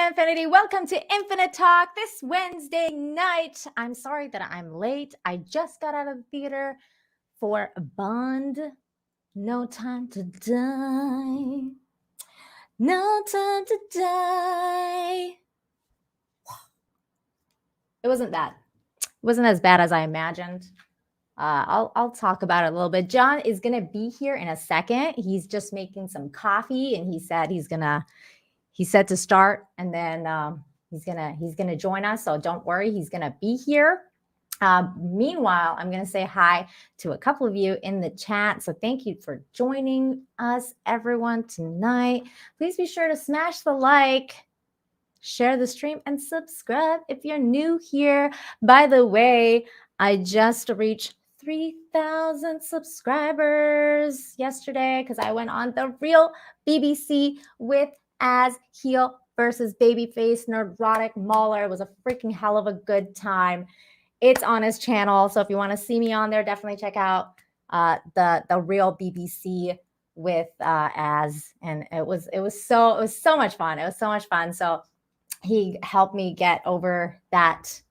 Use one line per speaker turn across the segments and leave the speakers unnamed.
Infinity. Welcome to Infinite Talk this Wednesday night. I'm sorry that I'm late. I just got out of the theater for Bond. No Time to Die. No Time to Die. It wasn't bad. It wasn't as bad as I imagined. I'll talk about it a little bit. John is gonna be here in a second. He's just making some coffee, and he said he's set to start, and then he's gonna join us. So don't worry, he's gonna be here. Meanwhile, I'm gonna say hi to a couple of you in the chat. So thank you for joining us, everyone, tonight. Please be sure to smash the like, share the stream, and subscribe if you're new here. By the way, I just reached 3,000 subscribers yesterday because I went on the real BBC with As Heel versus Babyface Neurotic Mauler. It was a freaking hell of a good time. It's on his channel, so if you want to see me on there, definitely check out the real BBC with Az, and it was so much fun. It was so much fun. So he helped me get over that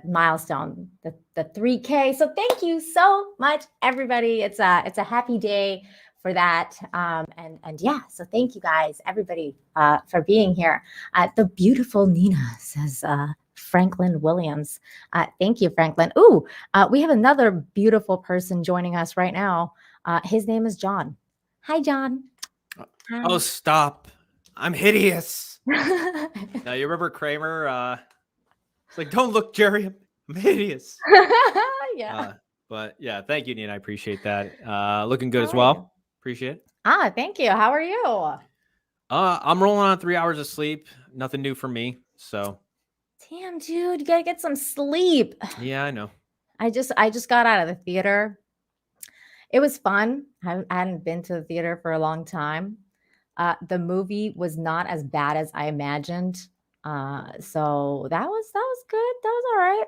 milestone, the 3K. So thank you so much, everybody. It's a happy day for that. And yeah, so thank you guys, everybody, for being here. The beautiful Nina says, Franklin Williams. Thank you, Franklin. Ooh, we have another beautiful person joining us right now. His name is John. Hi, John. Hi.
Oh, stop. I'm hideous. Now, you remember Kramer? It's like, don't look, Jerry. I'm hideous.
Yeah.
But yeah, thank you, Nina. I appreciate that. Looking good as well. Appreciate it.
Thank you. How are you?
I'm rolling on 3 hours of sleep. Nothing new for me. So.
Damn, dude, you gotta get some sleep.
Yeah, I know.
I just got out of the theater. It was fun. I hadn't been to the theater for a long time. The movie was not as bad as I imagined. So that was good. That was all right.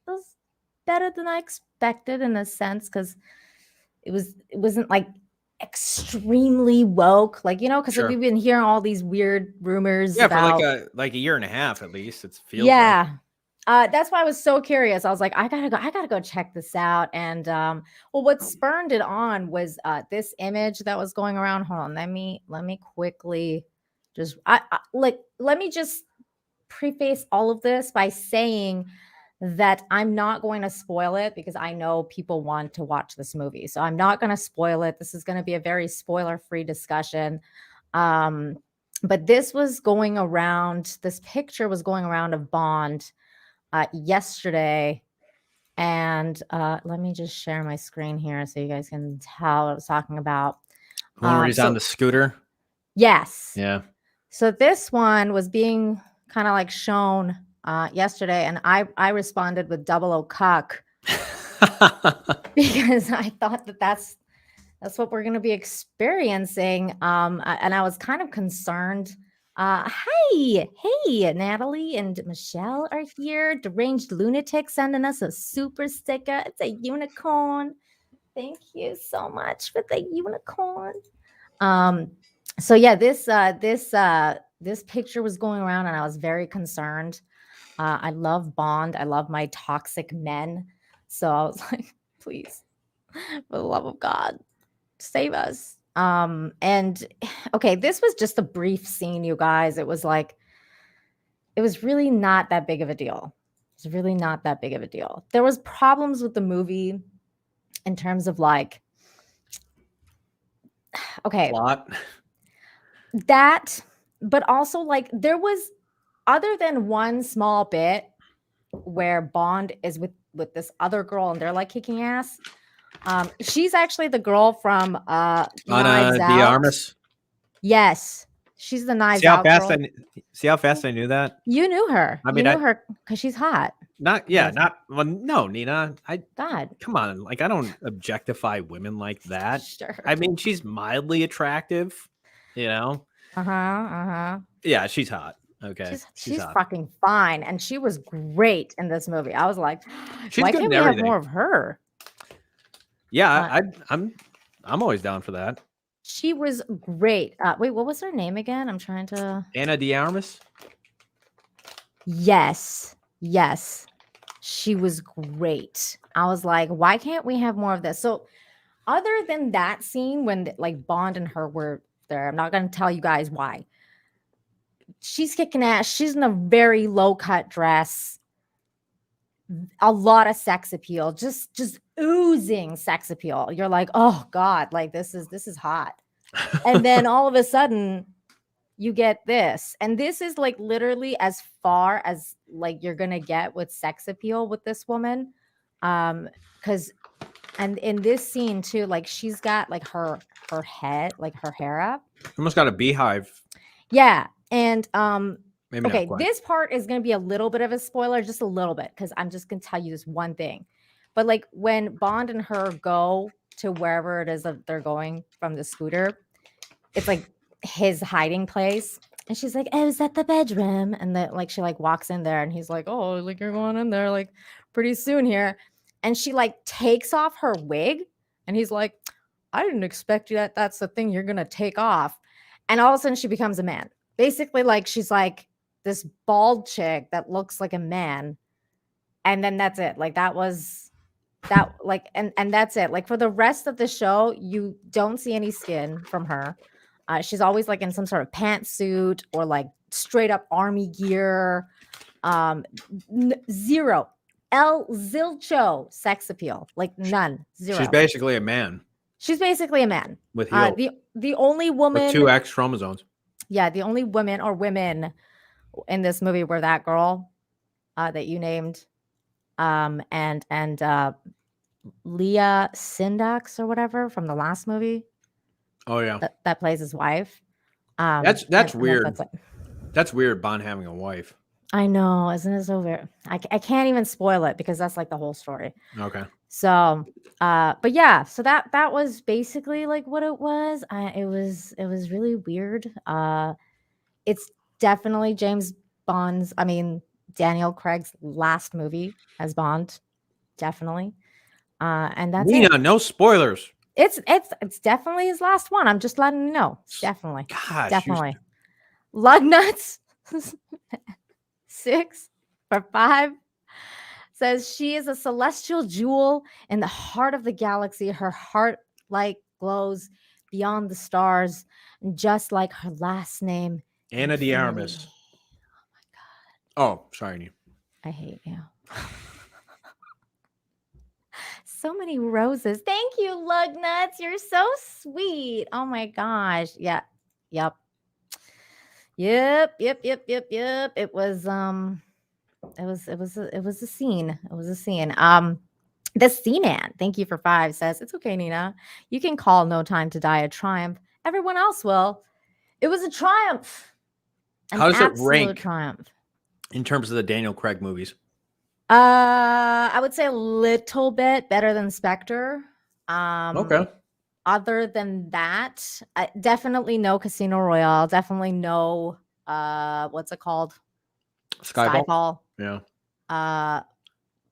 It was better than I expected in a sense, because it wasn't like extremely woke, like, because
Sure.
we've been hearing all these weird rumors
about
for
like a year and a half at least. It feels
that's why I was so curious. I was like, I gotta go check this out. And well, what spurned it on was this image that was going around. Hold on, let me quickly just let me just preface all of this by saying that I'm not going to spoil it, because I know people want to watch this movie. So I'm not going to spoil it. This is going to be a very spoiler-free discussion. But this was going around, this picture was going around of Bond yesterday. And let me just share my screen here so you guys can tell what I was talking about.
One where he's on the scooter?
Yes.
Yeah.
So this one was being kind of like shown yesterday, and I responded with double O cuck because I thought that's what we're going to be experiencing. And I was kind of concerned. Hey, Natalie and Michelle are here. Deranged Lunatic sending us a super sticker. It's a unicorn. Thank you so much for the unicorn. So yeah, this picture was going around, and I was very concerned. I love Bond. I love my toxic men. So I was like, please, for the love of God, save us. And okay, this was just a brief scene, you guys. It was really not that big of a deal. It's really not that big of a deal. There was problems with the movie in terms of like, okay,
plot.
That, but also like there was, other than one small bit where Bond is with this other girl and they're like kicking ass. She's actually the girl from Knives Out.
The Armis.
Yes, she's the Knives Out girl.
See how fast I knew that?
You knew her.
I mean,
you knew her because she's hot.
No, Nina.
God,
come on. Like, I don't objectify women like that.
Sure.
I mean, she's mildly attractive, you know? Yeah, she's hot. Okay.
She's hot. Fucking fine. And she was great in this movie. I was like,
she's
why can't we have more of her?
Yeah, I'm always down for that.
She was great. Wait, what was her name again? I'm trying to.
Anna de Armas.
Yes, yes, she was great. I was like, why can't we have more of this? So, other than that scene when like Bond and her were there, I'm not going to tell you guys why. She's kicking ass. She's in a very low cut dress. A lot of sex appeal, just oozing sex appeal. You're like, oh God, like this is hot. And then all of a sudden, you get this, and this is like literally as far as like you're gonna get with sex appeal with this woman, because and in this scene too, like she's got like her head, like her hair up.
Almost got a beehive.
Yeah, and
Maybe not
okay,
quite.
this part is going to be a little bit of a spoiler, just a little bit, because I'm just going to tell you this one thing. But like when Bond and her go to wherever it is that they're going from the scooter, it's like his hiding place. And she's like, "Oh, is that the bedroom?" And that like she like walks in there, and he's like, "Oh, like you're going in there like pretty soon here." And she like takes off her wig, and he's like, "I didn't expect you that's the thing you're gonna take off." And all of a sudden, she becomes a man. Basically, like she's like this bald chick that looks like a man, and then that's it. Like that was that like and that's it. Like for the rest of the show, you don't see any skin from her. She's always like in some sort of pantsuit or like straight up army gear. Zero. Zilcho sex appeal. Like none. Zero.
She's basically a man
She's basically a man.
with heels.
The only woman
With two X chromosomes.
Yeah, the only women or women in this movie were that girl that you named, and Leah Syndax or whatever from the last movie.
Oh yeah,
that plays his wife.
that's
and
weird.
That's it.
That's weird. Bond having a wife.
I know, isn't it so weird? I can't even spoil it because that's like the whole story.
Okay.
So, but yeah, so that was basically like what it was. It was really weird. It's definitely Daniel Craig's last movie as Bond, definitely. And that's
Nina,
it.
no spoilers.
It's definitely his last one. I'm just letting you know. Definitely.
Gosh,
definitely. Lug nuts 6 for 5 says she is a celestial jewel in the heart of the galaxy. Her heart light glows beyond the stars, just like her last name,
Anna de Armas. Oh, sorry, Nina.
I hate you. So many roses. Thank you, Lug Nuts. You're so sweet. Oh my gosh. Yeah. Yep. It was a scene. It was a scene. The Seaman, thank you for 5, says, "It's okay, Nina. You can call No Time to Die a triumph. Everyone else will. It was a triumph.
How does it rank
triumph
in terms of the Daniel Craig movies?
I would say a little bit better than Spectre.
Okay.
Other than that, definitely no Casino Royale. Definitely no what's it called?
Skyfall. Yeah.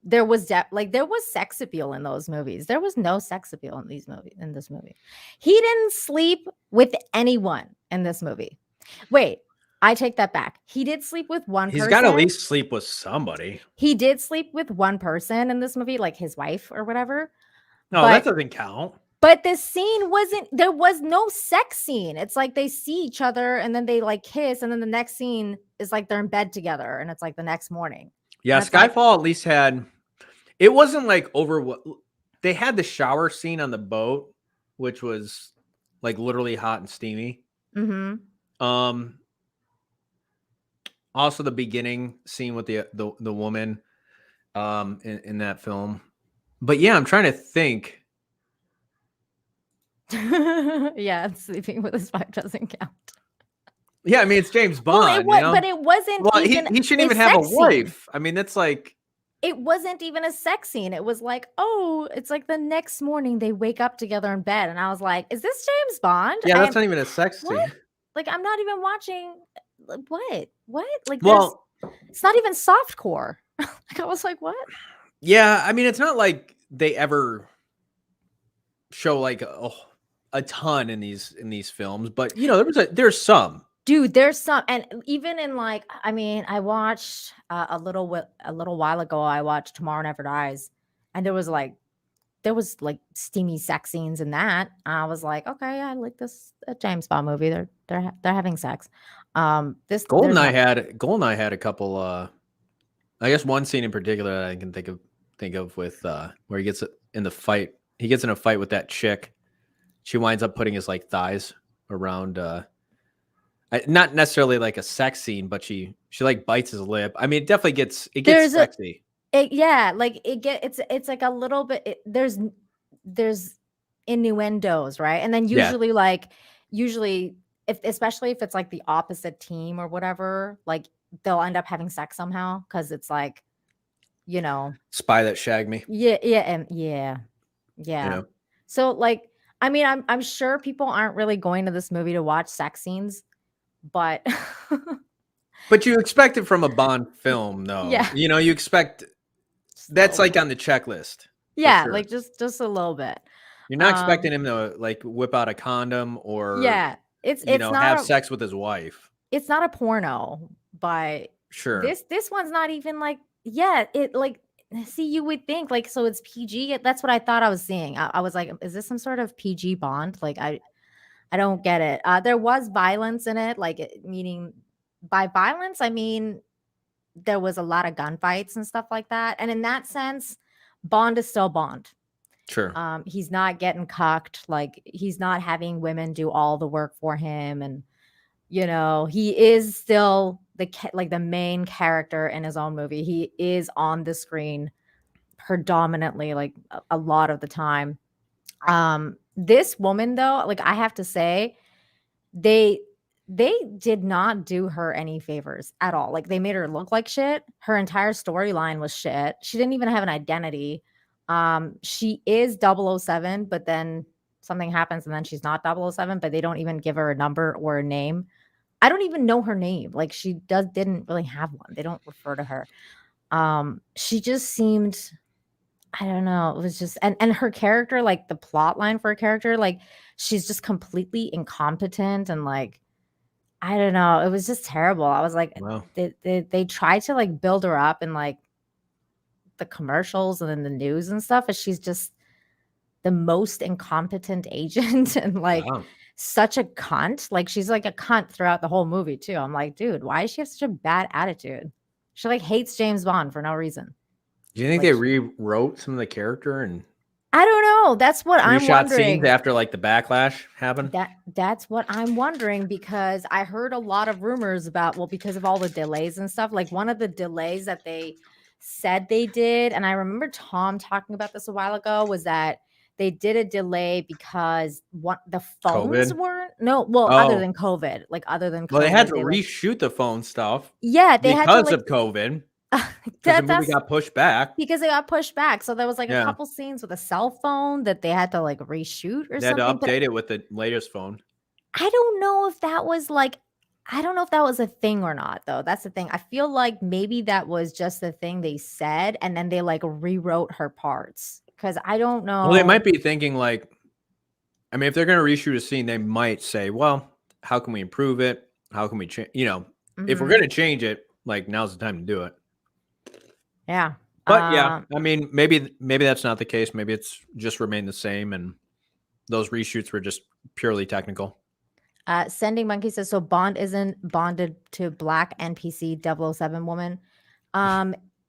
There was there was sex appeal in those movies. There was no sex appeal in this movie. He didn't sleep with anyone in this movie. Wait, I take that back. He did sleep with one person.
He's got to at least sleep with somebody.
He did sleep with one person in this movie, like his wife or whatever.
No, that doesn't count.
But the scene there was no sex scene. It's like they see each other and then they like kiss, and then the next scene is like they're in bed together and it's like the next morning.
Yeah, Skyfall at least had, it wasn't like they had the shower scene on the boat, which was like literally hot and steamy.
Mm-hmm.
Also the beginning scene with the woman in that film. But yeah, I'm trying to think.
Yeah, sleeping with his wife doesn't count.
Yeah, I mean it's James Bond.
But it wasn't.
Well, he shouldn't even have a wife. I mean, that's like.
It wasn't even a sex scene. It was like, oh, it's like the next morning they wake up together in bed, and I was like, is this James Bond?
Yeah, that's not even a sex scene.
Like, I'm not even watching. What? Like,
well,
it's not even softcore. Like, I was like, what?
Yeah, I mean, it's not like they ever show like a ton in these films, but there's some.
Dude, there's some, and even in like, I mean, I watched a little while ago. I watched Tomorrow Never Dies, and there was like steamy sex scenes in that. I was like, okay, I like this a James Bond movie. They're having sex. This there's not.
Goldeneye had a couple. I guess one scene in particular that I can think of with where he gets in the fight. He gets in a fight with that chick. She winds up putting his like thighs around. Not necessarily like a sex scene, but she like bites his lip. I mean, it definitely gets
There's a
sexy.
yeah, like it's like a little bit. There's innuendos, right? And then usually if especially if it's like the opposite team or whatever, like they'll end up having sex somehow because it's like, you know,
Spy That Shagged Me.
yeah. So like, I mean, I'm sure people aren't really going to this movie to watch sex scenes, but
But you expect it from a Bond film, though.
yeah,
You expect that's like on the checklist.
yeah,
Sure.
like just a little bit.
You're not expecting him to like whip out a condom or
Yeah, it's not
have
a
sex with his wife.
it's not a porno, but
Sure.
this one's not even like, yeah, it like, see, you would think like, so it's PG. That's what I thought I was seeing. I was like, is this some sort of PG Bond? Like I don't get it. There was violence in it, like meaning by violence, I mean there was a lot of gunfights and stuff like that. And in that sense, Bond is still Bond.
Sure.
He's not getting cucked, like he's not having women do all the work for him, and he is still like the main character in his own movie. He is on the screen predominantly, like a lot of the time. This woman though, like I have to say, they they did not do her any favors at all. Like they made her look like shit. Her entire storyline was shit. She didn't even have an identity. She is 007, but then something happens and then she's not 007, but they don't even give her a number or a name. I don't even know her name. Like she didn't really have one. They don't refer to her. She just seemed, I don't know. It was just, and her character, like the plot line for a character, like she's just completely incompetent and like, I don't know. It was just terrible. I was like,
Wow.
they tried to like build her up in like the commercials and then the news and stuff, and she's just the most incompetent agent and like
Wow.
such a cunt. Like she's like a cunt throughout the whole movie too. I'm like, dude, why does she have such a bad attitude? She like hates James Bond for no reason.
Do you think
Like
they rewrote some of the character and
I don't know. That's what I'm
reshot scenes
wondering.
after like the backlash happened?
That's what I'm wondering because I heard a lot of rumors about, well, because of all the delays and stuff. Like one of the delays that they said they did, and I remember Tom talking about this a while ago, was that they did a delay because the phones
COVID?
weren't other
Oh,
than COVID, like other than
well, they had
COVID,
to
they like,
reshoot the phone stuff
yeah, they had to
because
like
of COVID, because the movie
that's
got pushed back.
because they got pushed back. So there was like a
Yeah.
couple scenes with a cell phone that they had to like reshoot or
They had to
something. But
update it with the latest phone.
I don't know if that was like, I don't know if that was a thing or not, though. That's the thing. I feel like maybe that was just the thing they said, and then they like rewrote her parts because I don't
Well, they
know.
might be thinking like, I mean, if they're going to reshoot a scene, they might say, well, how can we improve it? How can we change? If we're
Mhm.
going to change it, like now's the time to do it.
Yeah.
But yeah, I mean, maybe that's not the case. Maybe it's just remained the same, and those reshoots were just purely technical.
Sending Monkey says, so Bond isn't bonded to black NPC 007 woman.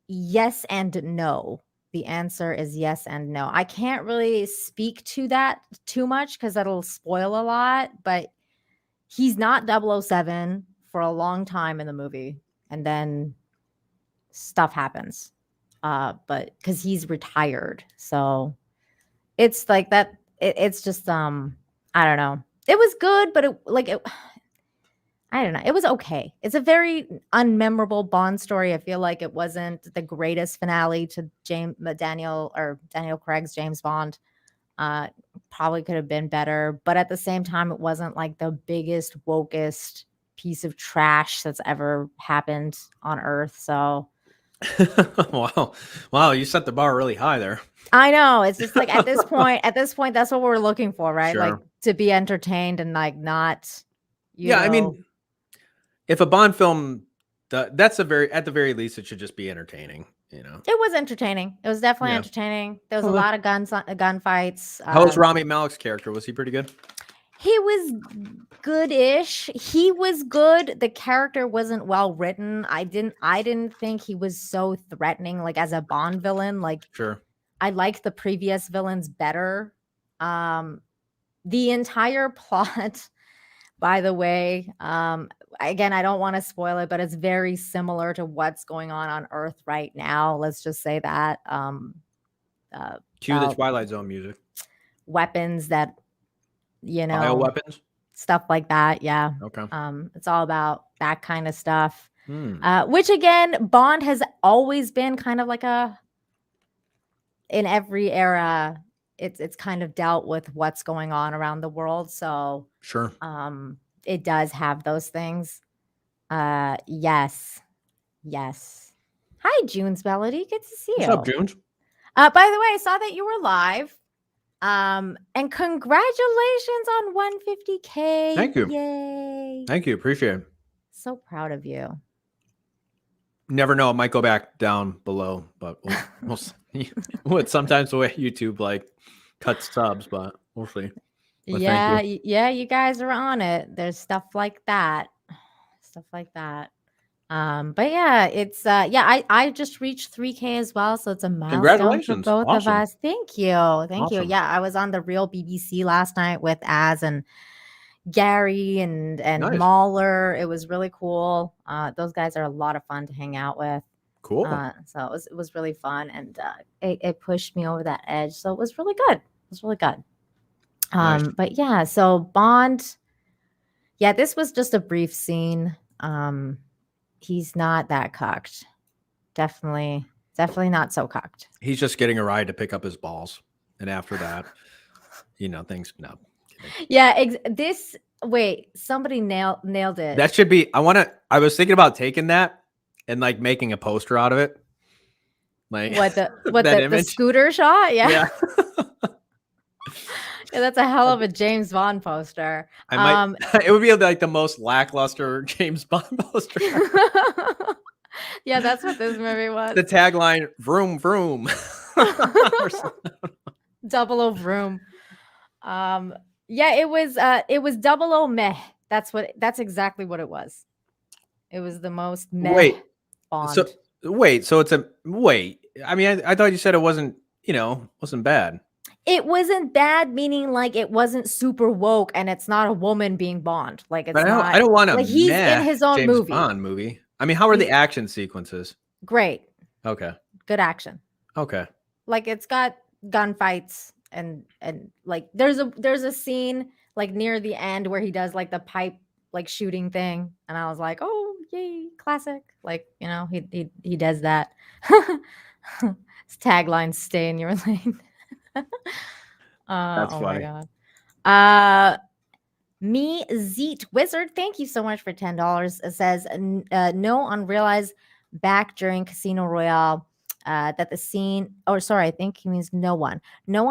Yes and no. The answer is yes and no. I can't really speak to that too much because that'll spoil a lot, but he's not 007 for a long time in the movie. And then stuff happens. But because he's retired. So it's like that. It's just I don't know. It was good, but I don't know. It was okay. It's a very unmemorable Bond story. I feel like it wasn't the greatest finale to Daniel Craig's James Bond. Probably could have been better, but at the same time, it wasn't like the biggest, wokest piece of trash that's ever happened on Earth. So
Wow, you set the bar really high there.
I know. It's just like at this point, that's what we're looking for, right? Like
Sure.
to be entertained and like not, you
Yeah, I
know,
mean, if a Bond film, that's a very at the very least, it should just be entertaining. You know.
it was entertaining. It was definitely
Yeah.
entertaining. There was a
Well,
lot of gunfights.
how was Rami Malek's character? Was he pretty good?
He was good-ish. He was good. The character wasn't well written. I didn't think he was so threatening like as a Bond villain. Like
Sure.
I liked the previous villains better. The entire plot, by the way, again, I don't want to spoil it, but it's very similar to what's going on Earth right now. Let's just say that.
Cue the
About
Twilight Zone music.
weapons that,
Bioweapons.
stuff like that. Yeah.
Okay.
It's all about that kind of stuff.
Hmm.
Which again, Bond has always been kind of like in every era, it's kind of dealt with what's going on around the world. So
Sure.
it does have those things. Yes. Yes. Hi, June's Melody. Good to see
What's
you.
up, Junes?
By the way, I saw that you were live. And congratulations on 150K.
Thank you.
Yay.
Thank you. Appreciate it.
So proud of you.
Never know. It might go back down below, but we'll see. What sometimes the way YouTube like cuts subs, but we'll see. But
Yeah,
thank you.
yeah, you guys are on it. There's stuff like that. Stuff like that. But yeah, it's I just reached 3K as well, so it's a milestone for
Congratulations.
both of
Awesome.
us. Thank you. Thank you.
Awesome.
Yeah, I was on the Real BBC last night with Az and Gary and
Nice.
Mahler. It was really cool. Those guys are a lot of fun to hang out with.
Cool.
So it was really fun, and it pushed me over that edge. So it was really good. It was really good.
Nice.
But yeah, so Bond. Yeah, this was just a brief scene. He's not that cocked. Definitely not so cocked.
He's just getting a ride to pick up his balls, and after that, things. No. Kidding.
Yeah, wait, somebody nailed it.
That should be. I was thinking about taking that and like making a poster out of it. Like
what
that
the
image.
scooter shot? Yeah.
Yeah.
Yeah, that's a hell of a James Bond poster.
I might. It would be like the most lackluster James Bond poster.
Yeah, that's what this movie was.
The tagline: "Vroom vroom."
Double O vroom. Yeah, it was double O meh. That's exactly what it was. It was the most meh Bond.
So it's a wait. I mean, I thought you said it wasn't bad.
It wasn't bad, meaning like it wasn't super woke, and it's not a woman being Bond. Like it's not.
I don't want to.
Like he's in his own
James
movie.
Bond movie. I mean, how are the action sequences?
Great.
Okay.
Good action.
Okay.
Like it's got gunfights and like there's a scene like near the end where he does like the pipe like shooting thing, and I was like, oh yay, classic. Like he does that. His tagline: "Stay in your lane."
That's funny.
My god. Me Zeet Wizard, thank you so much for $10. It says no unrealized back during Casino Royale that the scene, I think he means no one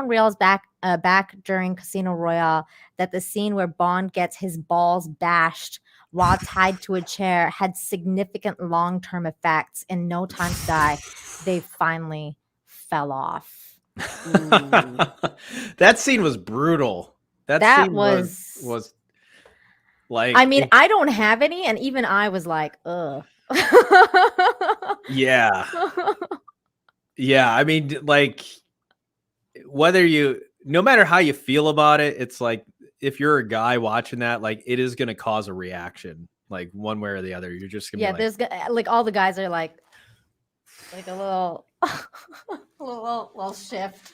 realized back during Casino Royale that the scene where Bond gets his balls bashed while tied to a chair had significant long-term effects. In No Time to Die, they finally fell off.
That scene was brutal. That scene was like,
I mean, I don't have any, and even I was like, ugh.
Yeah. Yeah, I mean, like, no matter how you feel about it, it's like if you're a guy watching that, like it is going to cause a reaction, like one way or the other. You're just gonna be
there's like all the guys are like a little little shift.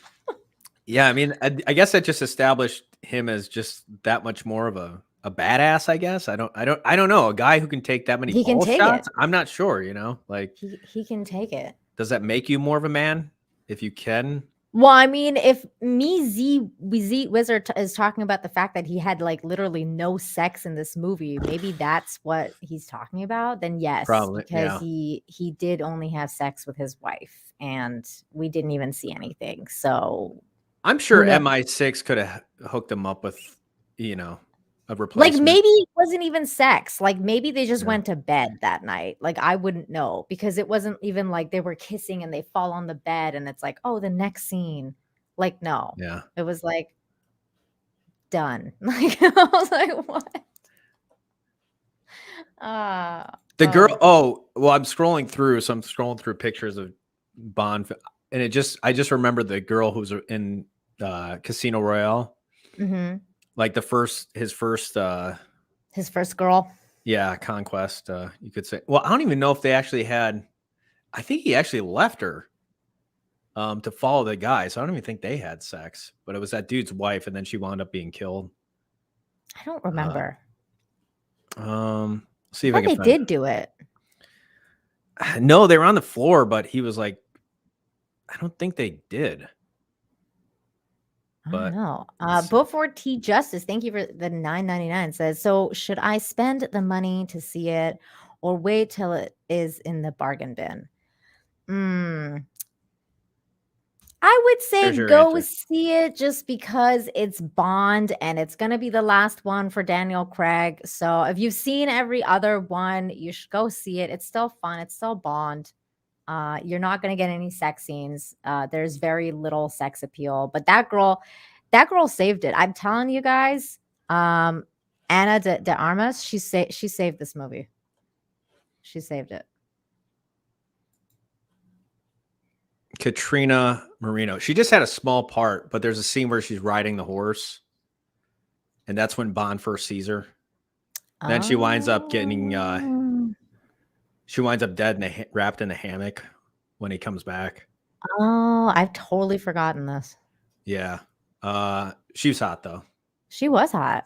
Yeah, I mean, I guess that just established him as just that much more of a badass. I guess I don't know, a guy who can take that many ball shots. I'm not sure. Like
he can take it.
Does that make you more of a man if you can
Well, I mean, if Z Wizard is talking about the fact that he had like literally no sex in this movie, maybe that's what he's talking about. Then yes,
Probably,
because
yeah.
he did only have sex with his wife, and we didn't even see anything. So
I'm
who
sure
knows?
MI6 could have hooked him up with, you know, a
Like
replacement.
maybe it wasn't even sex. Like maybe they just
Yeah.
went to bed that night. Like I wouldn't know because it wasn't even like they were kissing and they fall on the bed and it's like, oh, the next scene. Like no,
Yeah.
it was like done. Like I was like, what?
The girl.
Oh.
Oh, well, I'm scrolling through. So I'm scrolling through pictures of Bond, and I just remember the girl who's in Casino Royale,
Mhm.
like his first,
His first girl.
yeah, conquest. You could say. Well, I don't even know if they actually had. I think he actually left her to follow the guy. So I don't even think they had sex, but it was that dude's wife, and then she wound up being killed.
I don't
Uh,
remember.
see
I
if I
thought
can
they
find.
did do it.
No, they were on the floor, but he was like, I don't think they did.
I don't
But
know.
let's see.
Before T Justice, thank you for the 9.99 says, so should I spend the money to see it or wait till it is in the bargain bin? Mm, I would
There's
say
your
go
answer.
see it just because it's Bond and it's going to be the last one for Daniel Craig. So if you've seen every other one, you should go see it. It's still fun. It's still Bond. You're not going to get any sex scenes. There's very little sex appeal, but that girl saved it. I'm telling you guys, um, Anna de Armas, she saved this movie. She saved it.
Katrina Marino. She just had a small part, but there's a scene where she's riding the horse, and that's when Bond first sees her. Then she winds up getting
Oh,
she winds up dead and wrapped in a hammock when he comes back.
oh, I've totally forgotten this.
Yeah. She was hot though.
She was hot.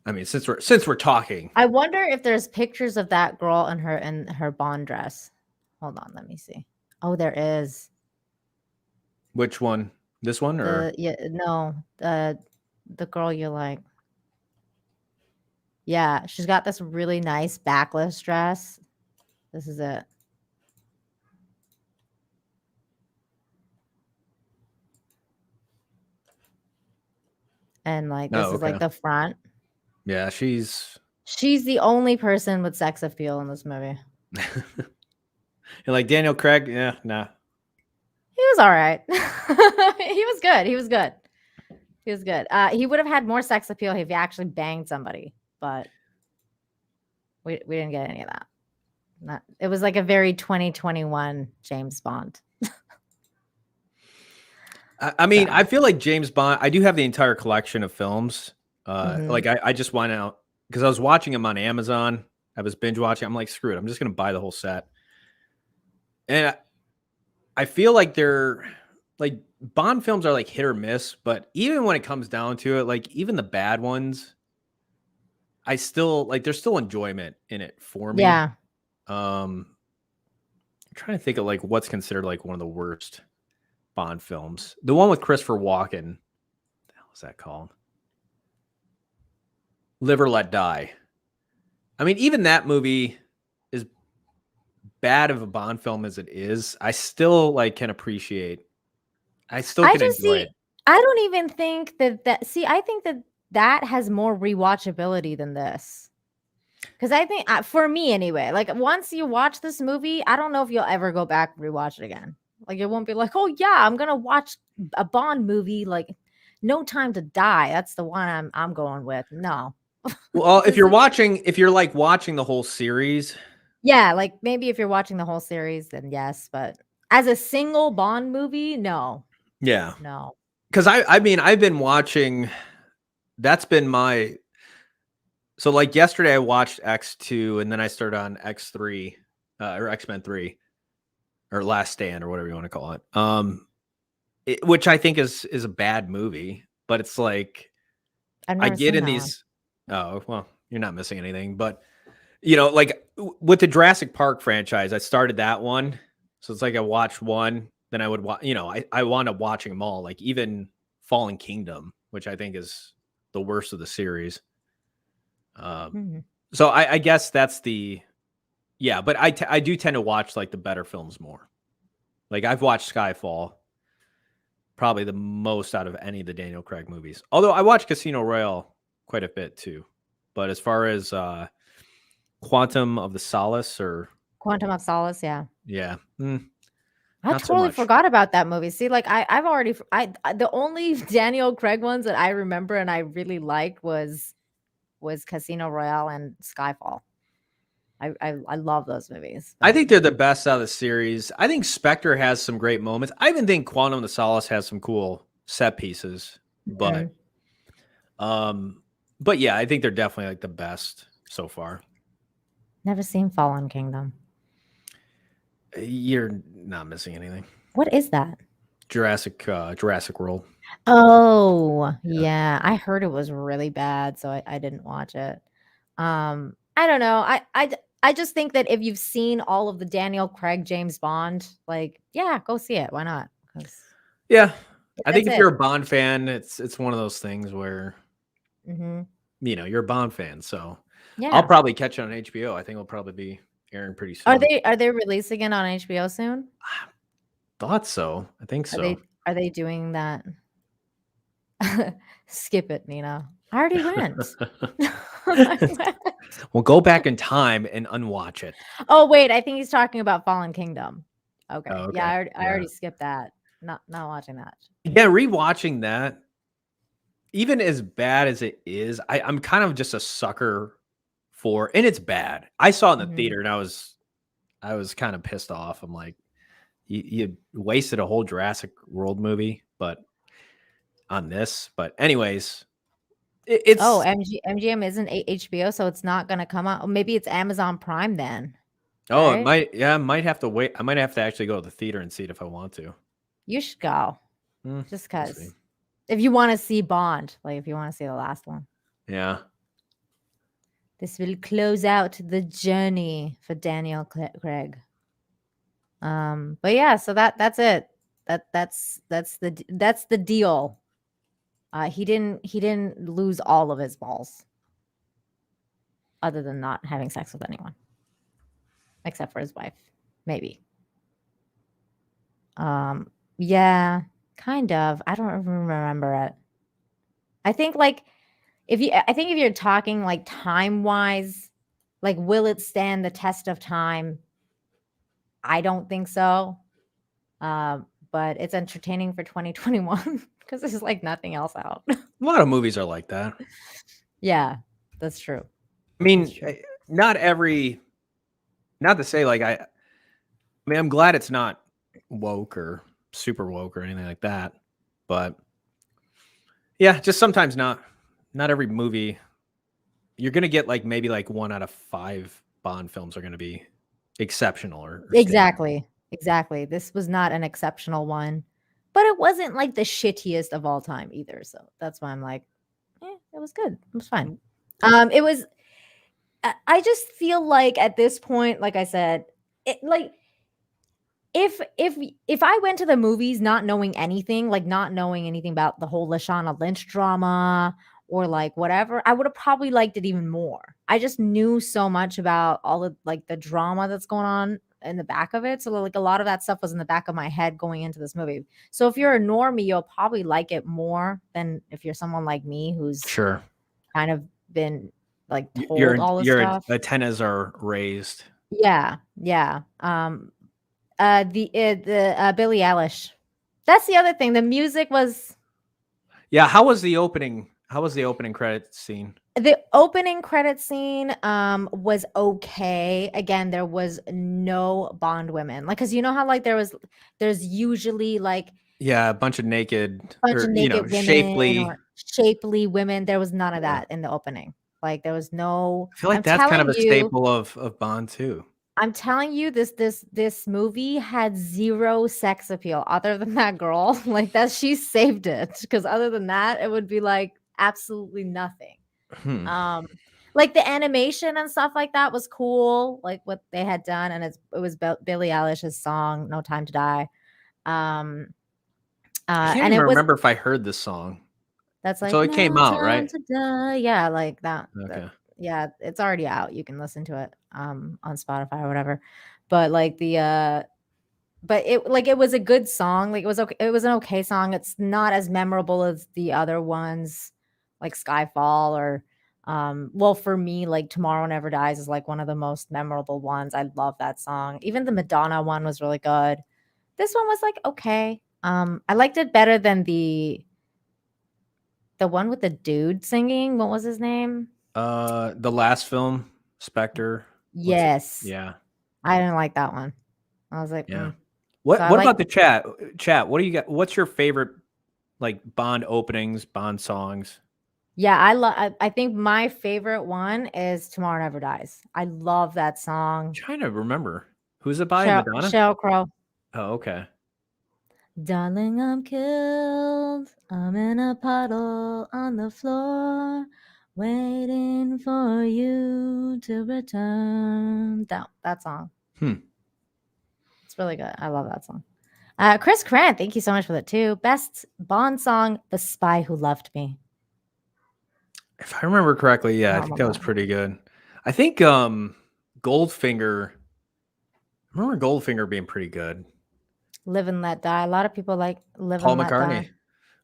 I mean, since we're talking,
I wonder if there's pictures of that girl in her Bond dress. Hold on, let me see. Oh, there is.
which one? This one or
The girl you like. Yeah, she's got this really nice backless dress. This is it. And like
no?
this is
Okay.
like the front.
Yeah, she's
She's the only person with sex appeal in this movie.
and like Daniel Craig. Yeah, nah.
He was all right. He was good. He was good. He was good. He would have had more sex appeal if he actually banged somebody, but we didn't get any of that. It was like a very 2021 James Bond.
I mean,
So,
I feel like James Bond. I do have the entire collection of films.
mhm.
Like I just went out because I was watching them on Amazon. I was binge watching. I'm like, screw it. I'm just gonna buy the whole set. And I feel like they're like Bond films are like hit or miss, but even when it comes down to it, like even the bad ones, I still like there's still enjoyment in it for me.
Yeah.
I'm trying to think of like what's considered like one of the worst Bond films. The one with Christopher Walken. What the hell is that called? Live or Let Die. I mean, even that movie is bad of a Bond film as it is. I still like can appreciate. I still
I
can
just
enjoy
see
it.
I don't even think I think that has more rewatchability than this. Because I think for me anyway, like once you watch this movie, I don't know if you'll ever go back and rewatch it again. Like it won't be like, oh yeah, I'm gonna watch a Bond movie like No Time to Die. That's the one I'm going with. No.
Well,
This is
if you're like watching the whole series,
yeah, like maybe if you're watching the whole series, then yes, but as a single Bond movie, no.
yeah.
No.
Because I mean, I've been watching. That's been my so like yesterday I watched X2 and then I started on X3 or X-Men 3 or Last Stand or whatever you want to call it. Which I think is a bad movie, but it's like
I've
I
never
get
seen
in
that one.
these oh, well, you're not missing anything, but you know, like with the Jurassic Park franchise, I started that one So it's like I watch one, then I would watch. I wound up watching them all. Like even Fallen Kingdom, which I think is the worst of the series.
Mhm.
So I guess that's but I do tend to watch like the better films more. Like I've watched Skyfall probably the most out of any of the Daniel Craig movies. Although I watch Casino Royale quite a bit too. But as far as Quantum of the Solace
Quantum of Solace, yeah.
yeah,
I
not so
totally
much.
forgot about that movie. See, like I've already the only Daniel Craig ones that I remember and I really liked was Casino Royale and Skyfall. I love those movies.
I
But
think they're the best out of the series. I think Spectre has some great moments. I even think Quantum of the Solace has some cool set pieces. But
Mhm.
but yeah, I think they're definitely like the best so far.
Never seen Fallen Kingdom.
You're not missing anything.
What is that?
Jurassic World.
Oh,
Yeah.
yeah. I heard it was really bad, so I didn't watch it. I don't know. I just think that if you've seen all of the Daniel Craig James Bond, like, yeah, go see it. Why not? 'Cause
Yeah. I think
that's
if you're
it.
a Bond fan, it's one of those things where
Mhm.
you're a Bond fan. So I'll
Yeah.
probably catch it on HBO. I think it'll probably be airing pretty soon.
Are they releasing it on HBO soon?
Thought so. I think so.
Are they doing that? Skip it, Nina. I already went. I went.
We'll go back in time and unwatch it.
Oh, wait, I think he's talking about Fallen Kingdom. Okay.
Oh,
Yeah,
okay.
I
Yeah.
already skipped that. Not watching that.
Yeah, rewatching that, even as bad as it is, I'm kind of just a sucker for, and it's bad. I saw it in the
Mhm.
theater and I was kind of pissed off. I'm like, you wasted a whole Jurassic World movie, but on this. But anyways,
Oh,
it's
MGM isn't HBO, so it's not gonna come out. Maybe it's Amazon Prime then,
it
right?
might, yeah, I might have to wait. I might have to actually go to the theater and see it if I want to.
You should go. Just
We'll see.
cause. If you wanna see Bond, like, if you wanna see the last one.
Yeah.
This will close out the journey for Daniel Craig. But yeah, so that's it. That's the deal. He didn't lose all of his balls, other than not having sex with anyone, except for his wife, maybe. Yeah, kind of. I don't even remember it. I think like I think if you're talking like time wise, like will it stand the test of time? I don't think so. But it's entertaining for 2021 because there's like nothing else out.
A lot of movies are like that.
Yeah, that's true.
I
That's
mean,
true.
not every, not to say like I mean, I'm glad it's not woke or super woke or anything like that. But yeah, just sometimes not every movie. You're gonna get like maybe like 1 out of 5 Bond films are gonna be exceptional or stand.
Exactly. Exactly. This was not an exceptional one, but it wasn't like the shittiest of all time either. So that's why I'm like, it was good. It was fine. It was. I just feel like at this point, like I said, it like if I went to the movies not knowing anything, like not knowing anything about the whole Lashana Lynch drama or like whatever, I would have probably liked it even more. I just knew so much about all of like the drama that's going on in the back of it. So like a lot of that stuff was in the back of my head going into this movie. So if you're a normie, you'll probably like it more than if you're someone like me who's
Sure.
kind of been like
Your
told all this
your
stuff.
antennas are raised.
Yeah, yeah. The Billie Eilish. That's the other thing. The music was
Yeah, how was the opening? How was the opening credit scene?
the opening credit scene was okay. Again, there was no Bond women. Like cuz you know how like there's usually like
Yeah, a bunch of naked
bunch
or
of naked women
shapely.
or shapely women. There was none of
Yeah.
that in the opening. Like there was no
I feel like
I'm
that's kind of
telling
a
you
staple of Bond too.
this movie had zero sex appeal other than that girl. Like that she saved it because other than that, it would be like absolutely nothing.
Hmm.
Um, like the animation and stuff like that was cool, like what they had done, and it was Billie Eilish's song "No Time to Die."
I can't
And
even
it was
remember if I heard this song.
that's
So
like
it came
"No
out,
Time
right?
to Die," yeah, like that.
Okay.
Yeah, it's already out. You can listen to it on Spotify or whatever. But like but it was a good song. Like it was okay. It was an okay song. It's not as memorable as the other ones, like Skyfall or well, for me, like Tomorrow Never Dies is like one of the most memorable ones. I love that song. Even the Madonna one was really good. This one was like okay. I liked it better than the one with the dude singing. What was his name?
The last film, Spectre. What's it?
Yes.
Yeah.
I didn't like that one. I was like,
Yeah.
So I
What
like
about the chat? Chat, what do you got? What's your favorite like Bond openings, Bond songs?
yeah, I think my favorite one is Tomorrow Never Dies. I love that
I'm
song.
trying to remember. Who's it by? Madonna?
Sheryl Crow.
Oh, okay.
Darling, I'm killed. I'm in a puddle on the floor, waiting for you to return. That song. It's really good. I love that song. Chris Grant, thank you so much for that too. Best Bond song, The Spy Who Loved Me.
If I remember correctly, yeah, I
Oh
think
my
that was
God.
pretty good. I think Goldfinger. I remember Goldfinger being pretty good.
Live and Let Die. A lot of people like Live
Paul
and Let Die.
McCartney.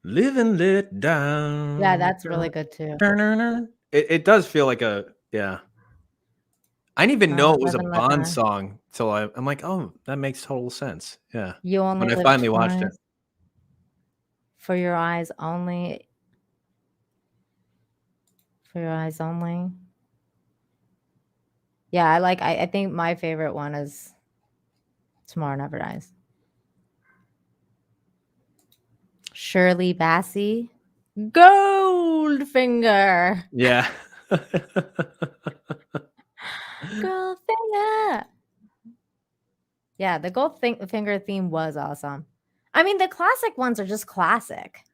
Live and let down.
Yeah, that's really good too.
It does feel like a yeah. I didn't even know it was
Live
a
and Let
Bond
Die.
song till I'm like, oh, that makes total sense. Yeah.
You only
When I
live
finally watched it.
twice. For your eyes only. For your eyes only. Yeah, I think my favorite one is Tomorrow Never Dies. Shirley Bassey. Goldfinger.
Yeah.
Goldfinger. Yeah, the Goldfinger theme was awesome. I mean, the classic ones are just classic.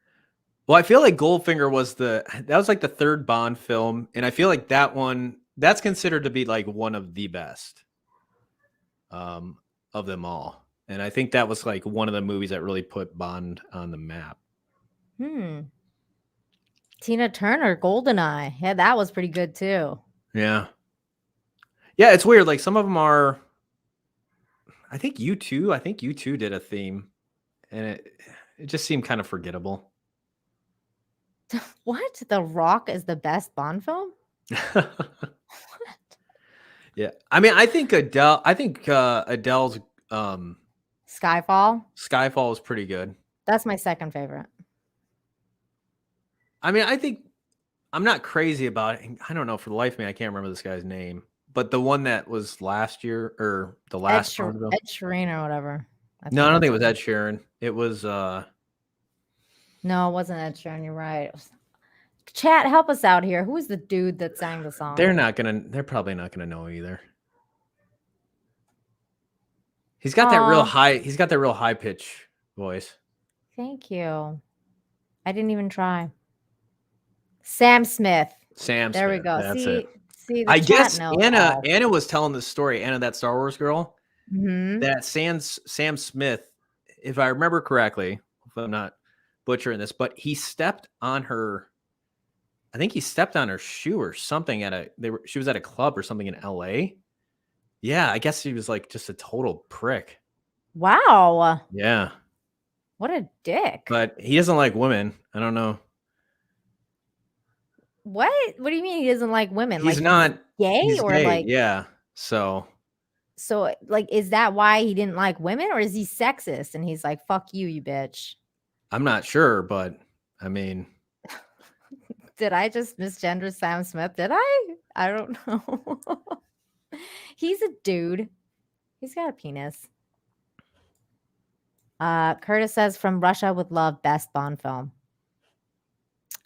Well, I feel like Goldfinger was that was like the third Bond film, and I feel like that's considered to be like one of the best of them all. And I think that was like one of the movies that really put Bond on the map.
Tina Turner, Goldeneye. Yeah, that was pretty good too.
Yeah. Yeah, it's weird. Like some of them are I think U2 did a theme, and it just seemed kind of forgettable.
What? The Rock is the best Bond film?
Yeah. I mean, I think Adele's
Skyfall.
Skyfall is pretty good.
That's my second favorite.
I mean, I'm not crazy about it. I don't know, for the life of me, I can't remember this guy's name. But the one that was last year or the last Bond film.
Ed Sheeran or whatever.
No, I don't think it was Ed Sheeran. It was
No, it wasn't Ed Sheeran. You're right. Chat, help us out here. Who is the dude that sang the song?
they're probably not gonna know either. He's got that real high pitch voice.
Thank you. I didn't even try. Sam Smith. There we go.
That's
see,
it.
see, the
I
chat
guess
knows
Anna
all.
was telling this story, Anna, that Star Wars girl, that Sam Smith, if I remember correctly, if I'm not butchering this, but he stepped on her. I think he stepped on her shoe or something she was at a club or something in LA. Yeah, I guess he was like just a total prick.
Wow.
Yeah.
What a dick.
But he doesn't like women. I don't know.
What? What do you mean he doesn't like women?
He's
like
not
gay
he's
or
gay,
like
yeah. So
like is that why he didn't like women, or is he sexist and he's like, fuck you, you bitch?
I'm not sure, but I mean,
did I just misgender Sam Smith? Did I don't know. He's a dude. He's got a penis. Curtis says From Russia with Love, best Bond film.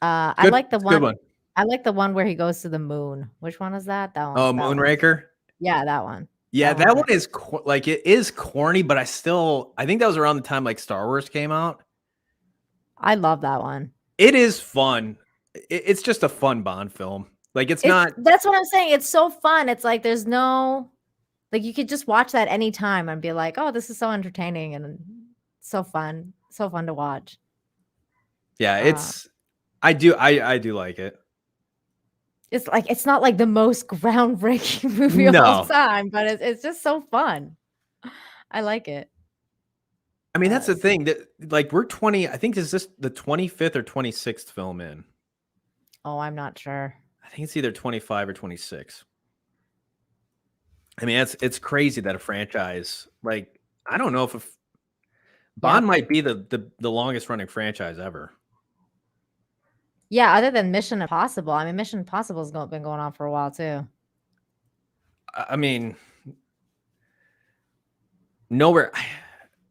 I like the one.
Good one.
I like the one where he goes to the moon. Which one is that? That one.
Oh,
that
Moonraker.
One. Yeah, that one.
Yeah, that one is like it is corny, but I think that was around the time like Star Wars came out.
I love that one.
It is fun. It's just a fun Bond film. Like it's not.
That's what I'm saying. It's so fun. It's like there's no like you could just watch that anytime and be like, oh, this is so entertaining and so fun. So fun to watch.
Yeah,
Uh,
I do like it.
it's like it's not like the most groundbreaking movie of all
No.
time, but it's just so fun. I like it.
I mean, that's the thing that like we're 20, I think is this the 25th or 26th film in.
Oh, I'm not sure.
I think it's either 25 or 26. I mean, it's crazy that a franchise like I don't know if Bond might be the longest running franchise ever.
Yeah, other than Mission Impossible. I mean, Mission Impossible has been going on for a while too.
I mean, nowhere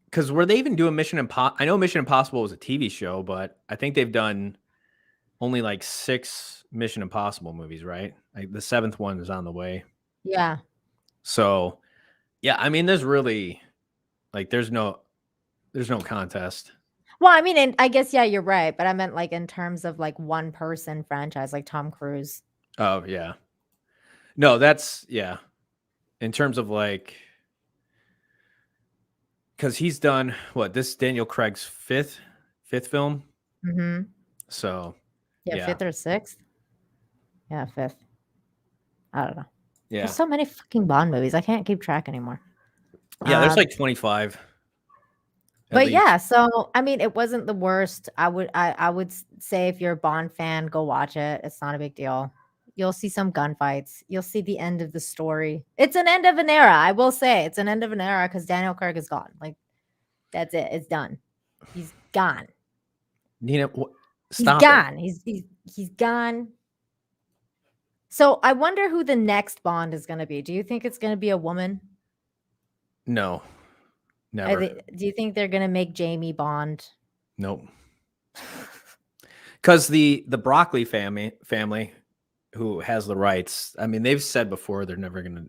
because were they even doing Mission Impossible? I know Mission Impossible was a TV show, but I think they've done only like 6 Mission Impossible movies, right? Like the 7th one is on the way.
Yeah.
So, yeah, I mean, there's really like there's no contest.
Well, I mean, and I guess yeah, you're right, but I meant like in terms of like one person franchise, like Tom Cruise.
Oh yeah, no, that's yeah. In terms of like, because he's done what this Daniel Craig's fifth film.
Mm-hmm.
So
Yeah, 5th or 6th. Yeah, 5th. I don't know.
Yeah,
There's so many fucking Bond movies. I can't keep track anymore.
yeah. There's like 25.
But yeah, so I mean, it wasn't the worst. I would say if you're a Bond fan, go watch it. It's not a big deal. You'll see some gunfights. You'll see the end of the story. It's an end of an era. I will say it's an end of an era because Daniel Craig is gone. Like that's it. It's done. He's gone.
Nina,
Stop. He's gone. He's gone. So I wonder who the next Bond is going to be. Do you think it's going to be a woman?
No, never.
Do you think they're going to make Jamie Bond?
Nope. Because the Broccoli family, who has the rights, I mean, they've said before they're never going to.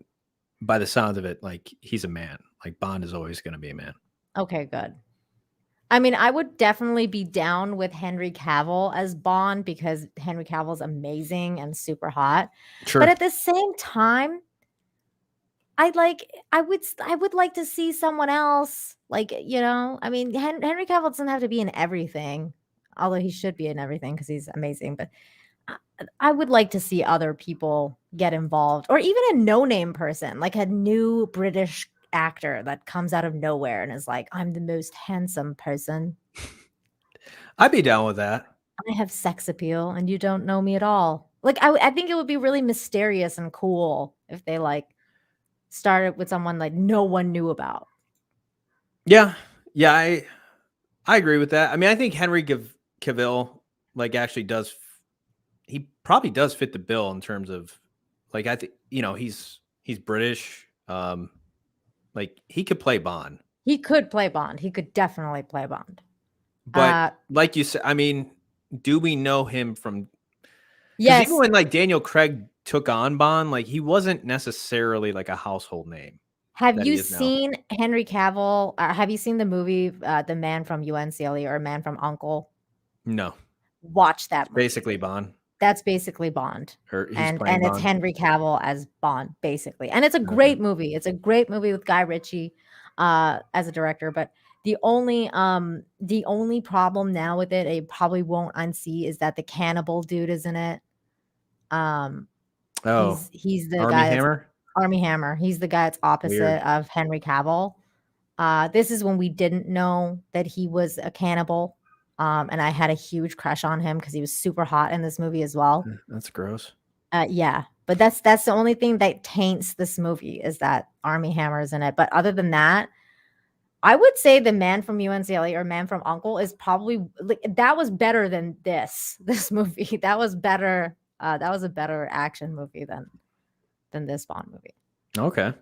By the sound of it, like he's a man. Like Bond is always going to be a man.
Okay, good. I mean, I would definitely be down with Henry Cavill as Bond because Henry Cavill is amazing and super hot. Sure. But at the same time, I would like to see someone else. Like, you know, I mean, Henry Cavill doesn't have to be in everything, although he should be in everything because he's amazing. But I would like to see other people get involved, or even a no-name person, like a new British actor that comes out of nowhere and is like, I'm the most handsome person.
I'd be down with that.
I have sex appeal and you don't know me at all. Like, I think it would be really mysterious and cool if they like started with someone like no one knew about.
Yeah. Yeah. I agree with that. I mean, I think Henry Cavill like actually does. He probably does fit the bill in terms of like, I think, you know, he's British. Like he could play Bond.
He could play Bond. He could definitely play Bond.
But like you said, I mean, do we know him from?
Yes.
Even when like Daniel Craig took on Bond, like he wasn't necessarily like a household name.
Have you seen Henry Cavill? Have you seen the movie The Man from U.N.C.L.E. or Man from U.N.C.L.E?
No.
Watch that movie.
Basically Bond.
That's basically Bond. And
Bond.
It's Henry Cavill as Bond, basically. And it's a great movie. It's a great movie with Guy Ritchie as a director. But the only problem now with it, I probably won't unsee, is that the cannibal dude is in it. He's the
Army
guy
Hammer?
Army Hammer. He's the guy that's opposite of Henry Cavill. This is when we didn't know that he was a cannibal. And I had a huge crush on him because he was super hot in this movie as well.
That's gross.
Yeah, but that's the only thing that taints this movie is that Army Hammer is in it. But other than that, I would say the Man from U.N.C.L.E. or Man from U.N.C.L.E. is probably that was better than this movie. That was better. That was a better action movie than this Bond movie.
Okay.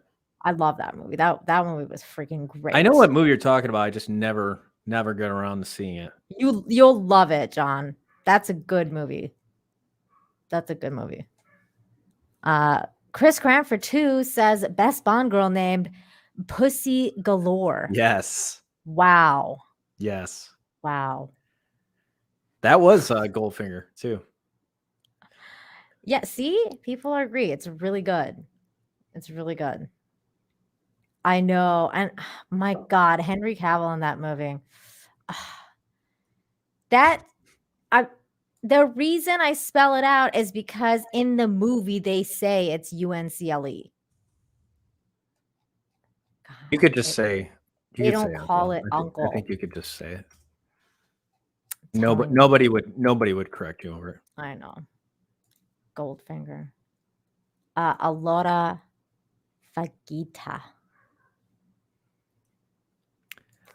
I love that movie. That movie was freaking great.
I know what movie you're talking about. I just never get around to seeing it.
You'll love it, John. That's a good movie. That's a good movie. Chris Cranford 2 says best Bond girl named Pussy Galore.
Yes.
Wow.
Yes.
Wow.
That was Goldfinger too.
Yeah, see, people agree. It's really good. It's really good. I know, and my God, Henry Cavill in that movie. That I the reason I spell it out is because in the movie they say it's U.N.C.L.E.
You could just
God,
say, you
they
could say
don't call
uncle.
it
I think
uncle.
you could just say it.
I'm telling you,
Nobody would correct you over it.
I know. Goldfinger. Allora Fagita.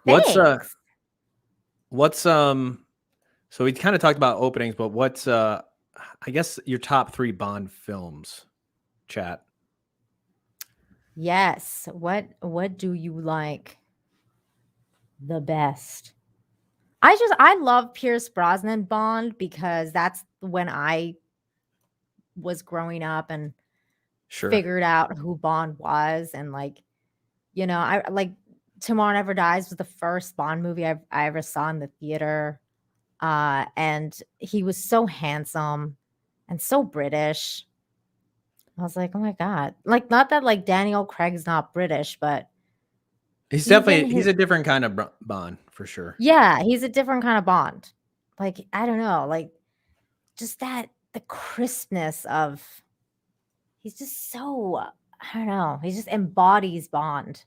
What's
Thanks.
so we kind of talked about openings, but what's I guess your top 3 Bond films, chat.
Yes. What do you like the best? I love Pierce Brosnan Bond because that's when I was growing up and
Sure.
figured out who Bond was, and like, I like Tomorrow Never Dies was the first Bond movie I ever saw in the theater. And he was so handsome and so British. I was like, oh my God. Like, not that like Daniel Craig's not British, but
He's
even
definitely
his,
he's a different kind of Bond for sure.
yeah, he's a different kind of Bond. Like, I don't know, like just the crispness of, he's just so, I don't know, he just embodies Bond.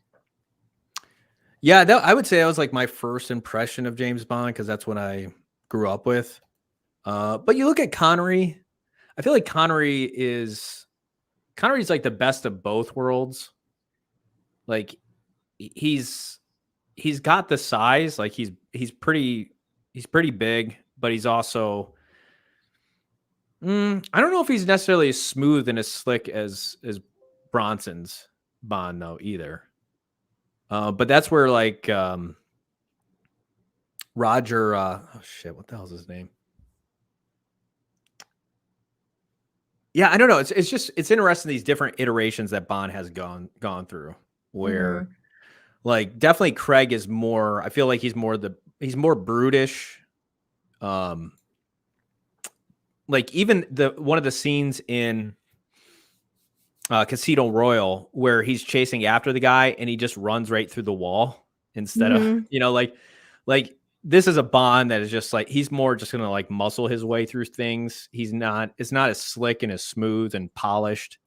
Yeah, I would say that was like my first impression of James Bond because that's what I grew up with. But you look at Connery, I feel like Connery's like the best of both worlds. Like he's got the size, like he's pretty big, but he's also I don't know if he's necessarily as smooth and as slick as Bronson's Bond though either. But that's where like Roger oh shit, what the hell's his name? Yeah, I don't know. It's just it's interesting these different iterations that Bond has gone through where
Mhm.
like definitely Craig is more, I feel like he's more brutish. Um like even the one of the scenes in Casino Royale where he's chasing after the guy and he just runs right through the wall instead of,
Mhm.
like this is a Bond that is just like he's more just gonna like muscle his way through things. It's not as slick and as smooth and polished.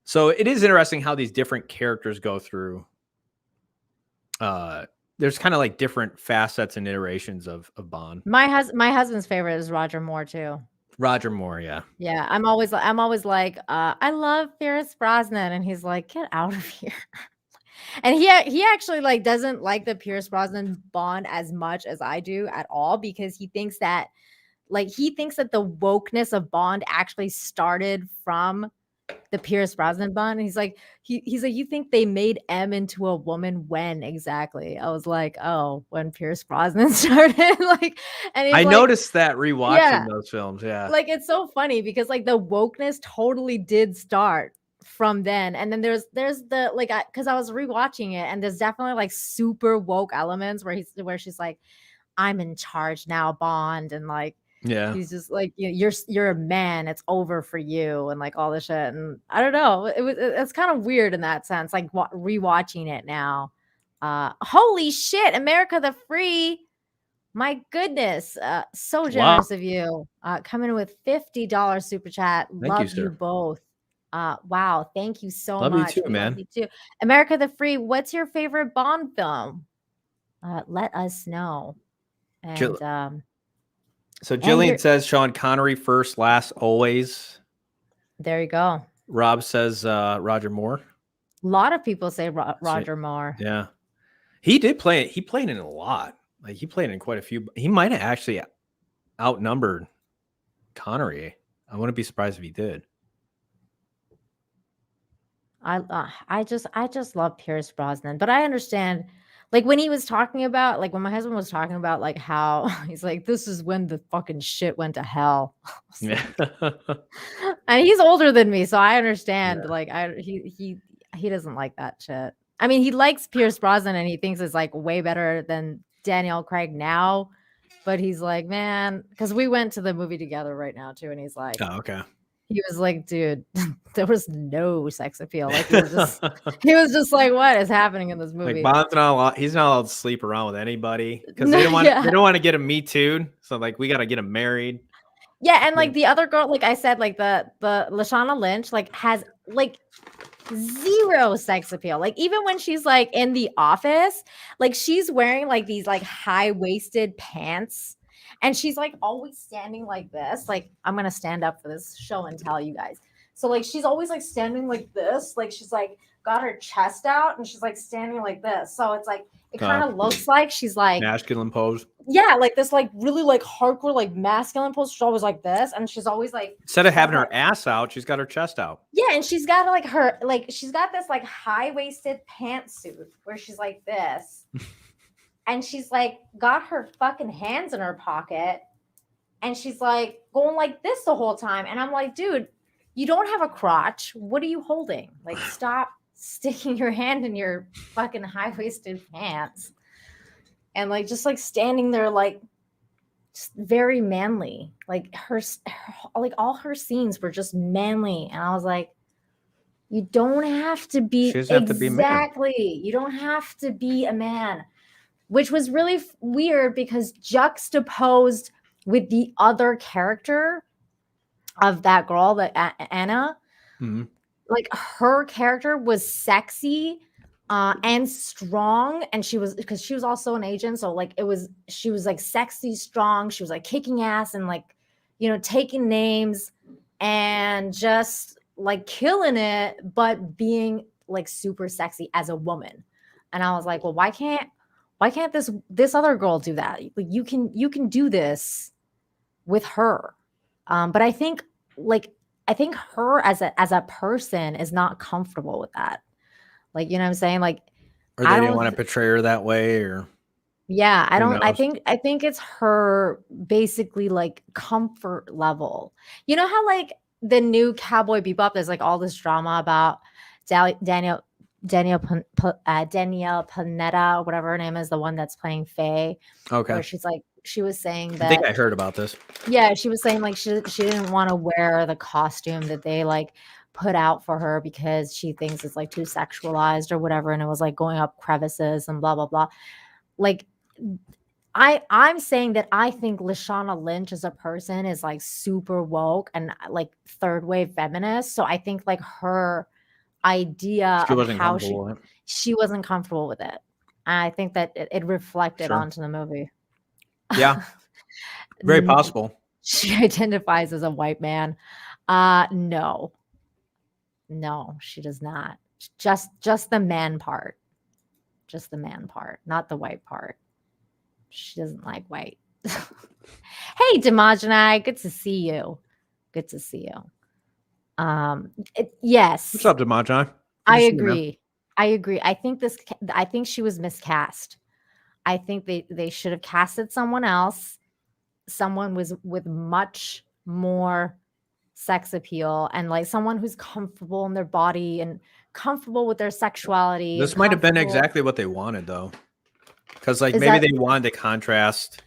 So it is interesting how these different characters go through. There's kind of like different facets and iterations of Bond.
My husband's favorite is Roger Moore too.
Roger Moore, yeah.
Yeah, I'm always like, I love Pierce Brosnan, and he's like, get out of here. And he actually like doesn't like the Pierce Brosnan Bond as much as I do at all, because he thinks that the wokeness of Bond actually started from the Pierce Brosnan Bond. And he's like, you think they made M into a woman when exactly? I was like, oh, when Pierce Brosnan started. Like, and he's
I
like,
noticed that rewatching
yeah.
those films. Yeah.
Like, it's so funny because like the wokeness totally did start from then. And then there's the like, because I was rewatching it, and there's definitely like super woke elements where she's like, I'm in charge now, Bond, and like
Yeah.
he's just like, you're a man, it's over for you, and like all this shit. And I don't know, it's kind of weird in that sense, like rewatching it now. Holy shit, America the Free. My goodness, so
Wow.
generous of you. Coming in with $50 super chat.
Thank you,
Love you
sir.
both. Wow, thank you so
Love you
much.
too,
We love
man.
you too. America the Free, what's your favorite Bond film? Let us know.
Jill-
And
So
and
Jillian
here,
says Sean Connery first, last, always.
there you go.
Rob says Roger Moore.
A lot of people say
Sweet.
Roger Moore.
Yeah. He did play it. He played in a lot. Like he played in quite a few. He might have actually outnumbered Connery. I wouldn't be surprised if he did.
I just love Pierce Brosnan, but I understand, like when he was talking about, like when my husband was talking about like how he's like, this is when the fucking shit went to hell. I was
Yeah.
like, and he's older than me, so I understand.
Yeah.
Like he doesn't like that shit. I mean, he likes Pierce Brosnan and he thinks it's like way better than Daniel Craig now, but he's like, man, because we went to the movie together right now too, and he's like,
Oh, okay.
He was like, dude, there was no sex appeal. Like, he was just like, what is happening in this
Like
movie?
Bond's not allowed, he's not allowed to sleep around with anybody because
No, yeah.
they don't want to get him Me Too'd. So like we got to get him married.
Yeah, and like the other girl, like I said, like the Lashana Lynch, like has like zero sex appeal. Like even when she's like in the office, like she's wearing like these like high-waisted pants and she's like always standing like this. Like I'm going to stand up for this show and tell you guys. So like she's always like standing like this, like she's like got her chest out and she's like standing like this. So it's like it kind of looks like she's like
masculine pose.
Yeah, like this like really like hardcore like masculine pose. She's always like this and she's always like
Instead of having her ass out, she's got her chest out.
Yeah, and she's got like her like she's got this like high-waisted pantsuit where she's like this. And she's like got her fucking hands in her pocket and she's like going like this the whole time. And I'm like, dude, you don't have a crotch. What are you holding? Like, stop sticking your hand in your fucking high-waisted pants. And like just like standing there like just very manly. Like her like all her scenes were just manly. And I was like, you don't have to be exactly. You don't have to be a man, which was really weird because juxtaposed with the other character of that girl, that Anna, like her character was sexy and strong, and she was because she was also an agent, so like she was like sexy, strong. She was like kicking ass and like taking names and just like killing it, but being like super sexy as a woman. And I was like, well, why can't this other girl do that? Like you can do this with her. But I think her as a person is not comfortable with that. Like, you know what I'm saying? Like,
or they didn't want to portray her that way, or
yeah, I think it's her basically like comfort level. You know how like the new Cowboy Bebop, there's like all this drama about Danielle Panetta, whatever her name is, the one that's playing Faye.
Okay.
Where she was saying that
I think I heard about this.
Yeah, she was saying like she didn't want to wear the costume that they like put out for her because she thinks it's like too sexualized or whatever, and it was like going up crevices and blah blah blah. Like I'm saying that I think Lashana Lynch as a person is like super woke and like third wave feminist. So I think like her idea of how she wasn't comfortable with it. And I think that it reflected onto the movie.
Yeah. Very possible.
She identifies as a white man. No, she does not. Just the man part. Just the man part, not the white part. She doesn't like white. Hey, Demogeni, good to see you. Good to see you. Yes.
What's up, Demogeni?
I agree. I think she was miscast. I think they should have casted someone else. Someone with much more sex appeal and like someone who's comfortable in their body and comfortable with their sexuality.
This might have been exactly what they wanted though. Because like maybe they wanted to contrast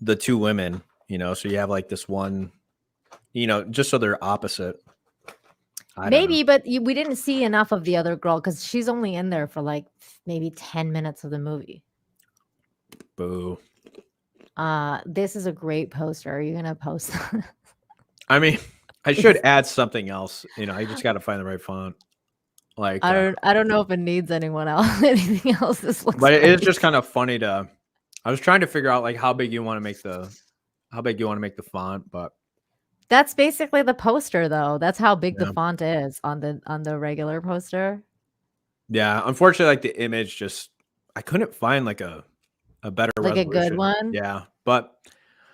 the two women, so you have like this one, just so they're opposite.
Maybe, but we didn't see enough of the other girl because she's only in there for like maybe 10 minutes of the movie.
Boo.
This is a great poster. Are you gonna post that?
I mean, I should add something else. I just got to find the right font. Like
I don't know if it needs anything else. This looks.
But it is just kind of funny to. I was trying to figure out like how big you want to make the font, but
that's basically the poster, though. That's how big the font is on the regular poster.
Yeah, unfortunately, like the image I couldn't find like a better
resolution. A good one.
Yeah, but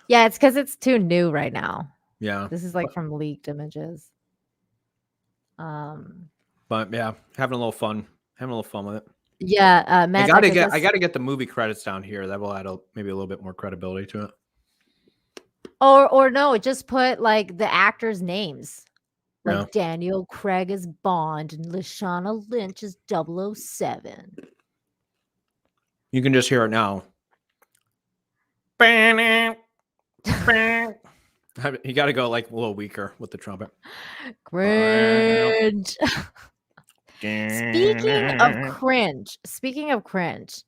yeah, it's because it's too new right now.
Yeah,
this is like from leaked images.
But yeah, having a little fun with it.
Yeah,
I gotta get the movie credits down here. That will add maybe a little bit more credibility to it.
Or no, just put like the actors' names. Like Daniel Craig is Bond and Lashana Lynch is 007.
You can just hear it now. You got to go like a little weaker with the trumpet.
Cringe. Speaking of cringe,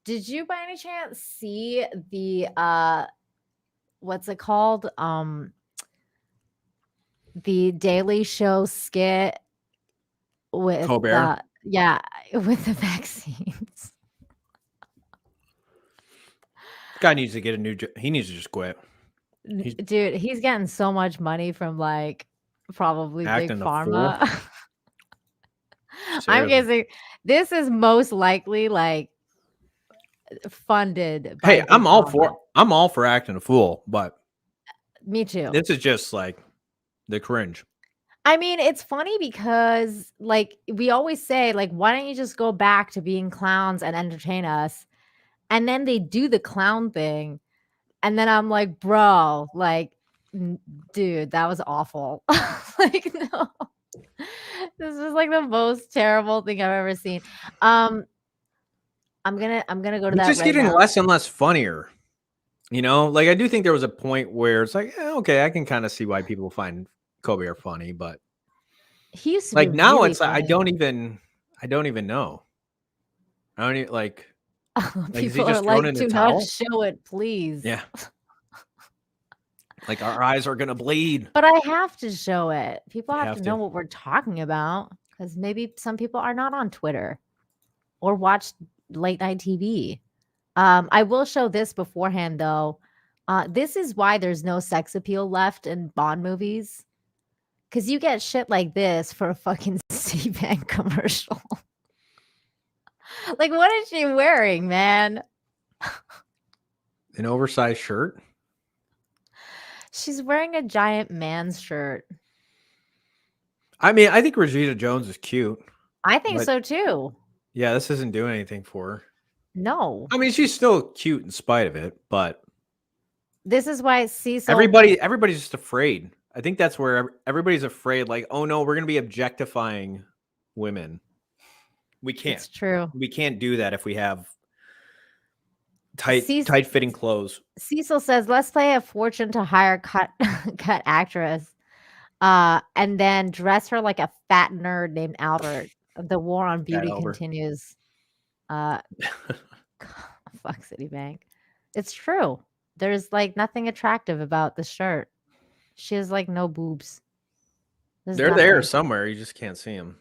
did you by any chance see the what's it called? The Daily Show skit with
Colbert.
with the vaccines.
This guy needs to get a new job. He needs to just quit.
Dude, he's getting so much money from like probably big
Acting a
pharma. I'm
Seriously.
guessing this is most likely like funded by
Hey,
big
I'm all
pharma.
for acting a fool, but
Me too.
this is just like the cringe.
I mean, it's funny because like we always say, like, why don't you just go back to being clowns and entertain us? And then they do the clown thing. And then I'm like, bro, like, dude, that was awful. Like, no. This is like the most terrible thing I've ever seen. I'm gonna go to
It's
that
just
right
getting
now.
less and less funnier. You know, like I do think there was a point where it's like, okay, I can kind of see why people find Colbert funny, but
He used to be
like now
really
it's like,
funny.
I don't even know. I don't even like is he
People are
just thrown
like,
in the
do not
towel?
show it, please.
Yeah. Like our eyes are gonna bleed.
But I have to show it. People
You
have
have
to
to.
know what we're talking about because maybe some people are not on Twitter or watch late night TV. I will show this beforehand though. This is why there's no sex appeal left in Bond movies. Cause you get shit like this for a fucking Citibank commercial. Like, what is she wearing, man?
An oversized shirt.
She's wearing a giant man's shirt.
I mean, I think Rosita Jones is cute,
I think
but
so too.
yeah, this isn't doing anything for her.
No.
I mean, she's still cute in spite of it, but
This is why Cecil
everybody's just afraid. I think that's where everybody's afraid. Like, oh no, we're gonna be objectifying women. We can't.
It's true.
We can't do that if we have
Cecil,
tight fitting clothes.
Cecil says, let's play a fortune to hire cut actress. And then dress her like a fat nerd named Albert. The war on beauty
Albert.
continues. Fuck Citibank. It's true. There's like nothing attractive about the shirt. She has like no boobs.
They're there somewhere. You just can't see them.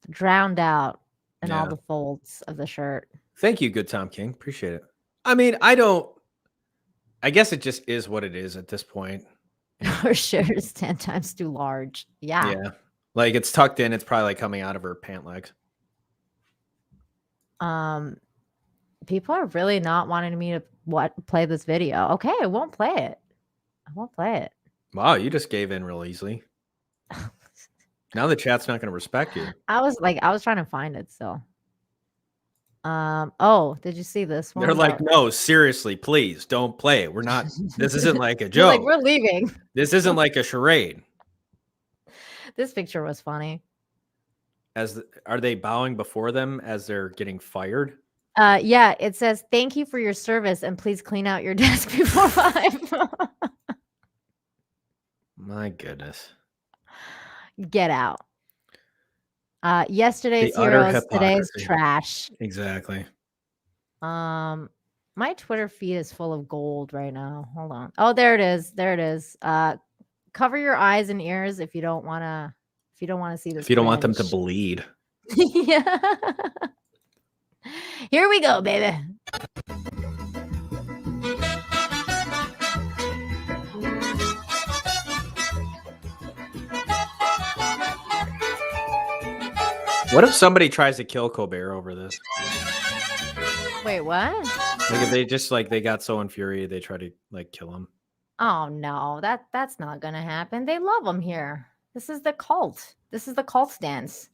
Drowned out in all
Yeah.
the folds of the shirt.
Thank you, good Tom King. Appreciate it. I mean, I guess it just is what it is at this point.
Her shirt is 10 times too large. Yeah.
Yeah. Like it's tucked in. It's probably like coming out of her pant legs.
People are really not wanting me to play this video. Okay, I won't play it. I won't play it.
Wow, you just gave in real easily. Now the chat's not going to respect you.
I was trying to find it still. Oh, did you see this one?
They're like, no, seriously, please don't play it. We're not, this isn't like a joke.
Like, we're leaving.
This isn't like a charade.
This picture was funny.
Are they bowing before them as they're getting fired?
Yeah, it says, thank you for your service and please clean out your desk before 5.
My goodness.
Get out. Yesterday's
The utter
heroes, today's
hypocrisy.
trash.
Exactly.
My Twitter feed is full of gold right now. Hold on. Oh, there it is. There it is. Cover your eyes and ears if you don't want to see this.
If you don't want them to bleed.
Yeah. Here we go, baby.
What if somebody tries to kill Colbert over this?
Wait, what?
Like if they just like they got so infuriated they try to like kill him.
Oh no, that's not gonna happen. They love him here. This is the cult. This is the cult stance.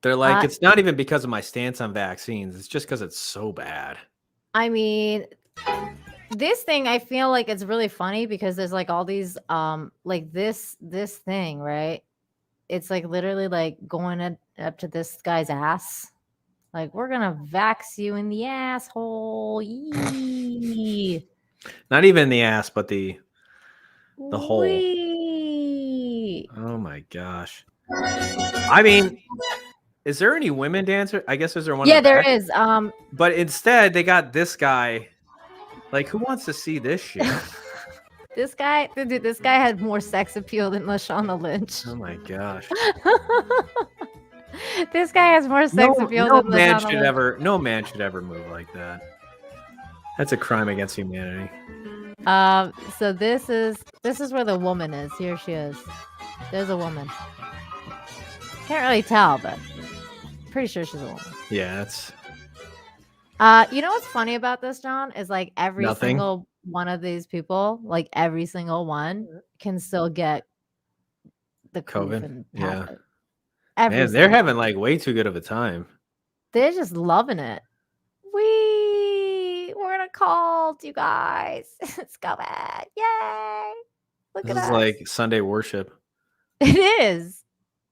They're like, it's not even because of my stance on vaccines. It's just because it's so bad.
I mean, this thing, I feel like it's really funny because there's like all these, like this thing, right? It's like literally like going up to this guy's ass. Like, we're gonna vax you in the asshole. Yee.
Not even the ass, but the The hole.
Wee.
Oh my gosh. I mean, is there any women dancer? I guess is there one?
Yeah,
in the
there
back?
is.
But instead, they got this guy. Like, who wants to see this shit?
This guy, dude, this guy had more sex appeal than Lashana Lynch.
Oh my gosh.
This guy has more sex appeal
No
than
man
Lashana
should
Lynch.
no man should ever move like that. That's a crime against humanity.
So this is where the woman is. Here she is. There's a woman. Can't really tell, but pretty sure she's a woman.
Yeah, that's
You know what's funny about this, John, is like every
nothing.
single one of these people, like every single one, can still get the coof
COVID.
and pass
Yeah.
it. Every
Man, they're
single
having
one.
like way too good of a time.
They're just loving it. We're in a cult, you guys. It's coming. Yay. Look
This
at
is
us.
like Sunday worship.
It is.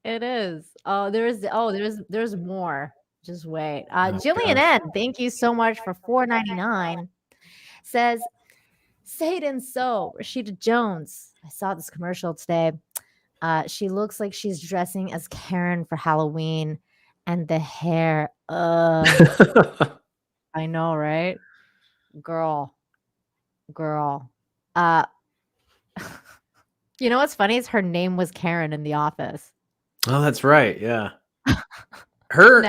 It is. Oh, there's more. Just wait. Jillian
gosh.
N, thank you so much for $4.99. Says, say it and so. Rashida Jones. I saw this commercial today. She looks like she's dressing as Karen for Halloween. And the hair. I know, right? Girl. Uh you know what's funny is her name was Karen in The Office.
Oh, that's right. Yeah. Her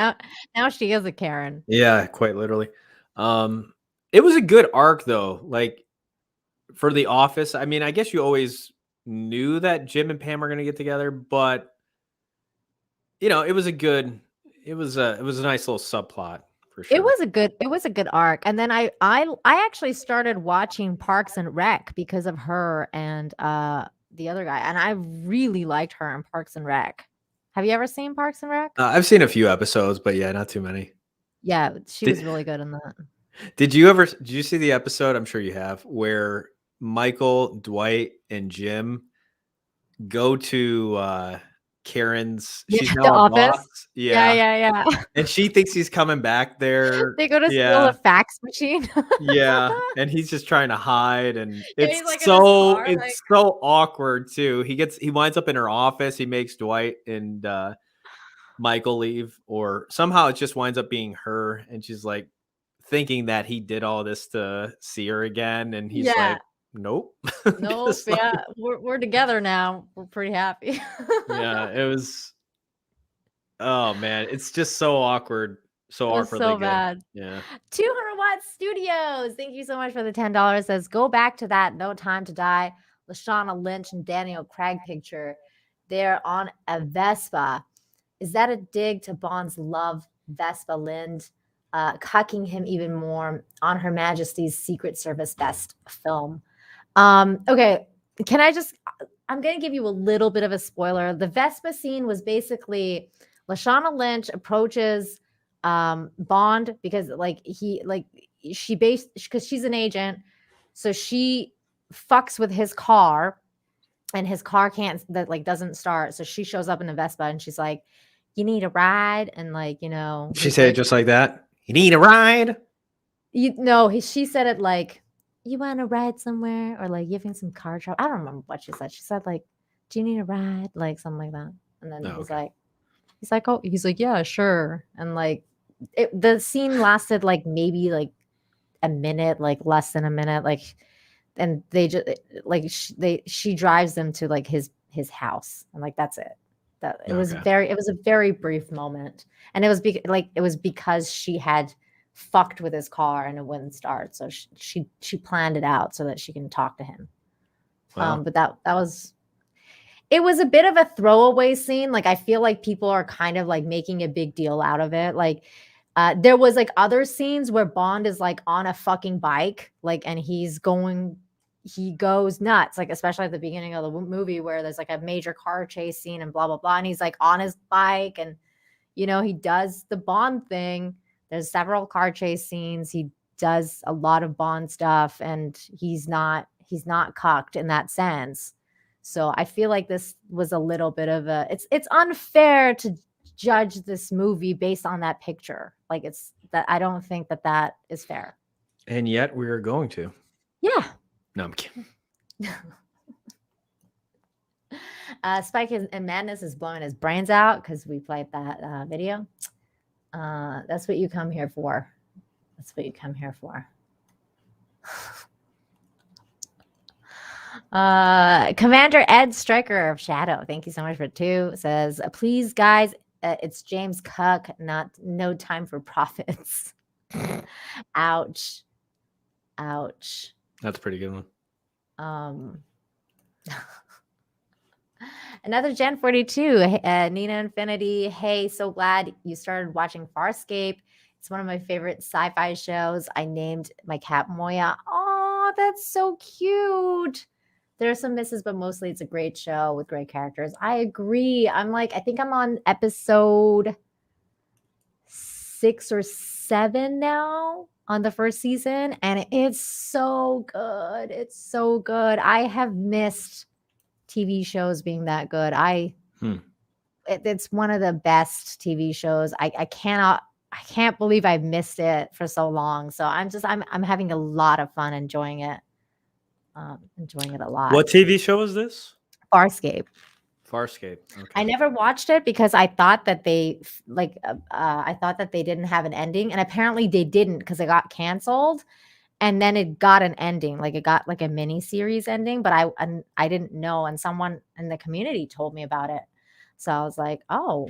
Now she is a Karen.
Yeah, quite literally. It was a good arc though. Like for The Office, I mean, I guess you always knew that Jim and Pam were going to get together, but you know, it was a nice little subplot for sure.
It was a good arc. And then I actually started watching Parks and Rec because of her and the other guy. And I really liked her in Parks and Rec. Have you ever seen Parks and Rec?
I've seen a few episodes, but yeah, not too many.
Yeah, she was really good in that.
Did you see the episode? I'm sure you have, where Michael, Dwight, and Jim go to Karen's. She's
The
now a
Office.
boss.
Yeah.
And she thinks he's coming back there.
They go to steal
Yeah.
a fax machine.
Yeah. And he's just trying to hide. And
Yeah, he's, like, in his car, like
it's so awkward too. He winds up in her office. He makes Dwight and Michael leave, or somehow it just winds up being her. And she's like thinking that he did all this to see her again. And he's like, nope.
Nope. Yeah. We're together now. We're pretty happy.
Yeah, it was. Oh man, it's just so awkward. So
It was
awkwardly
so
good.
bad.
Yeah.
200 Watt Studios. Thank you so much for the $10. Says, go back to that No Time to Die, Lashana Lynch and Daniel Craig picture. They're on a Vespa. Is that a dig to Bond's love, Vespa Lind, cucking him even more on Her Majesty's Secret Service best film? Okay, I'm going to give you a little bit of a spoiler. The Vespa scene was basically Lashana Lynch approaches Bond because because she's an agent, so she fucks with his car, and his car doesn't start. So she shows up in a Vespa and she's like, "You need a ride?" And
She said it just like that. You need a ride?
She said it like, "You want to ride somewhere?" Or like giving some car trouble. I don't remember what she said. She said like, "Do you need a ride?" Like something like that. And then he's like, "Yeah, sure." And like the scene lasted like maybe like a minute, like less than a minute, like, and they just like she drives them to like his house, and like that's it. That it was a very brief moment, and it was because she had fucked with his car and it wouldn't start, so she planned it out so that she can talk to him.
Wow.
But it was a bit of a throwaway scene. Like I feel like people are kind of like making a big deal out of it. Like there was like other scenes where Bond is like on a fucking bike, like, and he goes nuts, like especially at the beginning of the movie where there's like a major car chase scene and blah blah blah, and he's like on his bike, and he does the Bond thing. There's several car chase scenes. He does a lot of Bond stuff, and he's not cucked in that sense. So I feel like this was a little bit of it's unfair to judge this movie based on that picture. Like I don't think that is fair.
And yet we're going to.
Yeah.
No, I'm kidding.
Spike and Madness is blowing his brains out because we played that video. That's what you come here for. That's what you come here for. Commander Ed Striker of Shadow, thank you so much for 2. Says, please, guys, it's James Cook, no time for profits. Ouch. Ouch.
That's a pretty good
one. Another Gen 42, Nina Infinity. Hey, so glad you started watching Farscape. It's one of my favorite sci-fi shows. I named my cat Moya. Oh, that's so cute. There are some misses, but mostly it's a great show with great characters. I agree. I think I'm on episode 6 or 7 now on the first season, and it's so good. It's so good. I have missed TV shows being that good. It's one of the best TV shows. I can't believe I've missed it for so long. So I'm having a lot of fun enjoying it. Enjoying it a lot.
What TV show is this?
Farscape.
Okay.
I never watched it because I thought that they didn't have an ending, and apparently they didn't because it got canceled. And then it got an ending, like it got like a mini series ending, but I didn't know, and someone in the community told me about it. So I was like, oh,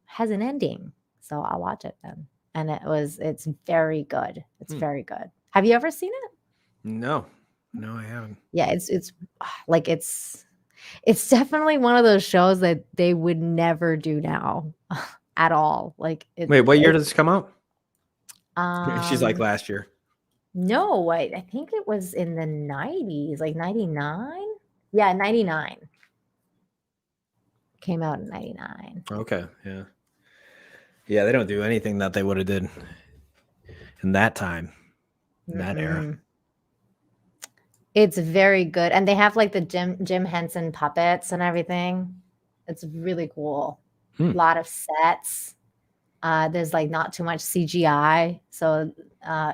has an ending. So I'll watch it then. And it's very good. It's very good. Have you ever seen it?
No, I haven't.
Yeah, it's definitely one of those shows that they would never do now at all. Wait,
what year does this come out? She's like last year.
No, I think it was in the 90s, like 99. Yeah, 99. Came out in 99.
Okay, yeah. Yeah, they don't do anything that they would have did in that time, in that era.
It's very good. And they have like the Jim Henson puppets and everything. It's really cool. A lot of sets. There's like not too much CGI. So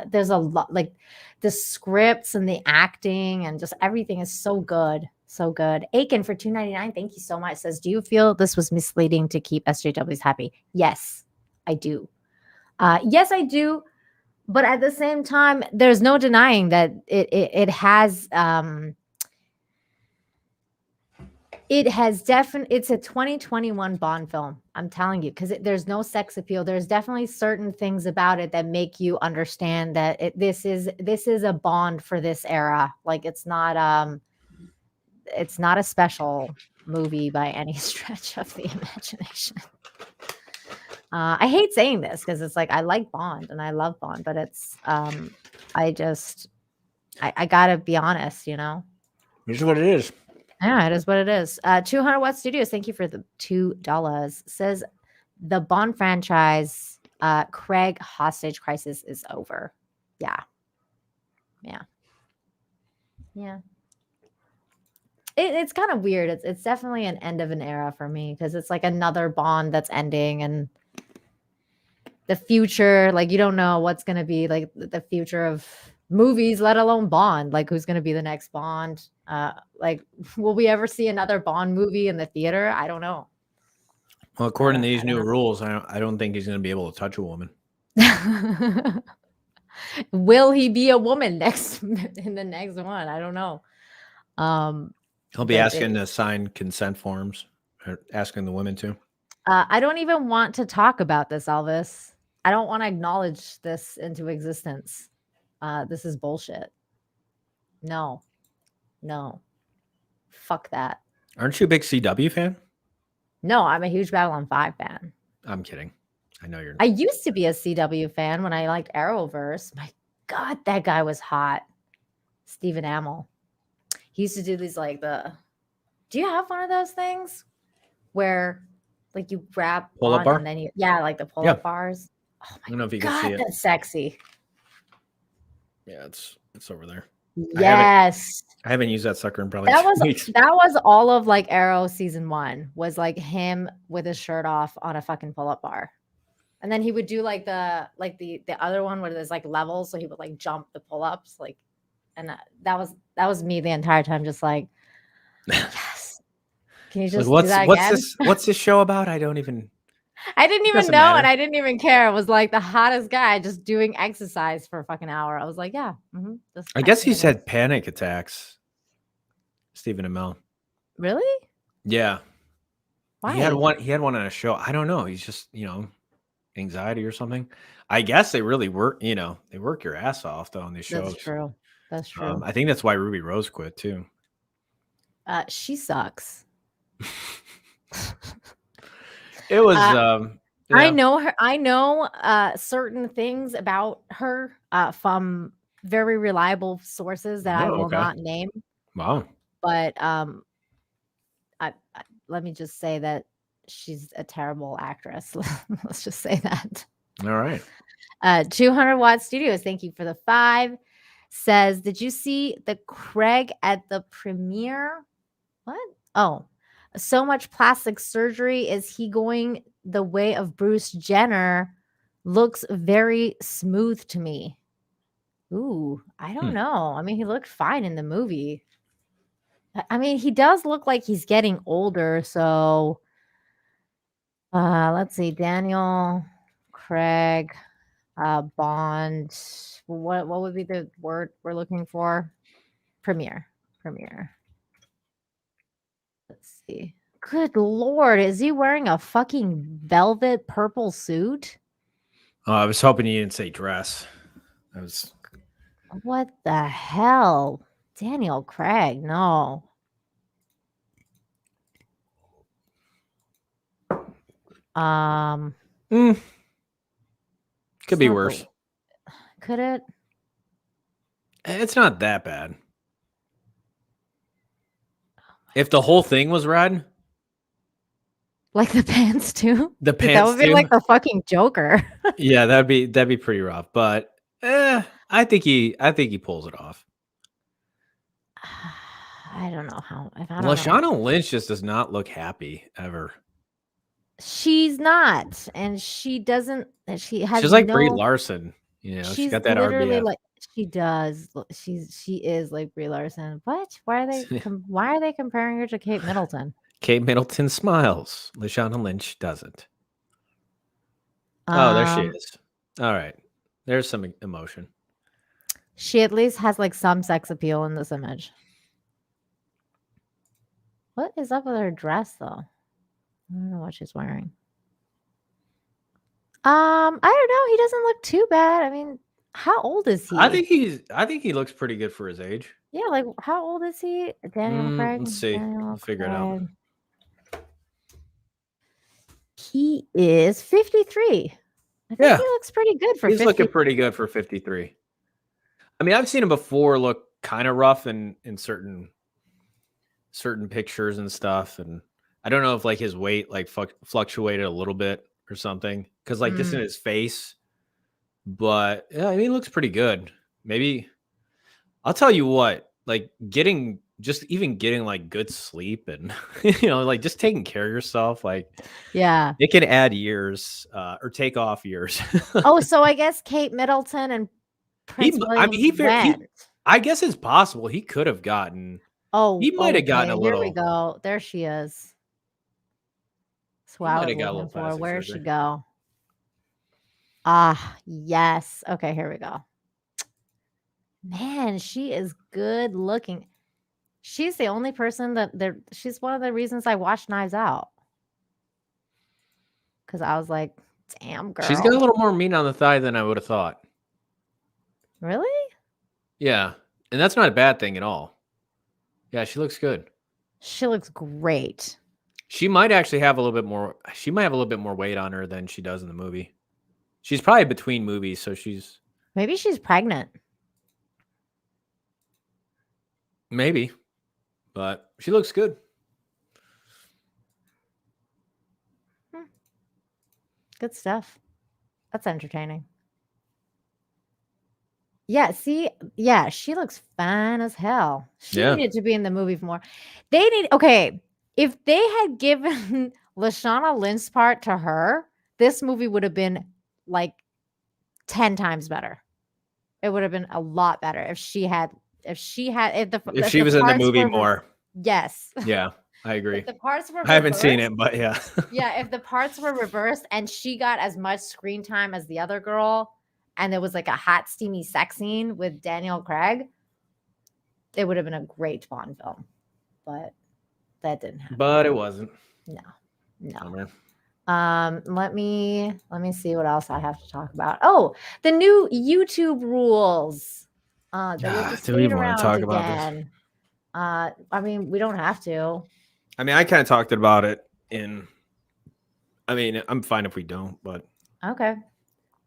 there's a lot, like the scripts and the acting and just everything is so good. So good. Aiken for $2.99. Thank you so much. Says, do you feel this was misleading to keep SJWs happy? Yes, I do. Yes, I do. But at the same time, there's no denying that it has definitely, it's a 2021 Bond film. I'm telling you, because there's no sex appeal. There's definitely certain things about it that make you understand that this is a Bond for this era. Like it's not a special movie by any stretch of the imagination. I hate saying this because it's like I like Bond and I love Bond, but it's I gotta be honest, you know.
It is what it is.
Yeah, it is what it is. 200 Watt Studios, thank you for the $2. Says the Bond franchise, Craig hostage crisis is over. Yeah. It's kind of weird. It's definitely an end of an era for me because it's like another Bond that's ending, and the future, like you don't know what's going to be like the future of movies, let alone Bond. Like who's going to be the next Bond? Like will we ever see another Bond movie in the theater? I don't know.
Well, according to these new rules, I don't think he's going to be able to touch a woman.
Will he be a woman in the next one? I don't know.
He'll be asking to sign consent forms, or asking the women to.
I don't even want to talk about this, Elvis. I don't want to acknowledge this into existence. This is bullshit. No. Fuck that.
Aren't you a big CW fan?
No, I'm a huge Babylon 5 fan.
I'm kidding. I know you're.
I used to be a CW fan when I liked Arrowverse. My God, that guy was hot. Stephen Amell. He used to do these like do you have one of those things where like you grab
pull-up bar?
And then like the pull-up bars. Oh my
I don't know if you
God,
can see it.
That's sexy.
Yeah, it's over there.
Yes.
I haven't used that sucker in probably
2
weeks.
That was all of like Arrow season 1 was like him with his shirt off on a fucking pull-up bar. And then he would do like the other one where there's like levels, so he would like jump the pull-ups, like, and that was me the entire time, just like yes. Can you
It's like,
just do that again?
what's this show about? I don't even.
I didn't
It
even
doesn't
know, and
matter.
I didn't even care. It was like the hottest guy just doing exercise for a fucking hour. I was like, yeah,
I
that's
guess
what
he
it is.
said panic attacks. Stephen Amell.
Really?
Yeah,
Why?
He had one on a show. I don't know. He's just anxiety or something. I guess they really work. They work your ass off though on these
That's
shows.
true. That's true.
I think that's why Ruby Rose quit too.
She sucks.
It was
Uh, I
yeah.
know her. I know certain things about her from very reliable sources that I
Oh,
will
okay.
not name.
Wow.
But let me just say that she's a terrible actress. Let's just say that.
All right.
200 Watt Studios, thank you for the 5. Says, did you see the Craig at the premiere? What? Oh, so much plastic surgery. Is he going the way of Bruce Jenner? Looks very smooth to me. Ooh, I don't know. I mean, he looked fine in the movie. I mean, he does look like he's getting older. So let's see. Daniel Craig Bond. What would be the word we're looking for? Premiere. Premiere. Let's see. Good lord, is he wearing a fucking velvet purple suit?
I was hoping you didn't say dress. I was.
What the hell? Daniel Craig, no. Um,
Could
it's
be
not
worse.
the could it?
It's not that bad. If the whole thing was red,
Like the pants too?
the
Dude, that
pants
would be like
too.
the fucking Joker.
Yeah, that'd be pretty rough. But I think he pulls it off.
I don't know how. If I don't know.
Lashana Lynch just does not look happy ever.
She's not, and she doesn't. And she has
She's like Brie
no.
Larson. She's
She's
got that
literally
RBF.
like she does. She is like Brie Larson. What? Why are they comparing her to Kate Middleton?
Kate Middleton smiles. Lashana Lynch doesn't. Oh, there she
Um,
is. All right. There's some emotion.
she at least has like some sex appeal in this image. What is up with her dress though? I don't know what she's wearing. I don't know. He doesn't look too bad. I mean, how old is he?
I think he looks pretty good for his age.
Yeah, like how old is he? Daniel Craig.
Let's see.
Daniel
We'll figure it out.
Craig. He is 53. I think
Yeah,
he looks pretty good for
he's looking
50.
pretty good for 53. I mean, I've seen him before look kind of rough in certain pictures and stuff, and I don't know if like his weight like fluctuated a little bit or something because like just in
Mm.
his face. But yeah, I mean, he looks pretty good. Maybe I'll tell you what, like getting like good sleep and like just taking care of yourself, like
Yeah.
it can add years or take off years.
Oh, so I guess Kate Middleton and Prince
I mean,
William went.
I guess it's possible he could have gotten, he
Oh,
might have gotten
okay.
a
Here we
little,
go. There she is. That's who
he
I
might
was
have got a little
looking for.
plastic
Where did she
surgery.
go? Ah, yes. Okay, here we go. Man, she is good looking. She's the only person she's one of the reasons I watched Knives Out. Because I was like, damn,
She's got a
girl.
little more meat on the thigh than I would have thought.
Really?
Yeah, and that's not a bad thing at all. Yeah, she looks good.
She looks great.
She might actually have a little bit more. She might have a little bit more weight on her than she does in the movie. She's probably between movies, so she's
Maybe she's pregnant.
maybe, but she looks good.
Good stuff. That's entertaining. Yeah, see, yeah, she looks fine as hell. She
Yeah,
needed to be in the movie for more. Okay, if they had given Lashana Lynch's part to her, this movie would have been like 10 times better. It would have been a lot better if the
if she was in the
parts
movie
were
more,
yes.
yeah, I agree.
If the parts were
I haven't seen
reversed,
it, but yeah.
yeah, if the parts were reversed and she got as much screen time as the other girl, and there was like a hot, steamy sex scene with Daniel Craig, it would have been a great Bond film. But that didn't happen.
But it wasn't.
No, no.
Bummer.
Let me see what else I have to talk about. Oh, the new YouTube rules. That you have to
Do we
skate
even want to
around
talk about this?
again. I mean, we don't have to.
I mean, I kind of talked about it in. I mean, I'm fine if we don't, but
Okay,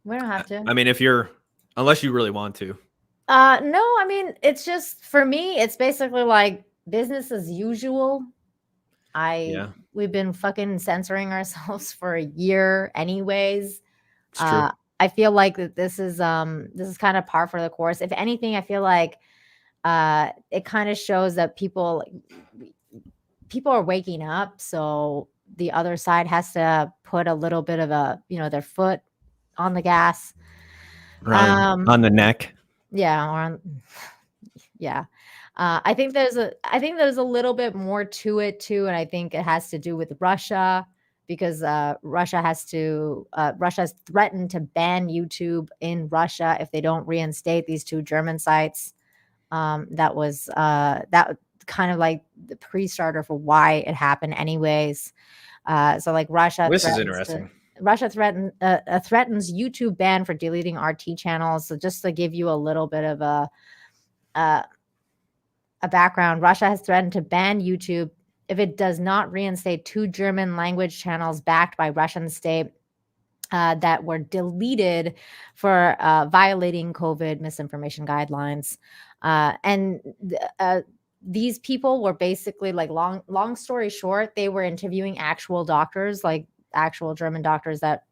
we don't have to.
I mean, unless you really want to.
No, I mean, it's just for me, it's basically like business as usual.
Yeah,
We've been fucking censoring ourselves for a year anyways.
it's true.
I feel like that this is kind of par for the course. If anything, I feel like it kind of shows that people are waking up, so the other side has to put a little bit of their foot on the gas.
On the neck.
Yeah, or on, yeah. I think there's a little bit more to it too, and I think it has to do with Russia because Russia has threatened to ban YouTube in Russia if they don't reinstate these two German sites. That was that kind of like the pre-starter for why it happened, anyways. So like
This is interesting.
Russia threatens YouTube ban for deleting RT channels. So just to give you a little bit of a background, Russia has threatened to ban YouTube if it does not reinstate two German language channels backed by Russian state that were deleted for violating COVID misinformation guidelines. These people were basically like long story short, they were interviewing actual doctors, like actual German doctors that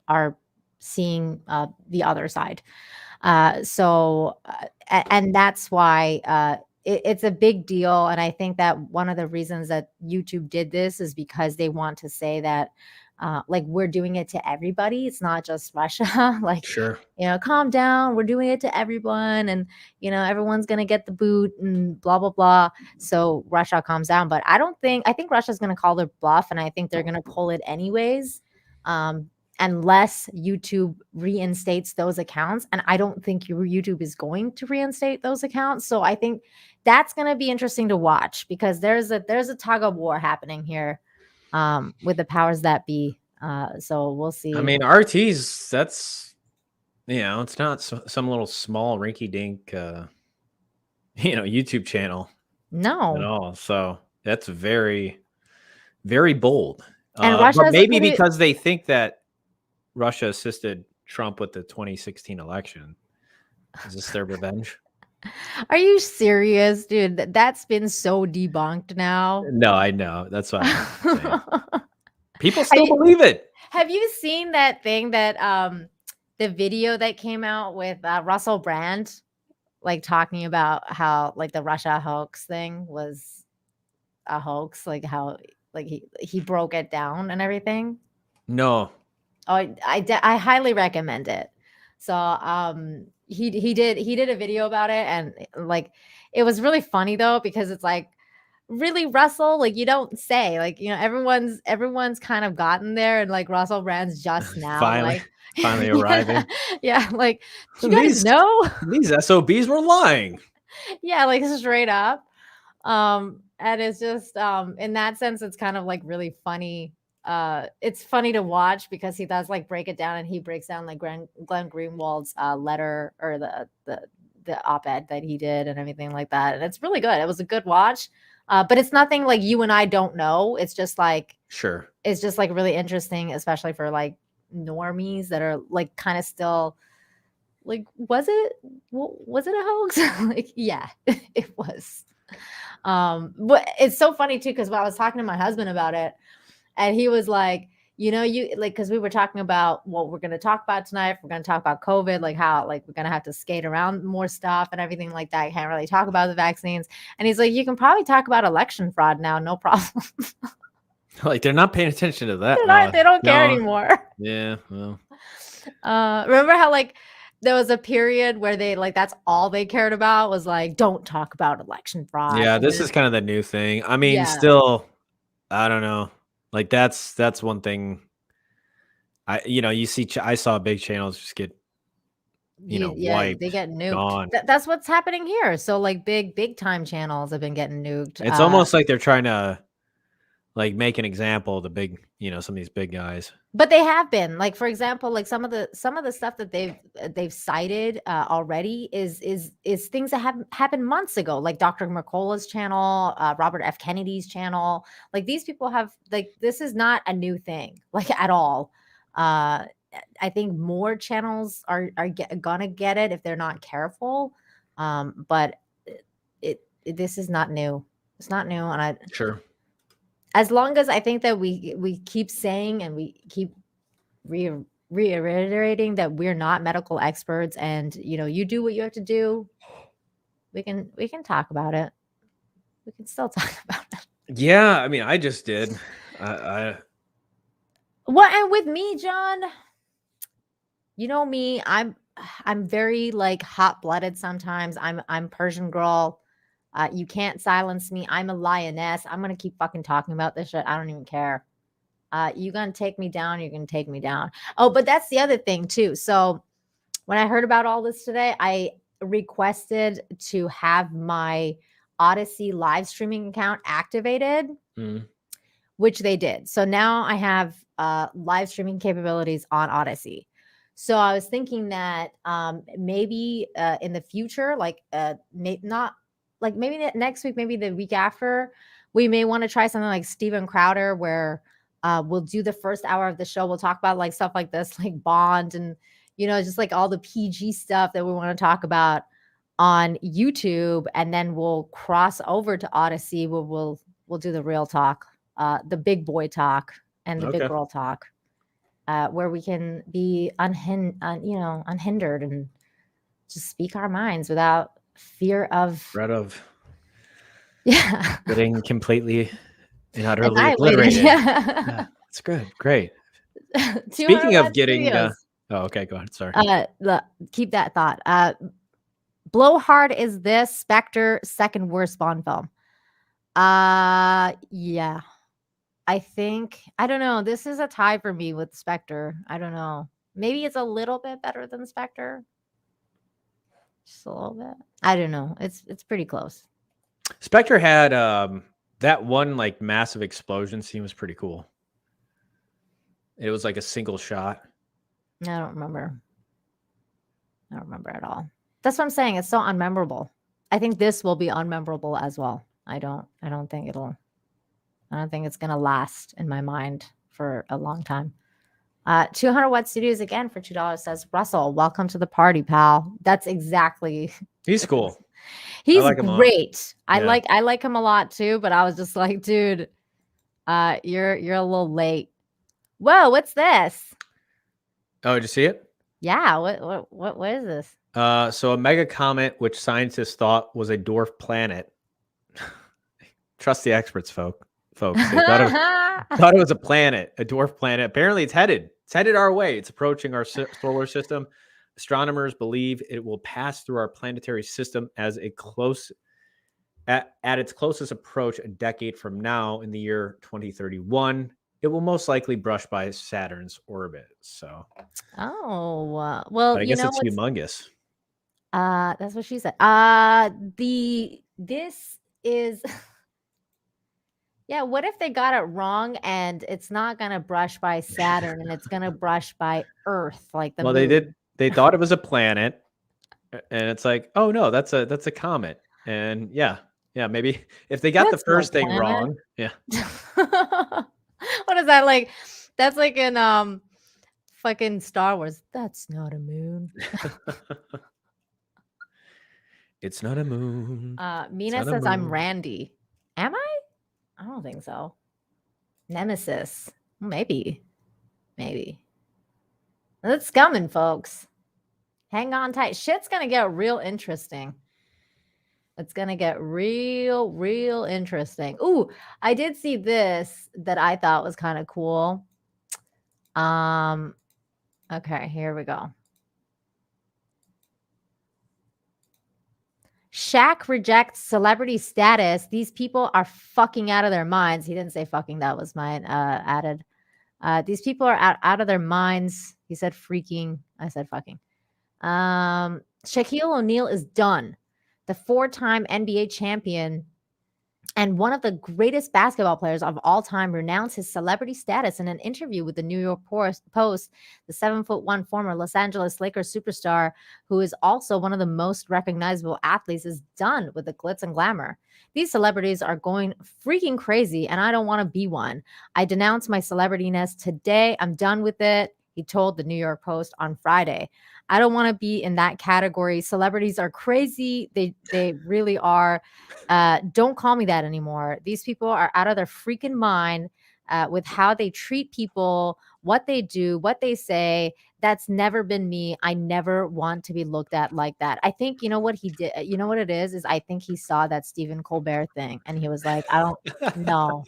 are seeing the other side. And that's why it's a big deal. And I think that one of the reasons that YouTube did this is because they want to say that like we're doing it to everybody. It's not just Russia. Like,
Sure.
Calm down. We're doing it to everyone. And, everyone's going to get the boot and blah, blah, blah. So Russia calms down. But I think Russia's going to call their bluff, and I think they're going to pull it anyways. Unless YouTube reinstates those accounts. And I don't think YouTube is going to reinstate those accounts. So I think that's going to be interesting to watch because there's a tug of war happening here with the powers that be. So we'll see.
I mean, RT's, that's, it's not some little small rinky dink, YouTube channel.
No.
At all. So that's very, very bold.
And
but maybe because they think that Russia assisted Trump with the 2016 election. Is this their revenge?
Are you serious, dude? That's been so debunked now.
No, I know. That's why I'm saying. People still believe it.
Have you seen that thing that the video that came out with Russell Brand, like talking about how like the Russia hoax thing was a hoax, like how like he broke it down and everything?
No.
Oh, I highly recommend it. So he did a video about it, and like it was really funny though because it's like, really, Russell, like you don't say, like everyone's kind of gotten there, and like Russell Brand's just now
finally arriving.
Yeah, like you guys know
these SOBs were lying.
Yeah, like straight up. And it's just in that sense it's kind of like really funny. It's funny to watch because he does like break it down, and he breaks down like Glenn Greenwald's letter or the op-ed that he did and everything like that, and it's really good. It was a good watch. But it's nothing like you and I don't know. It's just like,
sure,
it's just like really interesting, especially for like normies that are like kind of still like, was it a hoax? Like, yeah, it was. But it's so funny too because I was talking to my husband about it, and he was like, you like, because we were talking about what we're going to talk about tonight. We're going to talk about COVID, like how like we're going to have to skate around more stuff and everything like that. I can't really talk about the vaccines. And he's like, you can probably talk about election fraud now, no problem.
Like they're not paying attention to that.
They don't care anymore.
Yeah. Well,
remember how like there was a period where they like that's all they cared about was like, don't talk about election fraud.
Yeah, this is kind of the new thing. I mean, still, I don't know. Like that's one thing. You see, I saw big channels just get
Yeah, they
wiped,
get nuked.
gone.
That's what's happening here. So like big time channels have been getting nuked.
It's almost like they're trying to like make an example of the big, some of these big guys.
But they have been, like, for example, like some of the stuff that they've cited already is things that have happened months ago, like Dr. McCullough's channel, Robert F. Kennedy's channel. Like these people have, like, this is not a new thing, like, at all. Uh, I think more channels are gonna get it if they're not careful. But this is not new. It's not new, and
Sure.
as long as I think that we keep saying and we keep re- reiterating that we're not medical experts, and you do what you have to do, we can talk about it. We can still talk about it.
Yeah, I mean, I just did. I
Well, and with me, John, you know me, I'm very like hot-blooded sometimes. I'm Persian girl. You can't silence me. I'm a lioness. I'm gonna keep fucking talking about this shit. I don't even care. You gonna take me down, you're gonna take me down. Oh, but that's the other thing too. So when I heard about all this today, I requested to have my Odyssey live streaming account activated,
mm,
which they did. So now I have live streaming capabilities on Odyssey. So I was thinking that maybe in the future, like not like maybe next week, maybe the week after, we may want to try something like Steven Crowder, where we'll do the first hour of the show. We'll talk about like stuff like this, like Bond, and just like all the PG stuff that we want to talk about on YouTube, and then we'll cross over to Odyssey, where we'll do the real talk, the big boy talk, and the big
okay.
girl talk, where we can be unhindered and just speak our minds without fear of
Red of
yeah
getting completely and utterly
annihilated.
obliterated.
Yeah,
Yeah, that's good. Great.
200
Speaking of
Watt
getting,
Studios.
oh, okay, go ahead. Sorry.
Keep that thought. Blowhard is this Spectre second worst Bond film. Yeah. I don't know. This is a tie for me with Spectre. I don't know. Maybe it's a little bit better than Spectre. Just a little bit. I don't know. It's pretty close.
Spectre had that one like massive explosion scene was pretty cool. It was like a single shot.
I don't remember. I don't remember at all. That's what I'm saying. It's so unmemorable. I think this will be unmemorable as well. I don't think it's gonna last in my mind for a long time. 200 Watt Studios again for $2 says, Russell, welcome to the party, pal. That's exactly.
He's cool. I
He's
like him a lot.
great.
Yeah.
I like him a lot too, but I was just like, dude, you're a little late. Whoa, what's this?
Oh, did you see it?
Yeah, what is this?
So a mega comet, which scientists thought was a dwarf planet. Trust the experts, folks. They thought it was a planet, a dwarf planet. Apparently, it's headed our way. It's approaching our solar system. Astronomers believe it will pass through our planetary system as a close at its closest approach a decade from now, in the year 2031. It will most likely brush by Saturn's orbit. So,
Oh,
but
well,
I guess it's humongous.
that's what she said. This is yeah, what if they got it wrong and it's not gonna brush by Saturn and it's gonna brush by Earth, like the
Well, they
moon?
did. They thought it was a planet, and it's like, oh no, that's a comet. And yeah, maybe if they got the
That's no
first thing
planet.
wrong, yeah.
What is that like? That's like in fucking Star Wars. That's not a moon.
It's not a moon. It's
Mina
not a
says I'm
moon.
Randy. Am I? I don't think so. Nemesis. Maybe. Maybe. It's coming, folks. Hang on tight. Shit's gonna get real interesting. It's gonna get real interesting. Ooh, I did see this that I thought was kind of cool. Okay, here we go. Shaq rejects celebrity status. These people are fucking out of their minds. He didn't say fucking. That was mine added. These people are out of their minds. He said freaking. I said fucking. Shaquille O'Neal is done. The 4-time NBA champion and one of the greatest basketball players of all time renounced his celebrity status in an interview with the New York Post. The 7'1" former Los Angeles Lakers superstar, who is also one of the most recognizable athletes, is done with the glitz and glamour. These celebrities are going freaking crazy, and I don't want to be one. I denounce my celebrityness today. I'm done with it, he told the New York Post on Friday. I don't want to be in that category. Celebrities are crazy. They really are. Don't call me that anymore. These people are out of their freaking mind with how they treat people, what they do, what they say. That's never been me. I never want to be looked at like that. I think, you know what he did? You know what it is I think he saw that Stephen Colbert thing and he was like, I don't know.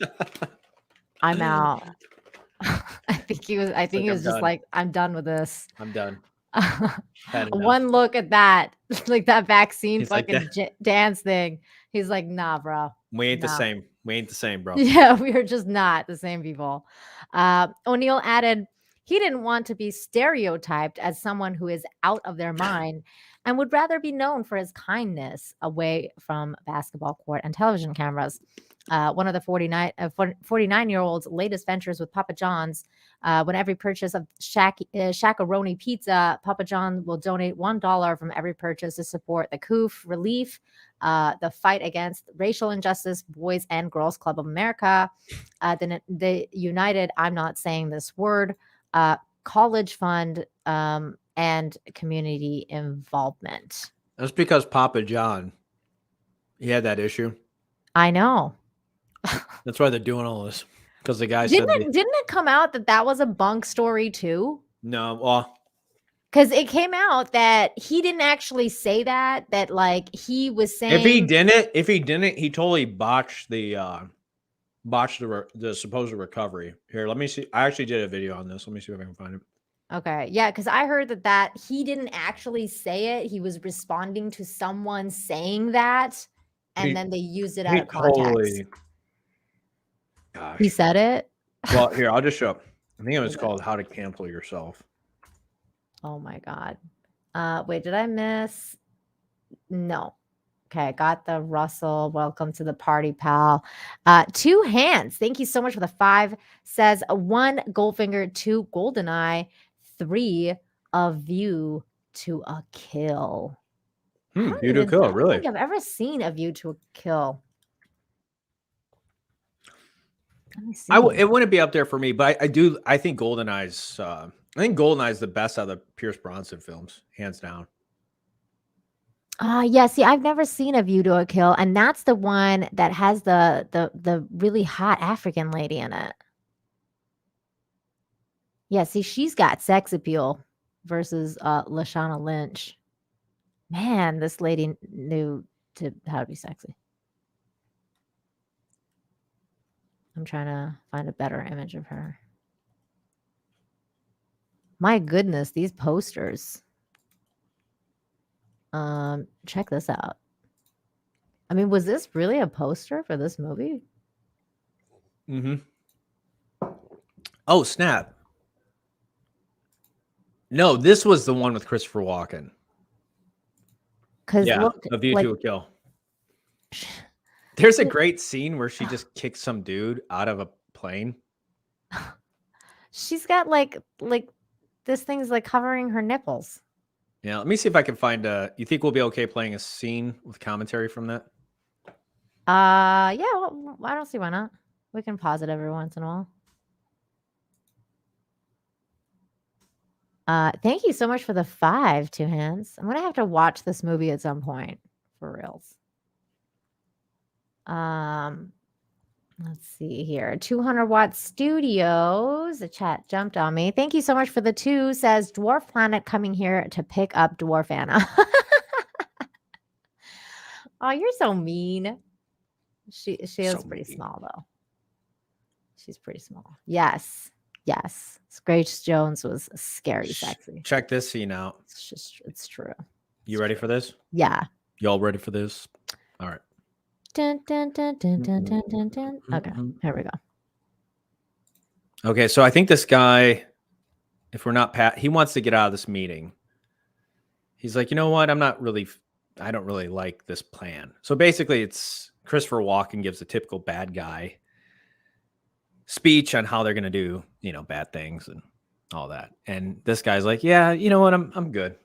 I'm out. I think he was
I'm
just
done.
like, I'm done with this.
I'm done. Had enough.
One look at that, like that vaccine
He's like,
fucking dance thing. He's like, nah, bro.
We ain't the
Nah.
same. We ain't the same, bro.
Yeah, we are just not the same people. O'Neill added, he didn't want to be stereotyped as someone who is out of their mind and would rather be known for his kindness away from basketball court and television cameras. One of the 49-year-old's latest ventures with Papa John's. When every purchase of Shack-a-Roni pizza, Papa John will donate $1 from every purchase to support the COOF relief, the fight against racial injustice, Boys and Girls Club of America, the United, I'm not saying this word, College Fund, and community involvement.
That's because Papa John, he had that issue.
I know.
That's why they're doing all this. Because the guy
Didn't
said,
it come out that was a bunk story too?
no, well,
because it came out that he didn't actually say that like he was saying
if he didn't, he totally botched the supposed recovery. Here, let me see. I actually did a video on this. Let me see if I can find it.
Okay. Yeah, because I heard that he didn't actually say it. He was responding to someone saying that, and then they used it out of context.
Gosh.
He said it?
Well, here, I'll just show up. I think it was called How to Cancel Yourself.
Oh my God. Wait, did I miss? No. Okay, got the Russell. Welcome to the party, pal. 2 hands. Thank you so much for the 5. Says 1 Goldfinger, 2 Goldeneye, 3 A View to a Kill.
View to a Kill, really?
I don't think I've ever seen A View to a Kill. Let me see.
It wouldn't be up there for me, but I think Goldeneye's the best out of the Pierce Brosnan films, hands down.
Yeah, see, I've never seen A View to a Kill, and that's the one that has the really hot African lady in it. Yeah, see, she's got sex appeal versus Lashana Lynch. Man, this lady knew how to be sexy. I'm trying to find a better image of her. My goodness, these posters. Check this out. I mean, was this really a poster for this movie?
Mm-hmm. Oh, snap. No, this was the one with Christopher Walken. Yeah, look, A View to a Kill. There's a great scene where she just kicks some dude out of a plane.
She's got like this thing's like covering her nipples.
Yeah, let me see if I can find you think we'll be okay playing a scene with commentary from that?
Yeah, well, I don't see why not. We can pause it every once in a while. Thank you so much for the 5, 2 hands. I'm gonna have to watch this movie at some point for reals. Let's see here. 200 Watt Studios. The chat jumped on me. Thank you so much for the 2. Says Dwarf Planet coming here to pick up Dwarf Anna. Oh, you're so mean. She is pretty small though. She's pretty small. Yes. Grace Jones was scary sexy.
Check this scene out.
It's true.
You ready for this?
Yeah.
Y'all ready for this? All right.
Dun, dun, dun, dun, dun, dun, dun, dun. Okay, here we go.
Okay, so I think this guy, if we're not he wants to get out of this meeting. He's like, you know what? I don't really like this plan. So basically, it's Christopher Walken gives a typical bad guy speech on how they're going to do, bad things and all that. And this guy's like, yeah, you know what? I'm good.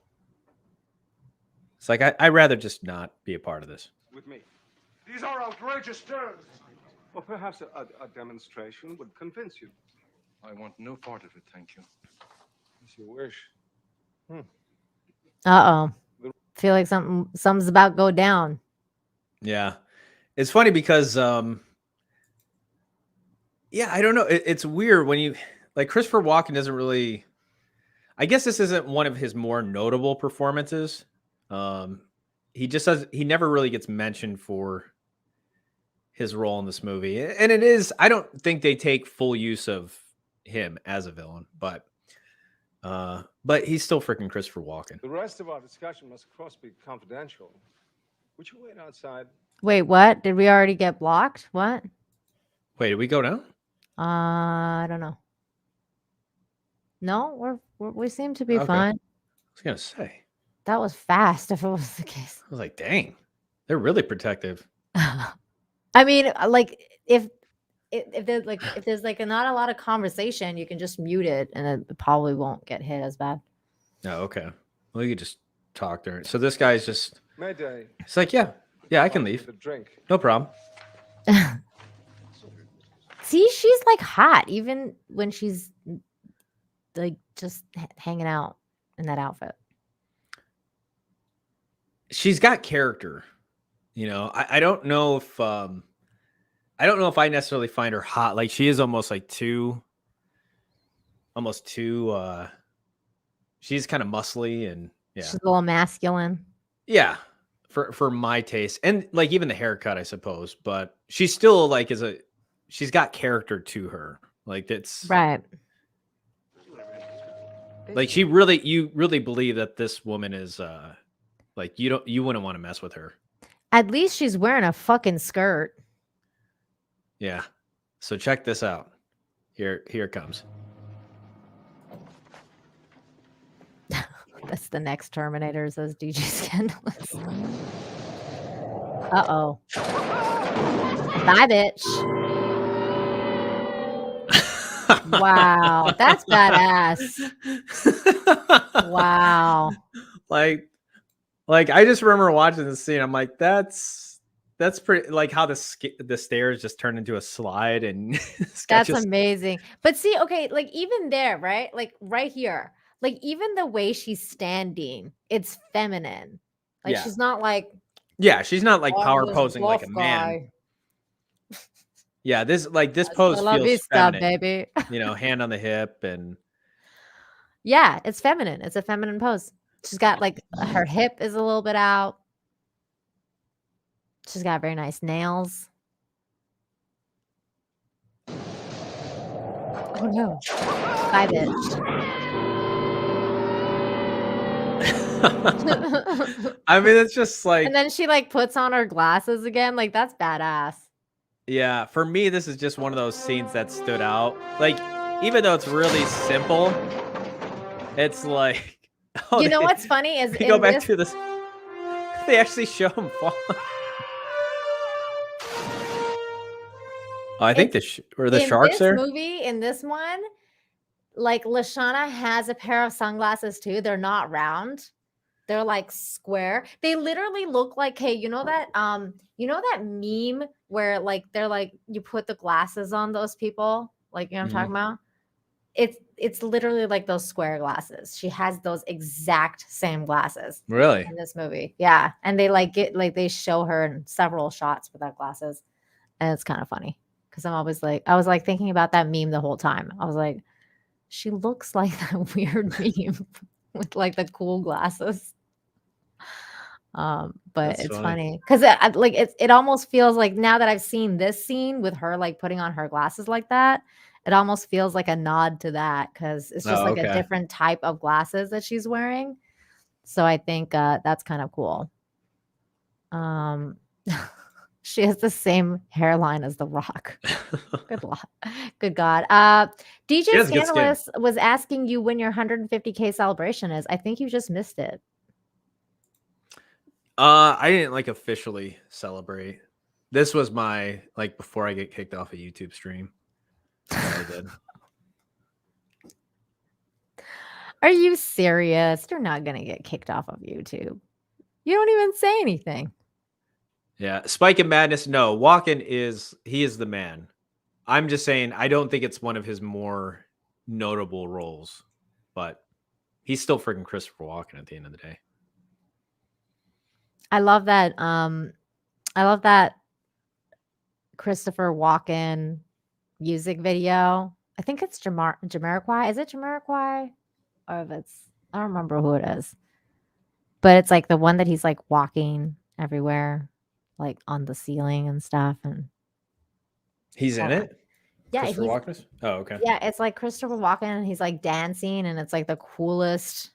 It's like, I'd rather just not be a part of this.
With me. These are outrageous terms. Well, perhaps a demonstration would convince you.
I want no part of it, thank you.
As you wish.
Feel like something's about to go down.
Yeah. It's funny because, I don't know. It's weird when you, like, Christopher Walken doesn't really, I guess this isn't one of his more notable performances. He never really gets mentioned for his role in this movie. And I don't think they take full use of him as a villain, but he's still freaking Christopher Walken.
The rest of our discussion must, of course, be confidential. Would you wait outside?
Wait, what? Did we already get blocked? What?
Wait, did we go down?
I don't know. No, we seem to be
Okay.
fine.
I was gonna say.
That was fast. If it was the case,
I was like, dang, they're really protective.
I mean, like if there's not a lot of conversation, you can just mute it, and it probably won't get hit as bad.
Oh, okay. Well, you could just talk during. So this guy's just.
Mayday.
It's like, yeah, I can leave.
The drink.
No problem.
See, she's like hot, even when she's like just hanging out in that outfit.
She's got character. I don't know if I necessarily find her hot. Like, she is almost too she's kind of muscly and
she's a little masculine.
Yeah, for my taste, and like even the haircut, I suppose. But she's still like she's got character to her. Like, it's
right.
Like, you really believe that this woman is like, you wouldn't want to mess with her.
At least she's wearing a fucking skirt.
Yeah. So check this out. Here it comes.
That's the next Terminator, says DJ Scandalous. Uh-oh. Bye, bitch. Wow. That's badass. Wow.
Like I just remember watching this scene. I'm like, that's pretty, like how the stairs just turned into a slide, and
that's amazing. But see, okay, like even there, right? Like right here, like even the way she's standing, it's feminine. Like she's not like
she's not like power posing like a man. Yeah, this pose feels feminine,
baby.
Hand on the hip, and
yeah, it's feminine. It's a feminine pose. She's got like her hip is a little bit out. She's got very nice nails. Oh no. Bye, bitch.
I mean, it's just like,
and then she like puts on her glasses again. Like, that's badass.
Yeah, for me, this is just one of those scenes that stood out. Like, even though it's really simple, it's like,
you know what's funny is
we go back to this. They actually show him fall. I think the sharks there.
In this one, like Lashana has a pair of sunglasses too. They're not round. They're like square. They literally look like, hey, you know that meme where like they're like you put the glasses on those people, like, you know what I'm talking about? It's literally like those square glasses. She has those exact same glasses.
Really?
In this movie. Yeah. And they they show her in several shots without glasses. And it's kind of funny. Because I was like thinking about that meme the whole time. I was like, she looks like that weird meme with like the cool glasses. But
That's
it's funny because it almost feels like, now that I've seen this scene with her like putting on her glasses like that, it almost feels like a nod to that, because it's just a different type of glasses that she's wearing. So I think that's kind of cool. She has the same hairline as The Rock. Good luck. Good God.
She
DJ
has good skin.
Scandalous was asking you when your 150K celebration is. I think you just missed it.
I didn't like officially celebrate. This was my like before I get kicked off a YouTube stream. That I did.
Are you serious? You're not gonna get kicked off of YouTube. You don't even say anything.
Yeah, Spike and Madness. No, Walken he is the man. I'm just saying I don't think it's one of his more notable roles, but he's still freaking Christopher Walken at the end of the day.
I love that. I love that Christopher Walken music video. I think it's Jamiroquai. Is it Jamiroquai? Or if it's I don't remember who it is. But it's like the one that he's like walking everywhere, like on the ceiling and stuff. And
He's in
Hold on.
it.
yeah,
Christopher
he's
Walken. Oh, okay.
yeah, it's like Christopher Walken and he's like dancing and it's like the coolest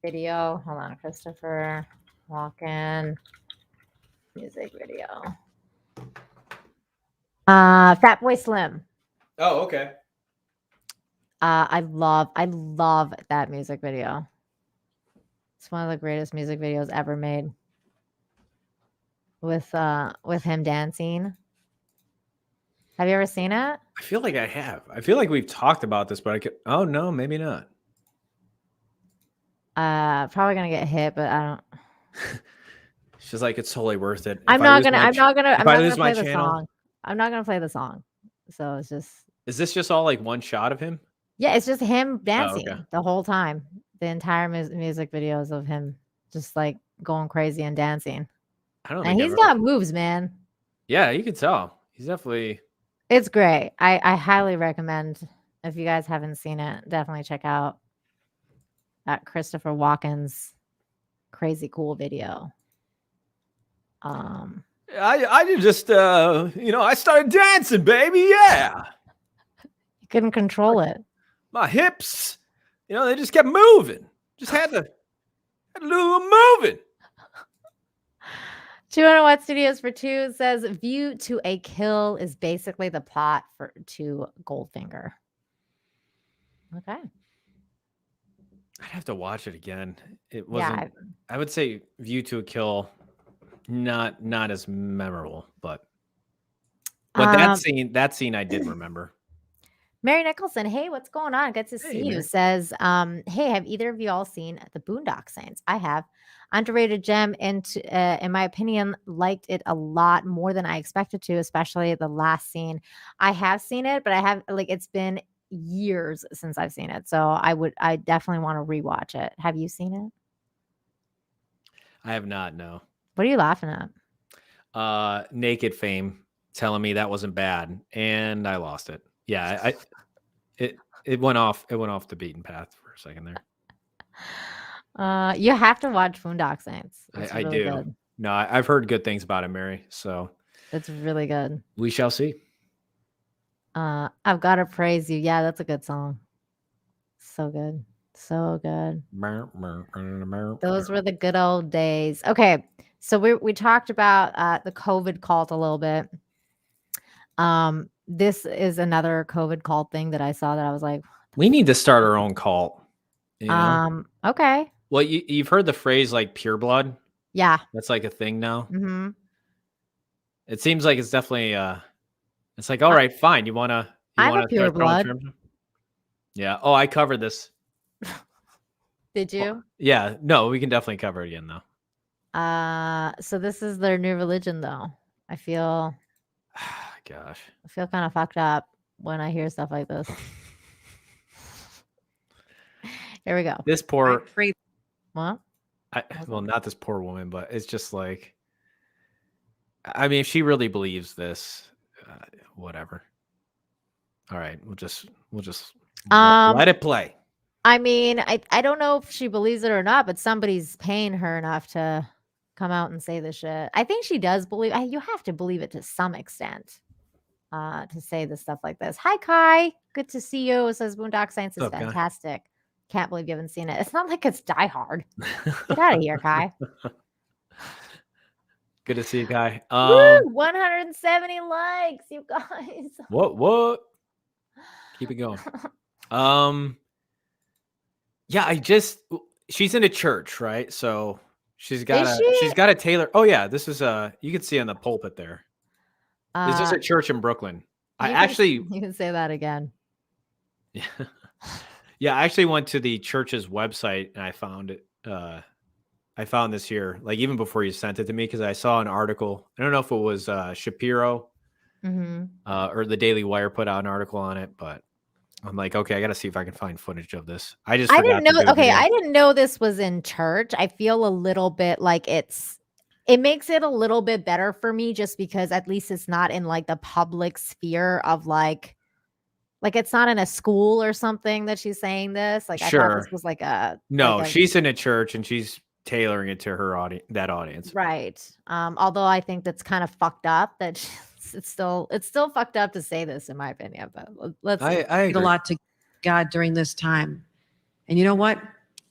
video. Hold on, Christopher Walken music video. Fatboy Slim.
Oh, okay.
I love that music video. It's one of the greatest music videos ever made. With him dancing. Have you ever seen it?
I feel like I have. I feel like we've talked about this, but I could. Oh no, maybe not.
Probably gonna get hit, but I don't.
She's like, it's totally worth it.
I'm not gonna
lose my
play the
channel-
song. I'm not gonna play the song. So it's just
Is this just all like one shot of him?
yeah, it's just him dancing
okay.
the whole time. The entire music videos of him just like going crazy and dancing.
I don't
And
think
he's
I've
got
ever-
moves, man.
Yeah, you can tell. He's definitely.
It's great. I highly recommend if you guys haven't seen it, definitely check out that Christopher Walken's crazy cool video.
I just I started dancing, baby. Yeah,
You couldn't control it.
my hips, they just kept moving. Just had to do a moving.
200 Watt Studios for Two says View to a Kill is basically the plot to Goldfinger. Okay.
I'd have to watch it again. It
Yeah,
wasn't. I would say View to a Kill, not as memorable, but that scene I did remember.
Mary Nicholson, hey, what's going on? Good to see you.
Mary.
Says, hey, have either of you all seen the Boondock Saints? I have. Underrated gem, and in my opinion, liked it a lot more than I expected to, especially the last scene. I have seen it, but I have it's been years since I've seen it, so I definitely want to rewatch it. Have you seen it?
I have not. No.
What are you laughing at?
Naked Fame telling me that wasn't bad, and I lost it. Yeah, it went off the beaten path for a second there.
You have to watch Boondock Saints. It's
I
really
do.
good.
No, I've heard good things about it, Mary. So
It's really good.
we shall see.
I've got to praise you. Yeah, that's a good song. So good. So good. Those were the good old days. Okay. So we talked about the COVID cult a little bit. This is another COVID cult thing that I saw that I was like,
we need to start our own cult.
Okay.
Well, you've heard the phrase like pure blood.
Yeah.
That's like a thing now.
Mm-hmm.
It seems like it's definitely it's like, all right, fine. You wanna
pure blood.
Yeah. Oh, I covered this.
Did you?
Well, yeah. No, we can definitely cover it again though.
So this is their new religion though. I feel
Gosh.
I feel kind of fucked up when I hear stuff like this. Here we go.
This poor
What?
well, not this poor woman, but it's just like, I mean, if she really believes this, whatever. All right, we'll just let it play.
I mean, I don't know if she believes it or not, but somebody's paying her enough to come out and say this shit. I think she does believe. You have to believe it to some extent to say this stuff like this. Hi, Kai. Good to see you. It says Boondock Saints is fantastic. Can't believe you haven't seen it. It's not like it's Die Hard. Get out of here, Kai.
Good to see you, Kai.
Woo! 170 likes, you guys.
What? Keep it going. Yeah, she's in a church, right? So she's got a tailor. Oh yeah, this is you can see on the pulpit there. This is a church in Brooklyn.
You can say that again.
Yeah. Yeah, I actually went to the church's website and I found it. I found this here, like even before you sent it to me, because I saw an article. I don't know if it was Shapiro or the Daily Wire put out an article on it, but I'm like, okay, I got to see if I can find footage of this. I
didn't know. Okay, I didn't know this was in church. I feel a little bit like it makes it a little bit better for me just because at least it's not in like the public sphere of like it's not in a school or something that she's saying this. Like I thought this was like
she's in a church and she's tailoring it to her audience.
Right. Although I think that's kind of fucked up that it's still fucked up to say this in my opinion, but let's
I agree.
A lot to God during this time. And you know what?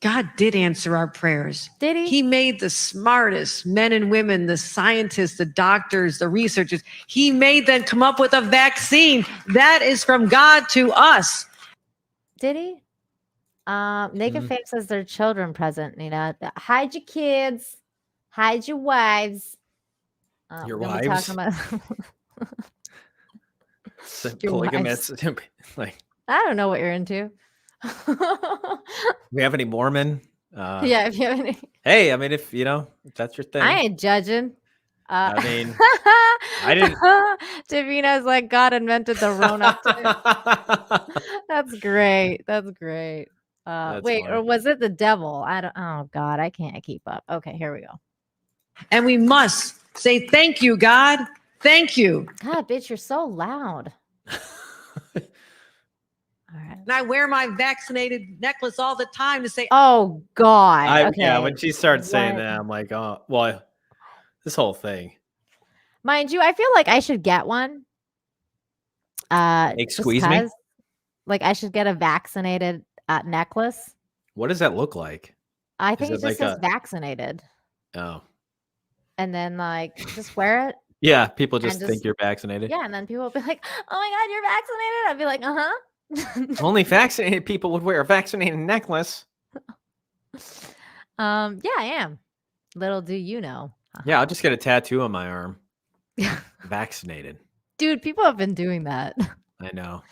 God did answer our prayers.
Did he?
He made the smartest men and women, the scientists, the doctors, the researchers. He made them come up with a vaccine. That is from God to us.
Did he? Naked Fame says their children present, hide your kids, hide your wives.
Your wives? Polygamous. Like,
I don't know what you're into.
We have any Mormon?
Yeah, if you have any.
Hey, I mean, if that's your thing.
I ain't judging.
I mean, I didn't.
Davina's like God invented the Rona. That's great. That's great. Wait,
funny.
or was it the devil? Oh God, I can't keep up. Okay, here we go.
And we must say thank you, God. Thank you.
God, bitch, you're so loud. All right.
And I wear my vaccinated necklace all the time to say,
oh God. Okay.
Yeah, when she started saying that, I'm like, oh, well, this whole thing.
Mind you, I feel like I should get one.
Squeeze me?
Like I should get a vaccinated necklace.
What does that look like?
I think it just says vaccinated.
Oh.
And then like just wear it.
Yeah, people just think you're vaccinated.
Yeah, and then people will be like, "Oh my God, you're vaccinated." I'd be like,
Only vaccinated people would wear a vaccinated necklace.
Yeah, I am. Little do you know.
Yeah, I'll just get a tattoo on my arm. Vaccinated.
Dude, people have been doing that.
I know.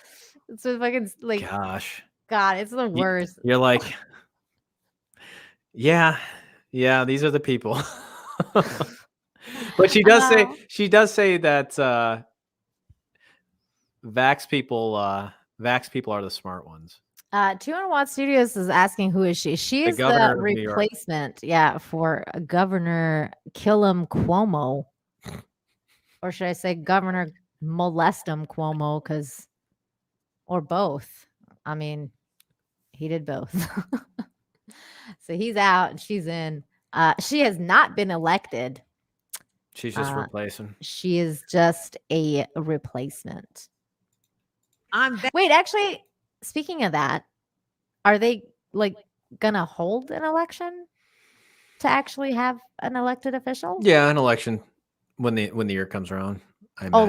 It's fucking like,
gosh.
God, it's the worst.
You're like, yeah, these are the people. But she does say that vax people are the smart ones.
200 Watt Studios is asking who is she? She is the replacement, for Governor Cuomo. Or should I say Governor Molestum Cuomo, or both. I mean, he did both. So he's out and she's in. She has not been elected.
She's just replacing.
She is just a replacement.
Wait,
actually, speaking of that, are they like gonna hold an election to actually have an elected official?
Yeah, an election when the year comes around.
So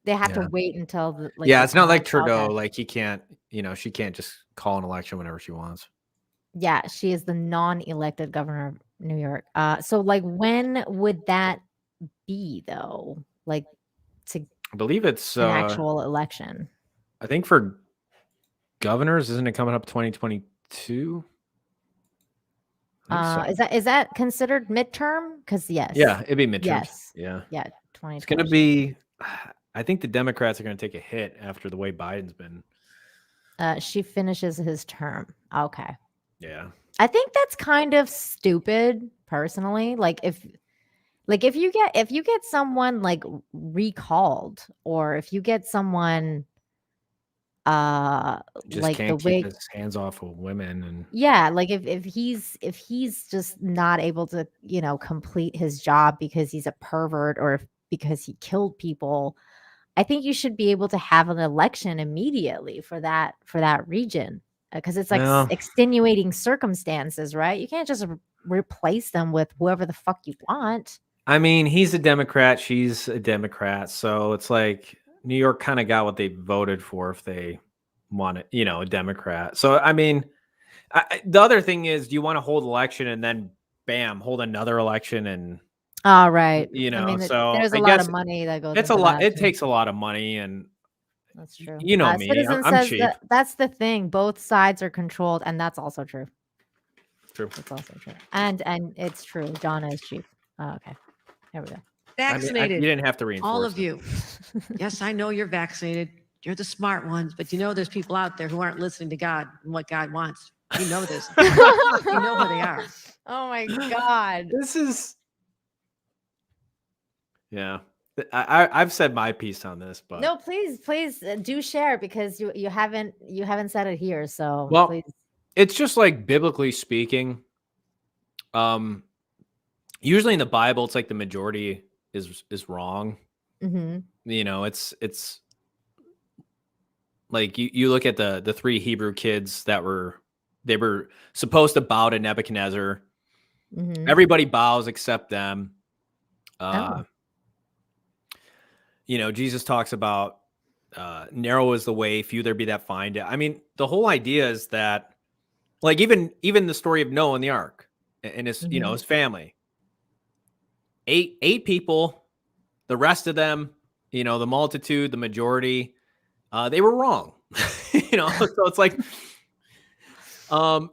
they have to wait until the
it's not like Trudeau. Okay. Like she can't just call an election whenever she wants.
Yeah, she is the non-elected governor of New York. So like when would that be though? Like I
believe it's
an actual election.
I think for governors, isn't it coming up 2022?
So. Is that considered midterm? Because yes.
Yeah, it'd be midterm.
Yes.
Yeah.
Yeah. 2020.
It's gonna be. I think the Democrats are gonna take a hit after the way Biden's been.
She finishes his term. Okay.
Yeah.
I think that's kind of stupid, personally. Like if you get someone like recalled, or if you get someone
just
like
can't
the way
keep his hands off of women, and
like if he's just not able to complete his job because he's a pervert or because he killed people, I think you should be able to have an election immediately for that region, because it's like extenuating circumstances, right? You can't just replace them with whoever the fuck you want.
I mean, he's a Democrat. She's a Democrat. So it's like New York kind of got what they voted for if they want it, a Democrat. So, I mean, the other thing is, do you want to hold election and then bam, hold another election? And,
All right. I mean,
so
there's a
I
lot of
guess
money that goes
it's a
into
lot.
that
It
too.
takes a lot of money. And
That's true.
you know me,
Citizen
I'm
says
cheap.
that's the thing. Both sides are controlled, and that's also true.
True.
That's also true. And it's true. John is cheap. Oh, okay. There we go.
Vaccinated.
You didn't have to reinforce
all of
it.
you. Yes, I know you're vaccinated. You're the smart ones, but there's people out there who aren't listening to God and what God wants. You know this. You know who they are.
Oh my God.
This is, yeah. I've said my piece on this, but
No, please do share, because you haven't said it here. So
well,
please.
it's just like biblically speaking. Usually in the Bible, it's like the majority is wrong.
Mhm.
It's like you look at the three Hebrew kids they were supposed to bow to Nebuchadnezzar.
Mhm.
Everybody bows except them.
Oh.
Jesus talks about narrow is the way, few there be that find it. I mean, the whole idea is that, like, even the story of Noah and the ark and his
Mhm.
his family, eight people, the rest of them, the multitude, the majority, they were wrong. So it's like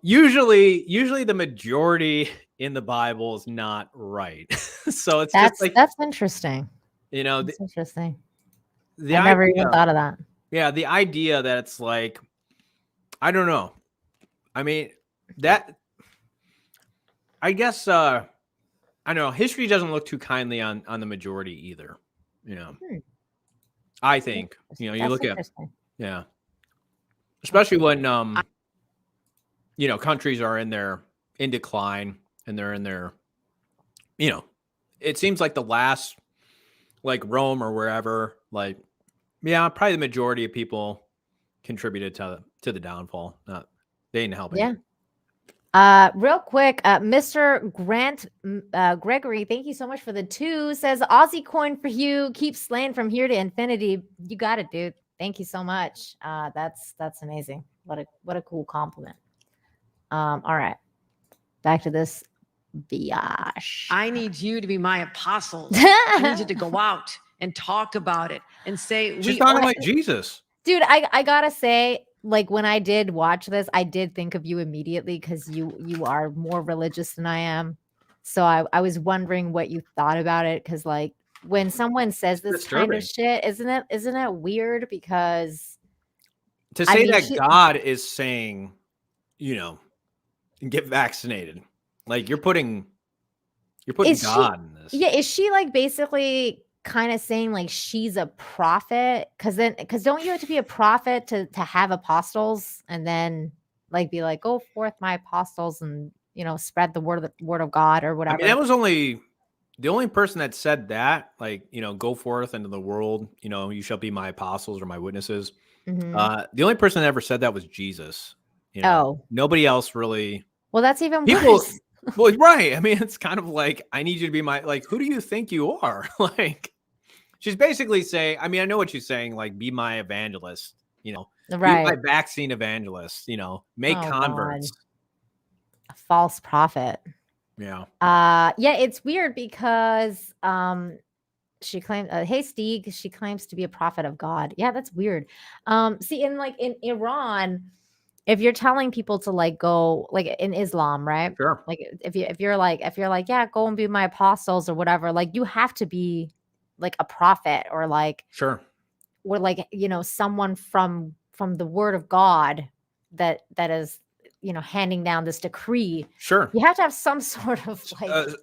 usually the majority in the Bible is not right. So it's just like,
That's interesting.
the,
That's interesting.
the
I never even
idea,
thought of that.
yeah, the idea that it's like, I don't know. I mean, that, I guess, I don't know. History doesn't look too kindly on the majority either. I think, you
That's
look at,
interesting.
yeah, especially when, countries are in decline and they're in their, it seems like the last, like Rome or wherever, like, yeah, probably the majority of people contributed to the downfall. They didn't help
Yeah.
anything.
Real quick, Mr. Grant Gregory, thank you so much for the 2. Says Aussie coin for you. Keep slaying from here to infinity. You got it, dude. Thank you so much. That's amazing. What a cool compliment. All right, back to this biatch.
I need you to be my apostles. I need you to go out and talk about it and say,
She's talking like Jesus.
Dude, I gotta say, like, when I did watch this, I did think of you immediately, because you are more religious than I am. So I was wondering what you thought about it, because, like, when someone says this kind of shit, isn't it weird? Because
to
I
say
mean,
that God is saying, get vaccinated, like you're putting God in this.
Yeah, is she like basically kind of saying like she's a prophet? Because don't you have to be a prophet to have apostles, and then like be like, go forth my apostles, and spread the word of God or
I
whatever.
mean, that was the only person that said that, like, go forth into the world, you shall be my apostles or my witnesses.
Mhm.
The only person that ever said that was Jesus.
Oh,
Nobody else really.
well, that's even
People,
worse.
well, right. I mean, it's kind of like, I need you to be my, like, who do you think you are? Like, she's basically saying, I mean, I know what she's saying, like, be my evangelist, be my
Right.
vaccine evangelist, make
Oh,
converts.
God. A false prophet.
Yeah.
Yeah, it's weird because she claimed, hey Steve, she claims to be a prophet of God. Yeah, that's weird. See, in Iran, if you're telling people to like go, like in Islam, right?
Sure.
Like if you're like, yeah, go and be my apostles or whatever, like you have to be like a prophet, or like
Sure.
someone from the word of God that is handing down this decree.
Sure.
You have to have some sort of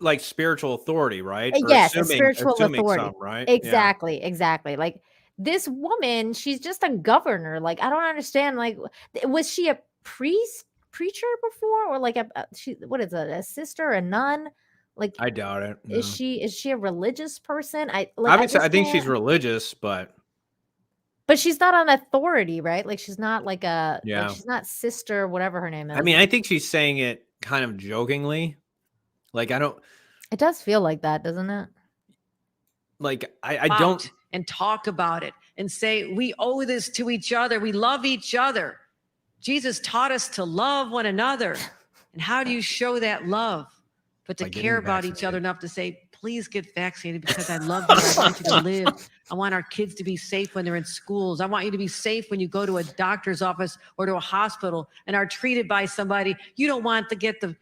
like spiritual authority, right? Or
yes, a spiritual
assuming
authority.
some, right?
Exactly. Like this woman, she's just a governor. Like, I don't understand. Like, was she a preacher before, or like she, what is it, a sister, a nun? Like,
I doubt it. No.
is she a religious person?
Obviously, I think
can't-
she's religious, but
she's not an authority, right? Like, she's not like
yeah,
she's not sister, whatever her name is.
I mean, I think she's saying it kind of jokingly. Like, I don't.
It does feel like that, doesn't it?
like I don't.
And talk about it and say, we owe this to each other. We love each other. Jesus taught us to love one another. And how do you show that love? But to
By getting
care about each
vaccinated.
other enough to say, please get vaccinated because I love you. I want you to live. I want our kids to be safe when they're in schools. I want you to be safe when you go to a doctor's office or to a hospital and are treated by somebody. You don't want to get the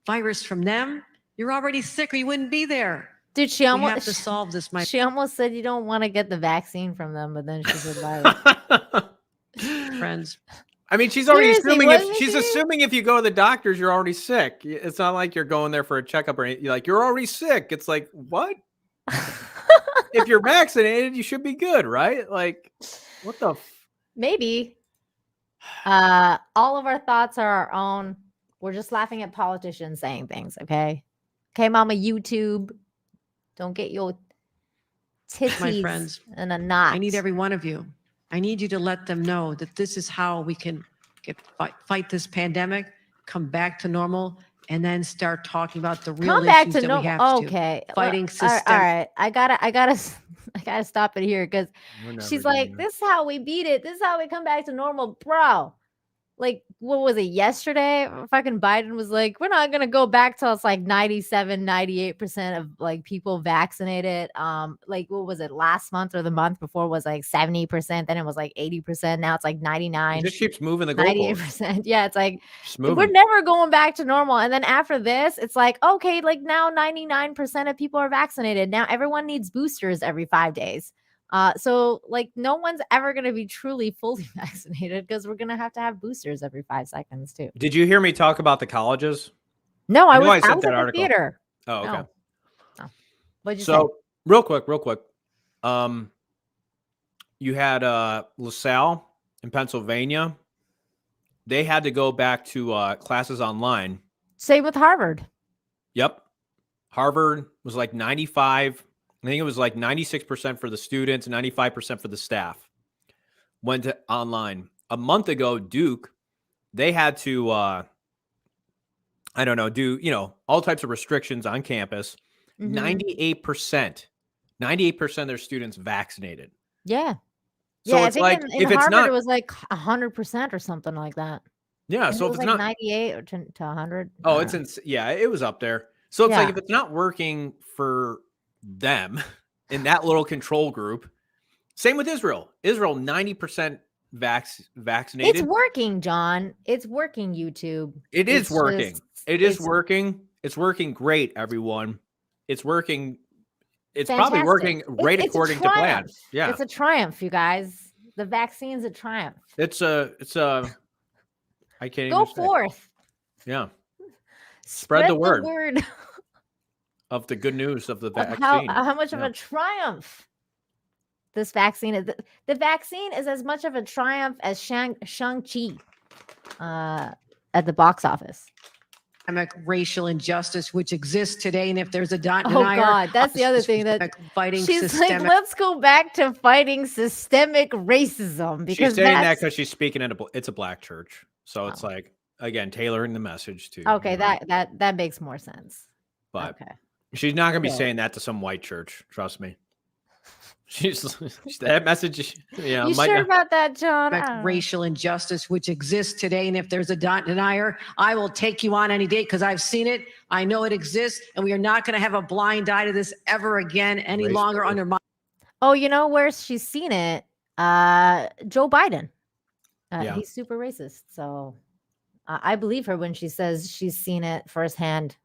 virus from them. You're already sick or you wouldn't be there.
Dude,
We have to solve this.
She almost said you don't want to get the vaccine from them, but then she said virus.
Friends.
I mean, she's already
Seriously,
assuming if you go to the doctors, you're already sick. It's not like you're going there for a checkup or anything. You're already sick. It's like, what? If you're vaccinated, you should be good, right? Like, what the?
Maybe. All of our thoughts are our own. We're just laughing at politicians saying things, okay? Okay, Mama YouTube. Don't get your titties
My friends,
in a knot.
I need every one of you. I need you to let them know that this is how we can fight this pandemic, come back to normal, and then start talking about the real issues that we have to.
Okay.
Fighting system.
All right. I gotta stop it here because she's like, this is how we beat it. This is how we come back to normal, bro. Like, what was it yesterday? Fucking Biden was like, we're not gonna go back till it's like 97, 98% of like people vaccinated. Like, what was it last month or the month before was like 70%, then it was like 80%. Now it's like 99.
It just keeps moving the goalpost.
98%. Yeah, it's like we're never going back to normal. And then after this, it's like, okay, like now 99% of people are vaccinated. Now everyone needs boosters every 5 days. So like no one's ever going to be truly fully vaccinated because we're going to have boosters every 5 seconds too.
Did you hear me talk about the colleges?
No, I was
sent
at
that
the
article.
theater.
Oh, okay.
No. What'd you say?
So real quick. You had LaSalle in Pennsylvania. They had to go back to classes online.
Same with Harvard.
Yep. Harvard was like 95. I think it was like 96% for the students, 95% for the staff. Went to online. A month ago, Duke, they had to, do, all types of restrictions on campus. 98% of their students vaccinated.
Yeah.
So
yeah,
it's
I think
like,
in
if it's
Harvard,
not,
it was like 100% or something like that.
Yeah.
And
so
it
if
was
it's
like
not
98 or to 100.
Oh, it was up there. So it's like, if it's not working for them in that little control group, same with Israel. Israel, 90% vaccinated.
It's working, John. It's working, YouTube.
It is working. It's working. It's working great, everyone. It's working. It's
fantastic.
Probably working right according to plan. Yeah.
It's a triumph, you guys. The vaccine's a triumph.
It's a I can't
Go
even say.
forth.
Yeah.
Spread the word
of the good news of the vaccine.
How much of a triumph this vaccine is. The vaccine is as much of a triumph as Shang-Chi at the box office.
Racial injustice which exists today, and if there's a denier,
oh god, that's the other thing that
fighting.
She's
systemic.
like, let's go back to fighting systemic racism because
she's saying that because she's speaking it's a black church, so it's like, again, tailoring the message to.
Okay, that makes more sense.
But
okay,
she's not gonna be saying that to some white church. Trust me. She's that message.
You sure about that, John?
Racial injustice which exists today, and if there's a denier, I will take you on any day because I've seen it. I know it exists, and we are not going to have a blind eye to this ever again any longer under my.
Oh, you know where she's seen it? Joe Biden. He's super racist, so I believe her when she says she's seen it firsthand.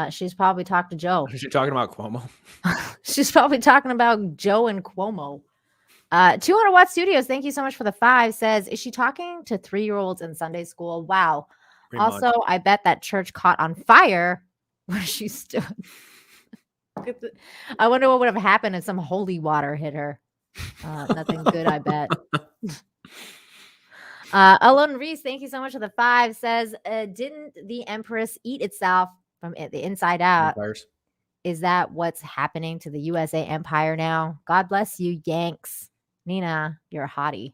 She's probably talked to Joe.
Is she talking about Cuomo?
She's probably talking about Joe and Cuomo. 200 Watt Studios, thank you so much for the 5. Says, is she talking to 3-year-olds in Sunday school? Wow.
Pretty
also,
much.
I bet that church caught on fire where she stood. I wonder what would have happened if some holy water hit her. Nothing good, I bet. Alon Reese, thank you so much for the 5. Says, didn't the Empress eat itself from the inside out?
Empires.
Is that what's happening to the USA empire now? God bless you, Yanks. Nina, you're a hottie.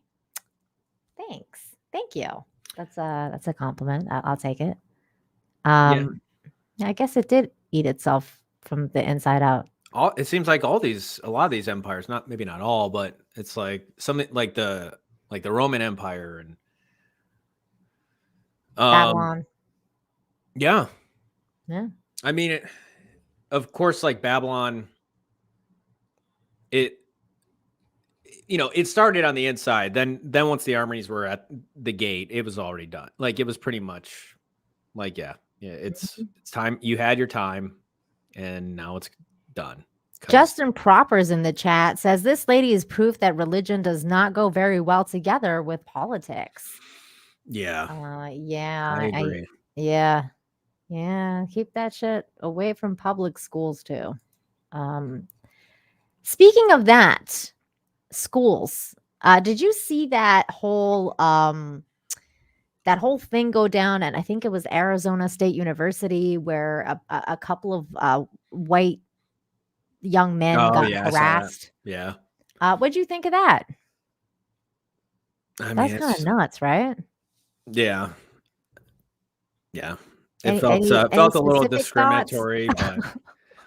Thanks. Thank you. That's a compliment. I'll take it. I guess it did eat itself from the inside out.
it seems like a lot of these empires, maybe not all, but it's like something like the Roman Empire and
Babylon.
yeah.
Yeah.
I mean, of course, like Babylon, it it started on the inside. Then once the armies were at the gate, it was already done. Like it was pretty much like it's time. You had your time, and now it's done. 'Cause-
Justin Proper's in the chat says this lady is proof that religion does not go very well together with politics.
Yeah,
Yeah,
I agree.
yeah, keep that shit away from public schools too. Speaking of that, schools. Did you see that whole thing go down? And I think it was Arizona State University where a couple of white young men
Oh
got
yeah, I saw that.
harassed.
Yeah,
What'd you think of that?
I mean,
That's kind of nuts, right?
yeah. It
Any
felt
any
felt
any
a little
specific thoughts?
discriminatory, but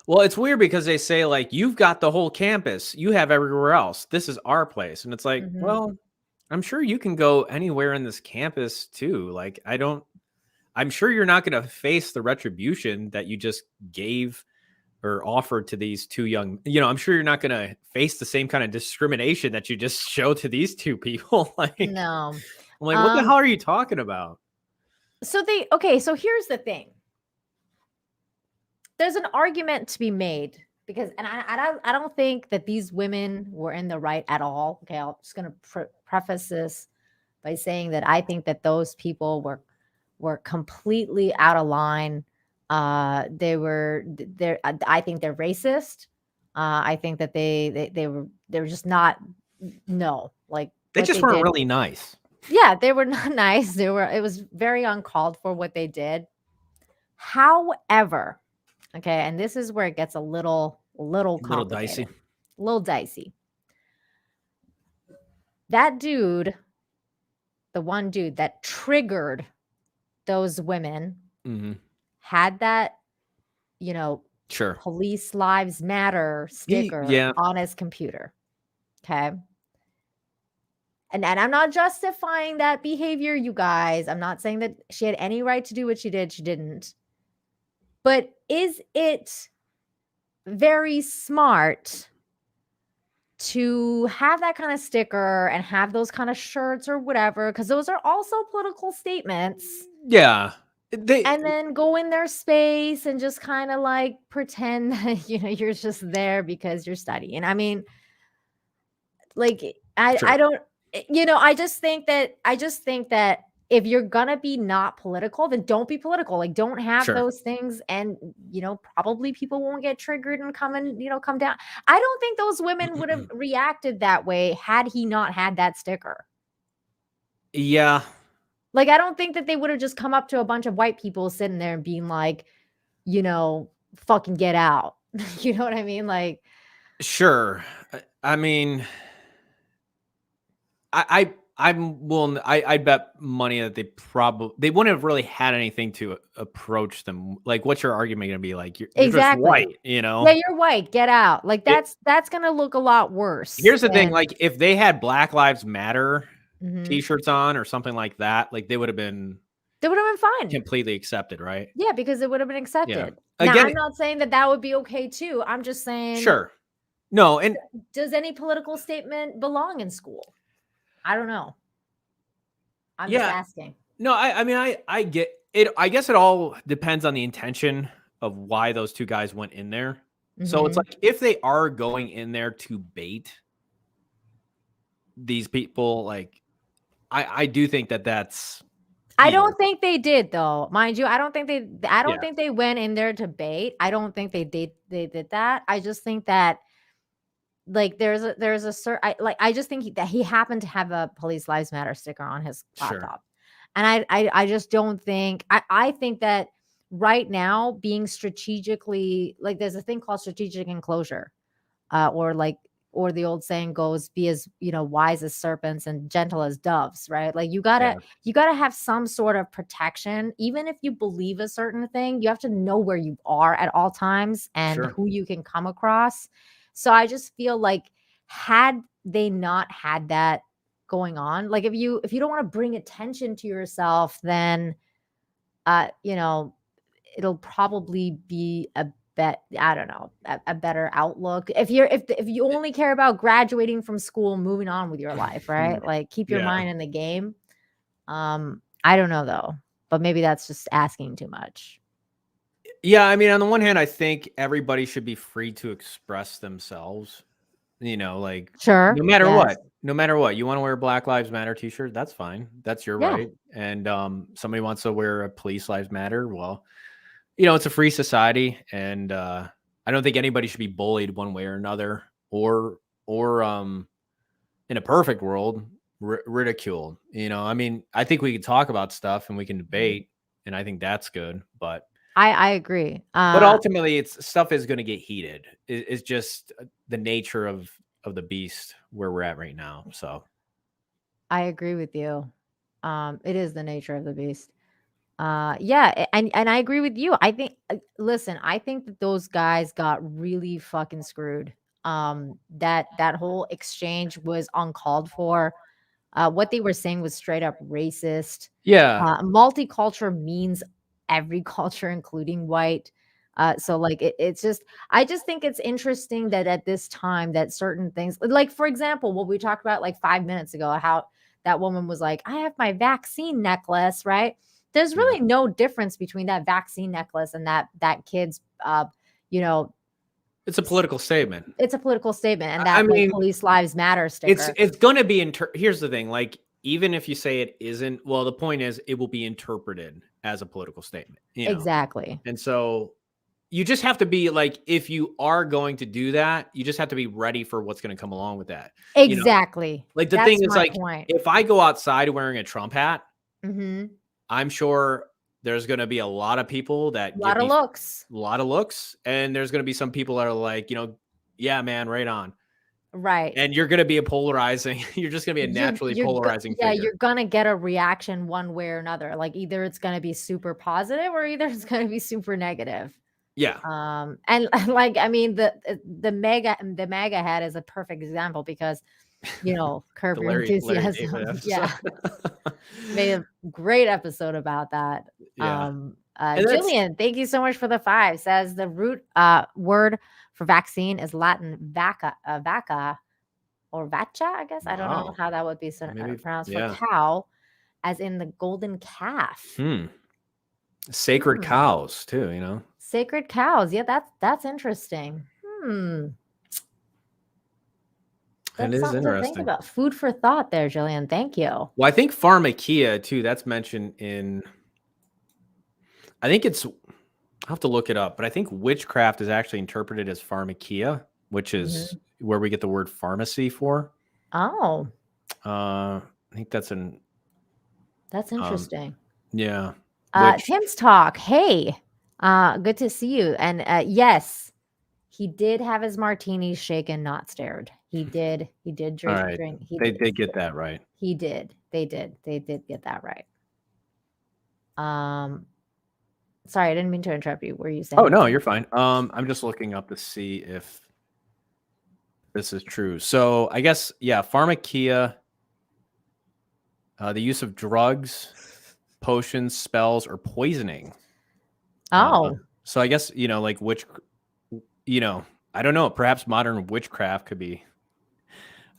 well, it's weird because they say like you've got the whole campus, you have everywhere else. This is our place, and it's like,
Mhm.
well, I'm sure you can go anywhere in this campus too. Like I'm sure you're not going to face the retribution that you just gave or offered to these two young. I'm sure you're not going to face the same kind of discrimination that you just showed to these two people. Like,
No.
I'm like, what the hell are you talking about?
So here's the thing. There's an argument to be made because, and I don't think that these women were in the right at all. Okay, I'm just going to preface this by saying that I think that those people were completely out of line. I think they're racist. I think that they were just not. No, like
They
what
just
they
weren't
did.
really nice.
Yeah, they were not nice. It was very uncalled for what they did. However, okay, and this is where it gets a little complicated.
Dicey.
A little dicey. That dude, the one dude that triggered those women,
Mm-hmm.
had that,
Sure.
Police Lives Matter sticker on his computer. Okay. And I'm not justifying that behavior, you guys. I'm not saying that she had any right to do what she did. She didn't. But is it very smart to have that kind of sticker and have those kind of shirts or whatever? Because those are also political statements.
Yeah.
And then go in their space and just kind of like pretend that, you're just there because you're studying. I mean, like,
Sure.
I don't, I just think that if you're gonna be not political, then don't be political. Like, don't have
Sure.
those things, and probably people won't get triggered and come down. I don't think those women would have reacted that way had he not had that sticker.
Yeah.
Like, I don't think that they would have just come up to a bunch of white people sitting there and being like, fucking get out. You know what I mean? Like,
Sure. I mean, I'm willing. I'd bet money that they wouldn't have really had anything to approach them. Like, what's your argument going to be? Like, you're just
exactly.
white,
Yeah, you're white. Get out. Like, that's gonna look a lot worse.
Here's the thing: like, if they had Black Lives Matter
Mhm.
T-shirts on or something like that, like they would have been
fine.
completely accepted, right?
Yeah, because it would have been accepted.
Yeah.
Now,
Again,
I'm not saying that would be okay too. I'm just saying,
sure. No, and
does any political statement belong in school? I don't know. I'm just asking.
No, I mean, I get it. I guess it all depends on the intention of why those two guys went in there. So it's
Mhm.
like if they are going in there to bait these people, like I do think that's.
I don't think they did, though. Mind you, I don't think they
Yeah.
think they went in there to bait. I don't think they did that. I just think that, like, there's a certain, I just think that he happened to have a Police Lives Matter sticker on his
Sure.
laptop. And I just don't think, I think that right now being strategically, like, there's a thing called strategic enclosure, or or the old saying goes, be as, wise as serpents and gentle as doves, right? Like you gotta have some sort of protection. Even if you believe a certain thing, you have to know where you are at all times and
Sure.
who you can come across. So I just feel like, had they not had that going on, like if you don't want to bring attention to yourself, then it'll probably be I don't know, a better outlook. If you only care about graduating from school, moving on with your life, right? Like keep your
Yeah.
mind in the game. I don't know though, but maybe that's just asking too much.
Yeah, I mean, on the one hand, I think everybody should be free to express themselves. Like
Sure.
no matter
Yes.
what, you want to wear a Black Lives Matter t-shirt, that's fine. That's your
Yeah.
right. And somebody wants to wear a Police Lives Matter. Well, it's a free society, and I don't think anybody should be bullied one way or another, or in a perfect world, ridiculed. I mean, I think we can talk about stuff and we can debate, and I think that's good. But
I agree.
ultimately, stuff is going to get heated. It's just the nature of the beast where we're at right now. So
I agree with you. It is the nature of the beast. Yeah, and I agree with you. I think listen, I think that those guys got really fucking screwed. That whole exchange was uncalled for. What they were saying was straight up racist.
yeah,
Multicultural means every culture, including white. So like it's just, I just think it's interesting that at this time that certain things, like for example, what we talked about like 5 minutes ago, how that woman was like, I have my vaccine necklace, right? There's
Yeah.
really no difference between that vaccine necklace and that kid's, you know,
it's a political statement.
it's a political statement, and
I
that like
mean,
police lives matter sticker.
it's going to be here's the thing, like even if you say it isn't, well, the point is it will be interpreted as a political statement,
Exactly.
And so you just have to be like, if you are going to do that, you just have to be ready for what's going to come along with that.
Exactly.
Like the
That's
thing is,
my
like,
point.
if I go outside wearing a Trump hat,
Mm-hmm.
I'm sure there's going to be a lot of people that
A
give
lot of
me
looks.
a lot of looks, and there's going to be some people that are like, yeah, man, right on.
Right.
And you're going to be a polarizing. You're just going to be a naturally polarizing
yeah,
figure.
you're gonna get a reaction one way or another. Like either it's gonna be super positive or either it's gonna be super negative.
Yeah.
And like I mean the MAGA hat is a perfect example because Curb
The
Your
Larry
Enthusiasm.
David episode.
Yeah. Made a great episode about that.
Yeah. And that's-
Julian, thank you so much for the 5. Says the root word for vaccine is Latin vaca or vacha, I guess. I don't know
Wow.
how that would be
Maybe,
pronounced
yeah.
for cow, as in the golden calf.
Sacred cows too,
Sacred cows. Yeah, that's interesting.
It
That's
is
something to think
interesting.
about. Food for thought there, Julian. Thank you.
Well, I think pharmakia too, that's mentioned in, I think it's, I'll have to look it up, but I think witchcraft is actually interpreted as pharmakia, which is where we get the word pharmacy for.
Oh.
I think that's
That's interesting.
Yeah.
Tim's talk. Hey, good to see you. And yes, he did have his martinis shaken, not stirred. He did drink.
All right.
Drink.
They did get that right.
He did. They did get that right. Sorry, I didn't mean to interrupt you. Were you saying?
Oh no, you're fine. I'm just looking up to see if this is true. So I guess, yeah, pharmakia, the use of drugs, potions, spells, or poisoning.
Oh.
So I guess, like I don't know, perhaps modern witchcraft could be,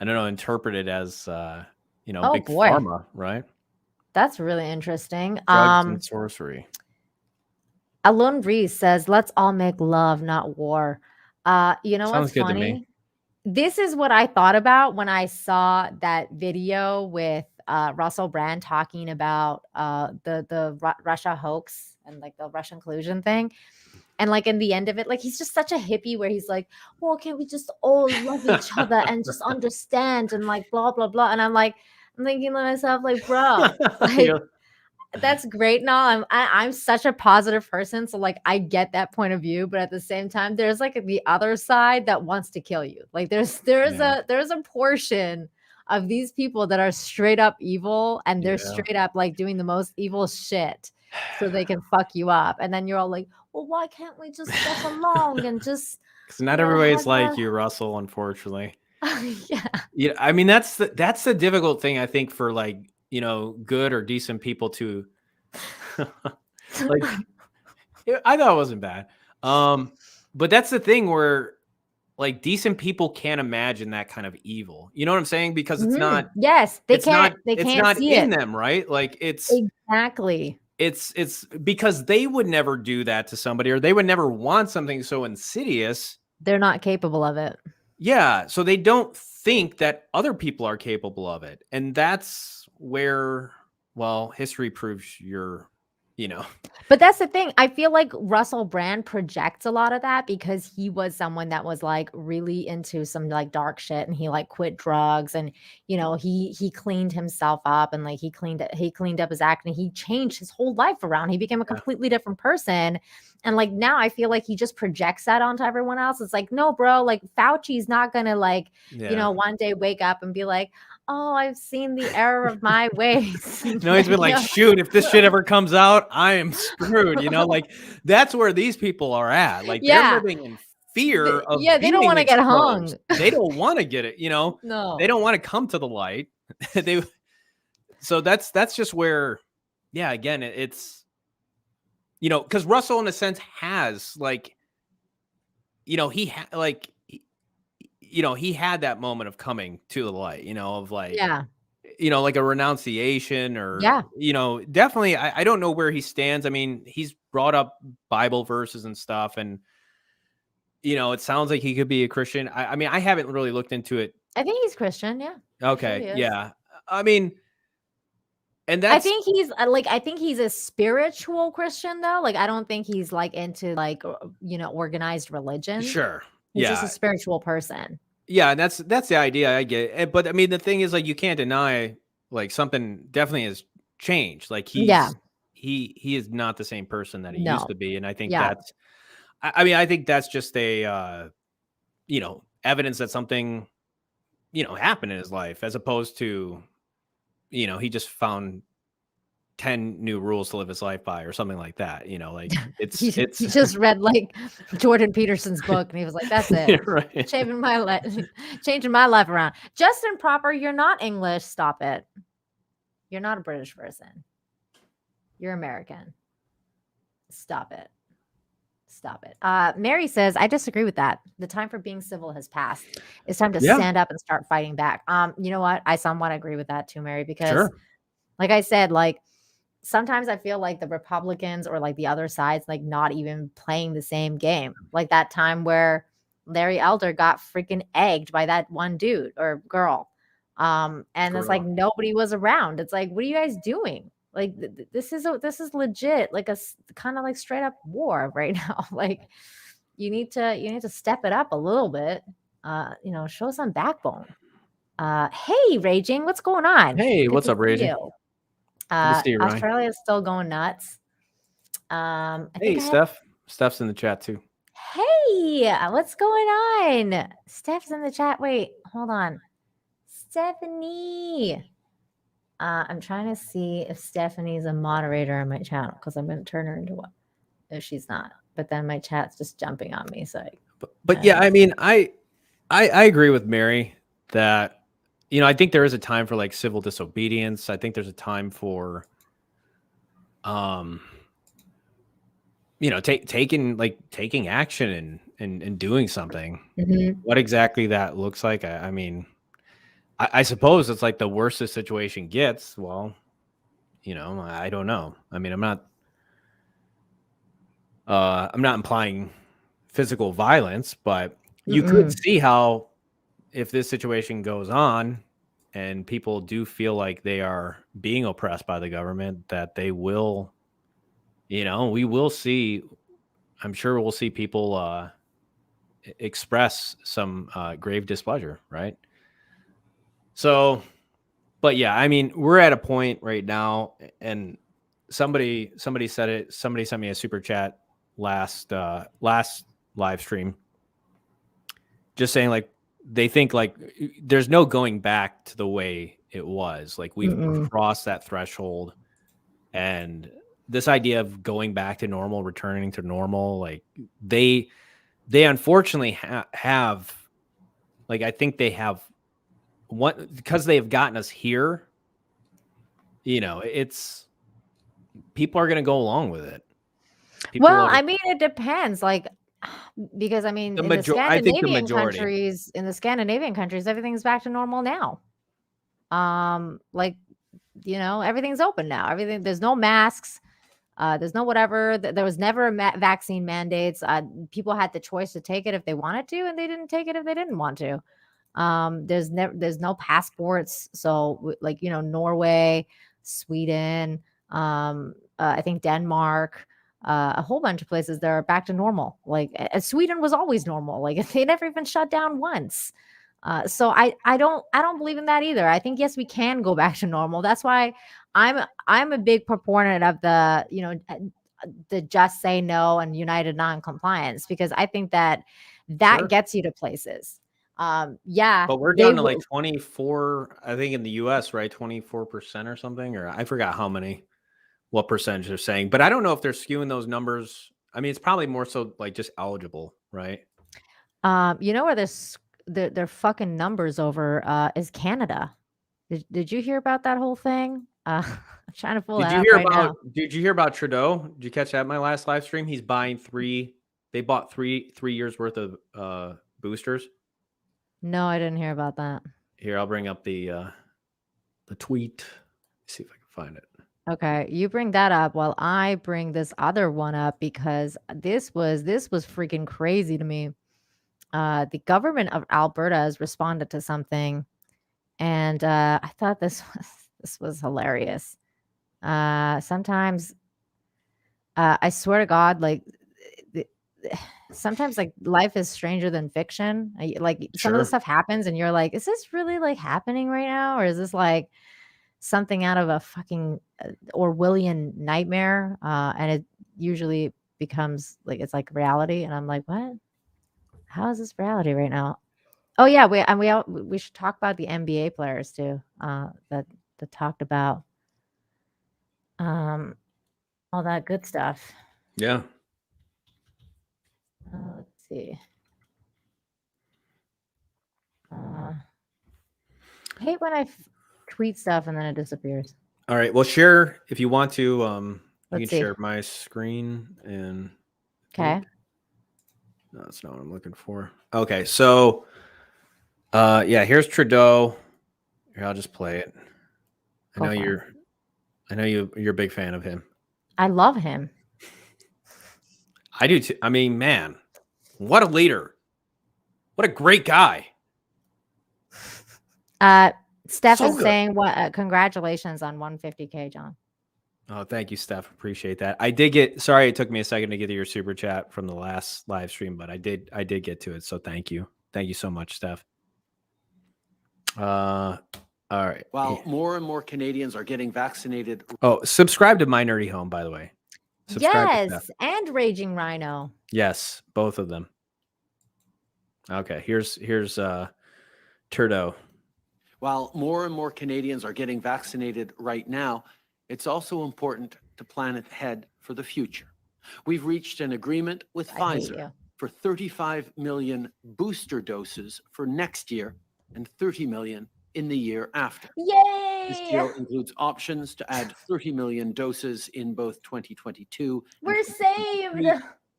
I don't know, interpreted as, big pharma, right?
That's really interesting.
Drugs and sorcery.
Alone Reese says, let's all make love, not war.
Sounds
what's
good
funny?
to me.
This is what I thought about when I saw that video with Russell Brand talking about the Russia hoax and like the Russian collusion thing. And like in the end of it, like he's just such a hippie where he's like, well, can't we just all love each other and just understand and like blah, blah, blah. And I'm thinking to myself, like, bro, like, that's great and all. I'm such a positive person, so like I get that point of view, but at the same time, there's like the other side that wants to kill you. Like there's a portion of these people that are straight up evil, and they're
Yeah.
straight up like doing the most evil shit so they can fuck you up. And then you're all like, well, why can't we just get along and just
Because not everybody's like you, Russell, unfortunately.
yeah.
Yeah, I mean that's the difficult thing I think for like, good or decent people to like I thought it wasn't bad. But that's the thing where like decent people can't imagine that kind of evil. You know what I'm saying? Because it's not
Yes, they can't see
in
it.
them, right? Like
Exactly.
it's because they would never do that to somebody, or they would never want something so insidious.
They're not capable of it.
Yeah, so they don't think that other people are capable of it. And that's where, well, history proves
But that's the thing. I feel like Russell Brand projects a lot of that because he was someone that was like really into some like dark shit, and he like quit drugs, and he cleaned himself up, and like he cleaned up his act, and he changed his whole life around. He became a completely different person. And like now I feel like he just projects that onto everyone else. It's like, no, bro, like Fauci's not gonna like, one day wake up and be like, oh, I've seen the error of my ways.
No, he's been like, shoot, if this shit ever comes out, I am screwed. Like that's where these people are at. Like they're living in fear of
they don't want to get hung.
They don't want to get it,
No.
They don't want to come to the light. So that's just where, again, it's because Russell in a sense has like, he had that moment of coming to the light, of like, like a renunciation or, definitely. I don't know where he stands. I mean, he's brought up Bible verses and stuff, and, it sounds like he could be a Christian. I mean, I haven't really looked into it.
I think he's Christian. Yeah.
Okay.
Sure
yeah. I mean, and
I think he's a spiritual Christian though. Like, I don't think he's like into like, organized religion.
Sure.
He's just a spiritual person.
Yeah, and that's the idea. I get it. But I mean, the thing is, like, you can't deny like something definitely has changed. Like he is not the same person that he used to be. And I think that's, I mean, I think that's just a, evidence that something, happened in his life, as opposed to, he just found 10 new rules to live his life by or something like that. Like
he just read like Jordan Peterson's book and he was like, that's it.
Right.
Changing my life around. Justin Proper, you're not English. Stop it. You're not a British person. You're American. Stop it. Mary says, I disagree with that. The time for being civil has passed. It's time to stand up and start fighting back. You know what? I somewhat agree with that too, Mary, because like I said, like sometimes I feel like the Republicans or like the other side's like not even playing the same game. Like that time where Larry Elder got freaking egged by that one dude or girl. And it's like nobody was around. It's like, what are you guys doing? Like this is legit, like a kind of like straight up war right now. Like you need to step it up a little bit. Show some backbone. Hey, Raging, what's going on?
Hey,
Good
what's
to
up,
see
Raging?
you.
Ryan.
Australia is still going nuts.
Hey, Steph's in the chat too.
Hey, what's going on? Steph's in the chat. Wait, hold on. Stephanie. I'm trying to see if Stephanie's a moderator on my channel because I'm going to turn her into one if she's not. But then my chat's just jumping on me. So,
but yeah, I mean, I agree with Mary that, I think there is a time for like civil disobedience. I think there's a time for, taking action and doing something. What exactly that looks like, I mean, I suppose it's like the worse the situation gets. Well, I don't know. I mean, I'm not implying physical violence, but you could see how if this situation goes on and people do feel like they are being oppressed by the government, that they will, we will see, I'm sure we'll see people express some grave displeasure, right? So, but yeah, I mean, we're at a point right now, and somebody said it. Somebody sent me a super chat last live stream, just saying like they think like there's no going back to the way it was. Like we've crossed that threshold, and this idea of going back to normal, returning to normal, like they unfortunately have, like I think they have what, because they have gotten us here. You know, it's people are going to go along with it.
Well, I mean, it depends. Like, because I mean,
I think the majority.
in the Scandinavian countries, everything's back to normal now. Like, you know, everything's open now. There's no masks. There's no whatever. There was never vaccine mandates. People had the choice to take it if they wanted to, and they didn't take it if they didn't want to. There's no passports. So, like, you know, Norway, Sweden, I think Denmark, a whole bunch of places that are back to normal. Like Sweden was always normal. Like they never even shut down once. So I don't believe in that either. I think yes, we can go back to normal. That's why I'm a big proponent of the, you know, the just say no and united non-compliance, because I think that
Sure.
gets you to places. Yeah,
but we're down to like 24, I think in the US, right? 24% or something, or I forgot what percentage they're saying, but I don't know if they're skewing those numbers. I mean, it's probably more so like just eligible, right?
You know where their fucking numbers over is Canada. Did you hear about that whole thing? I'm trying to pull that up right now.
Did you hear about Trudeau? Did you catch that in my last live stream? He's buying they bought three years worth of boosters.
No, I didn't hear about that.
Here, I'll bring up the tweet. Let's see if I can find it.
Okay, you bring that up while I bring this other one up, because this was freaking crazy to me. The government of Alberta has responded to something, and I thought this was hilarious. Sometimes, I swear to God, like sometimes like life is stranger than fiction. Like some of the stuff happens, and you're like, is this really like happening right now, or is this like something out of a fucking Orwellian nightmare? And it usually becomes like it's like reality, and I'm like, what? How is this reality right now? Oh yeah, we should talk about the NBA players too. That talked about all that good stuff.
Yeah.
Let's see. I hate when I tweet stuff and then it disappears.
All right. Well, share if you want to. You can
Let's see.
share my screen and.
Okay.
No, that's not what I'm looking for. Okay, so, yeah, here's Trudeau. Here, I'll just play it. I know you're a big fan of him.
I love him.
I do too. I mean, man, what a leader! What a great guy.
Steph is saying, "What? Congratulations on 150K, John."
Oh, thank you, Steph. Appreciate that. I did get. Sorry, it took me a second to get to your super chat from the last live stream, but I did get to it. So thank you so much, Steph. All right.
While more and more Canadians are getting vaccinated.
Oh, subscribe to My Nerdy Home, by the way.
Yes, and Raging Rhino.
Yes, both of them. Okay, here's Trudeau.
While more and more Canadians are getting vaccinated right now, it's also important to plan ahead for the future. We've reached an agreement with Pfizer for 35 million booster doses for next year and 30 million in the year after.
Yay!
This deal includes options to add 30 million doses in both 2022
We're saved!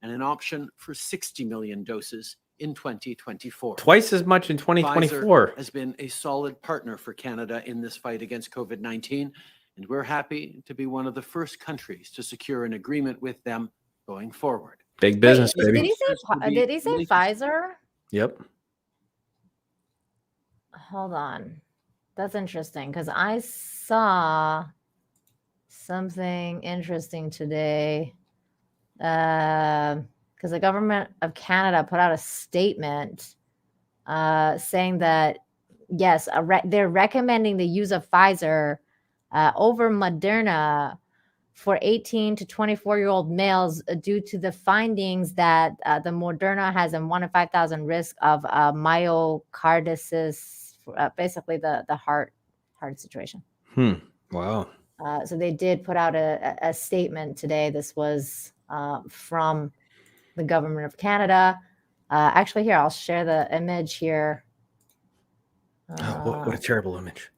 And an option for 60 million doses in 2024.
Twice as much in 2024.
Pfizer has been a solid partner for Canada in this fight against COVID-19, and we're happy to be one of the first countries to secure an agreement with them going forward.
Big business, baby.
Did he say Pfizer?
Yep.
Hold on. That's interesting, because I saw something interesting today. Because the government of Canada put out a statement saying that, yes, they're recommending the use of Pfizer over Moderna for 18 to 24-year-old males due to the findings that the Moderna has a 1 in 5,000 risk of myocarditis, basically the heart situation.
Wow.
So they did put out a statement today. This was from the government of Canada. Actually, here, I'll share the image here.
What a terrible image.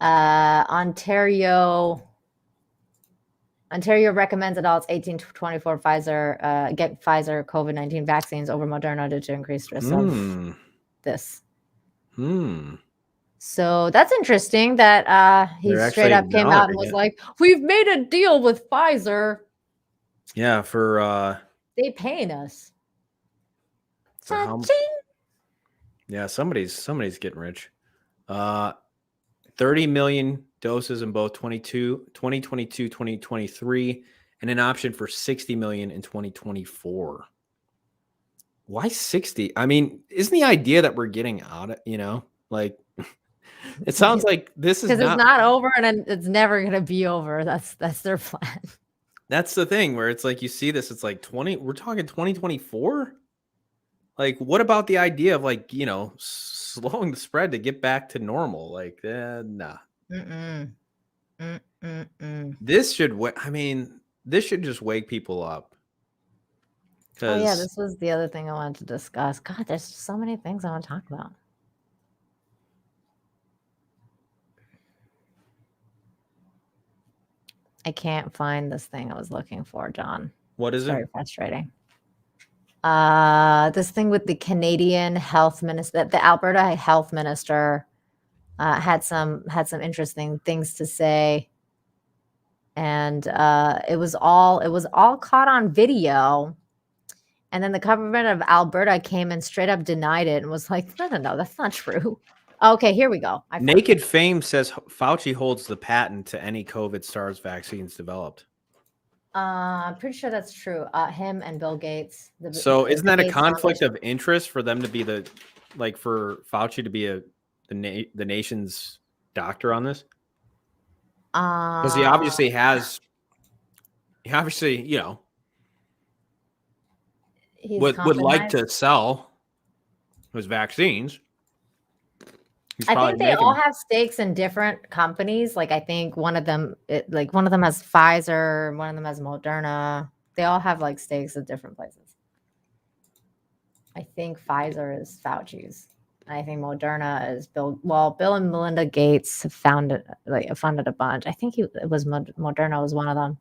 Ontario recommends adults 18 to 24 get Pfizer COVID-19 vaccines over Moderna due to increased risk of this. So that's interesting that he straight up came out and was like, we've made a deal with Pfizer.
Yeah, for
they paying us.
For how, yeah, somebody's getting rich. 30 million doses in both 2022, 2023, and an option for 60 million in 2024. Why 60? I mean, isn't the idea that we're getting out of, like, it sounds like this is
because it's not over and it's never going to be over. That's their plan.
That's the thing where it's like, you see this, it's like we're talking 2024. Like, what about the idea of like, slowing the spread to get back to normal? Like, nah. This should, this should just wake people up.
Oh yeah, this was the other thing I wanted to discuss. God, there's so many things I want to talk about. I can't find this thing I was looking for, John.
What is it?
Very frustrating. This thing with the Canadian health minister, the Alberta health minister, had some interesting things to say, and it was all caught on video. And then the government of Alberta came and straight up denied it and was like, no, that's not true. Okay, here we go.
Naked Fame says Fauci holds the patent to any COVID SARS vaccines developed.
I'm pretty sure that's true. Him and Bill Gates.
Isn't that a conflict of interest for them to be for Fauci to be the nation's doctor on this? Because he obviously would like to sell his vaccines.
I think they all have stakes in different companies. Like I think one of them has Pfizer, one of them has Moderna. They all have like stakes at different places. I think Pfizer is Fauci's. I think Moderna is Bill and Melinda Gates funded a bunch. I think it was Moderna was one of them.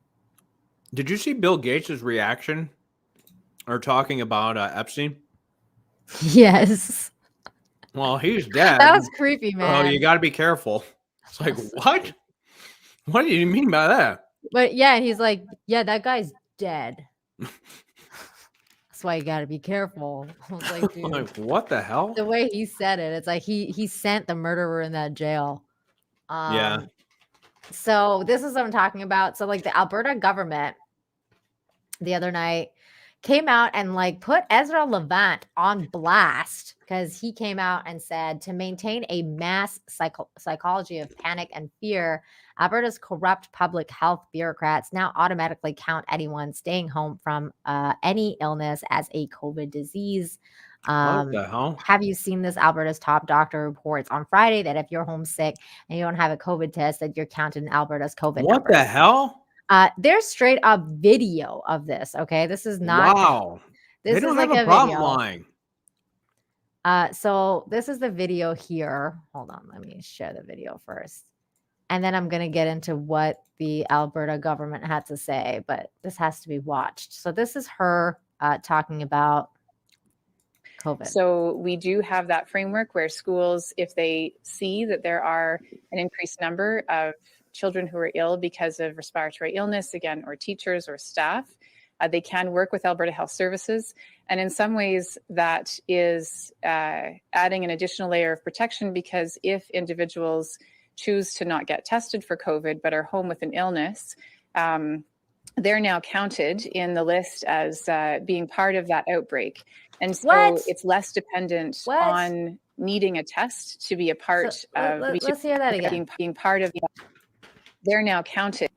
Did you see Bill Gates' reaction or talking about Epstein?
Yes.
Well, he's dead.
That was creepy, man.
Oh, you got to be careful. It's like, what? What do you mean by that?
But yeah, he's like, yeah, that guy's dead. That's why you got to be careful. I was like, dude,
like, what the hell?
The way he said it, it's like he sent the murderer in that jail.
Yeah.
So this is what I'm talking about. So like the Alberta government the other night came out and like put Ezra Levant on blast because he came out and said to maintain a mass psychology of panic and fear, Alberta's corrupt public health bureaucrats now automatically count anyone staying home from any illness as a COVID disease.
What the hell?
Have you seen this? Alberta's top doctor reports on Friday that if you're homesick and you don't have a COVID test, that you're counted in Alberta's COVID
What
numbers.
The hell?
There's straight up video of this. Okay, this is not.
Wow.
This
they don't
is
have
like
a problem lying.
So this is the video here. Hold on, let me share the video first, and then I'm gonna get into what the Alberta government had to say. But this has to be watched. So this is her talking about COVID.
So we do have that framework where schools, if they see that there are an increased number of children who are ill because of respiratory illness, again, or teachers or staff, they can work with Alberta Health Services. And in some ways, that is adding an additional layer of protection, because if individuals choose to not get tested for COVID but are home with an illness, they're now counted in the list as being part of that outbreak. And so it's less dependent on needing a test to be a part of
let's hear that again.
Being part of they're now counted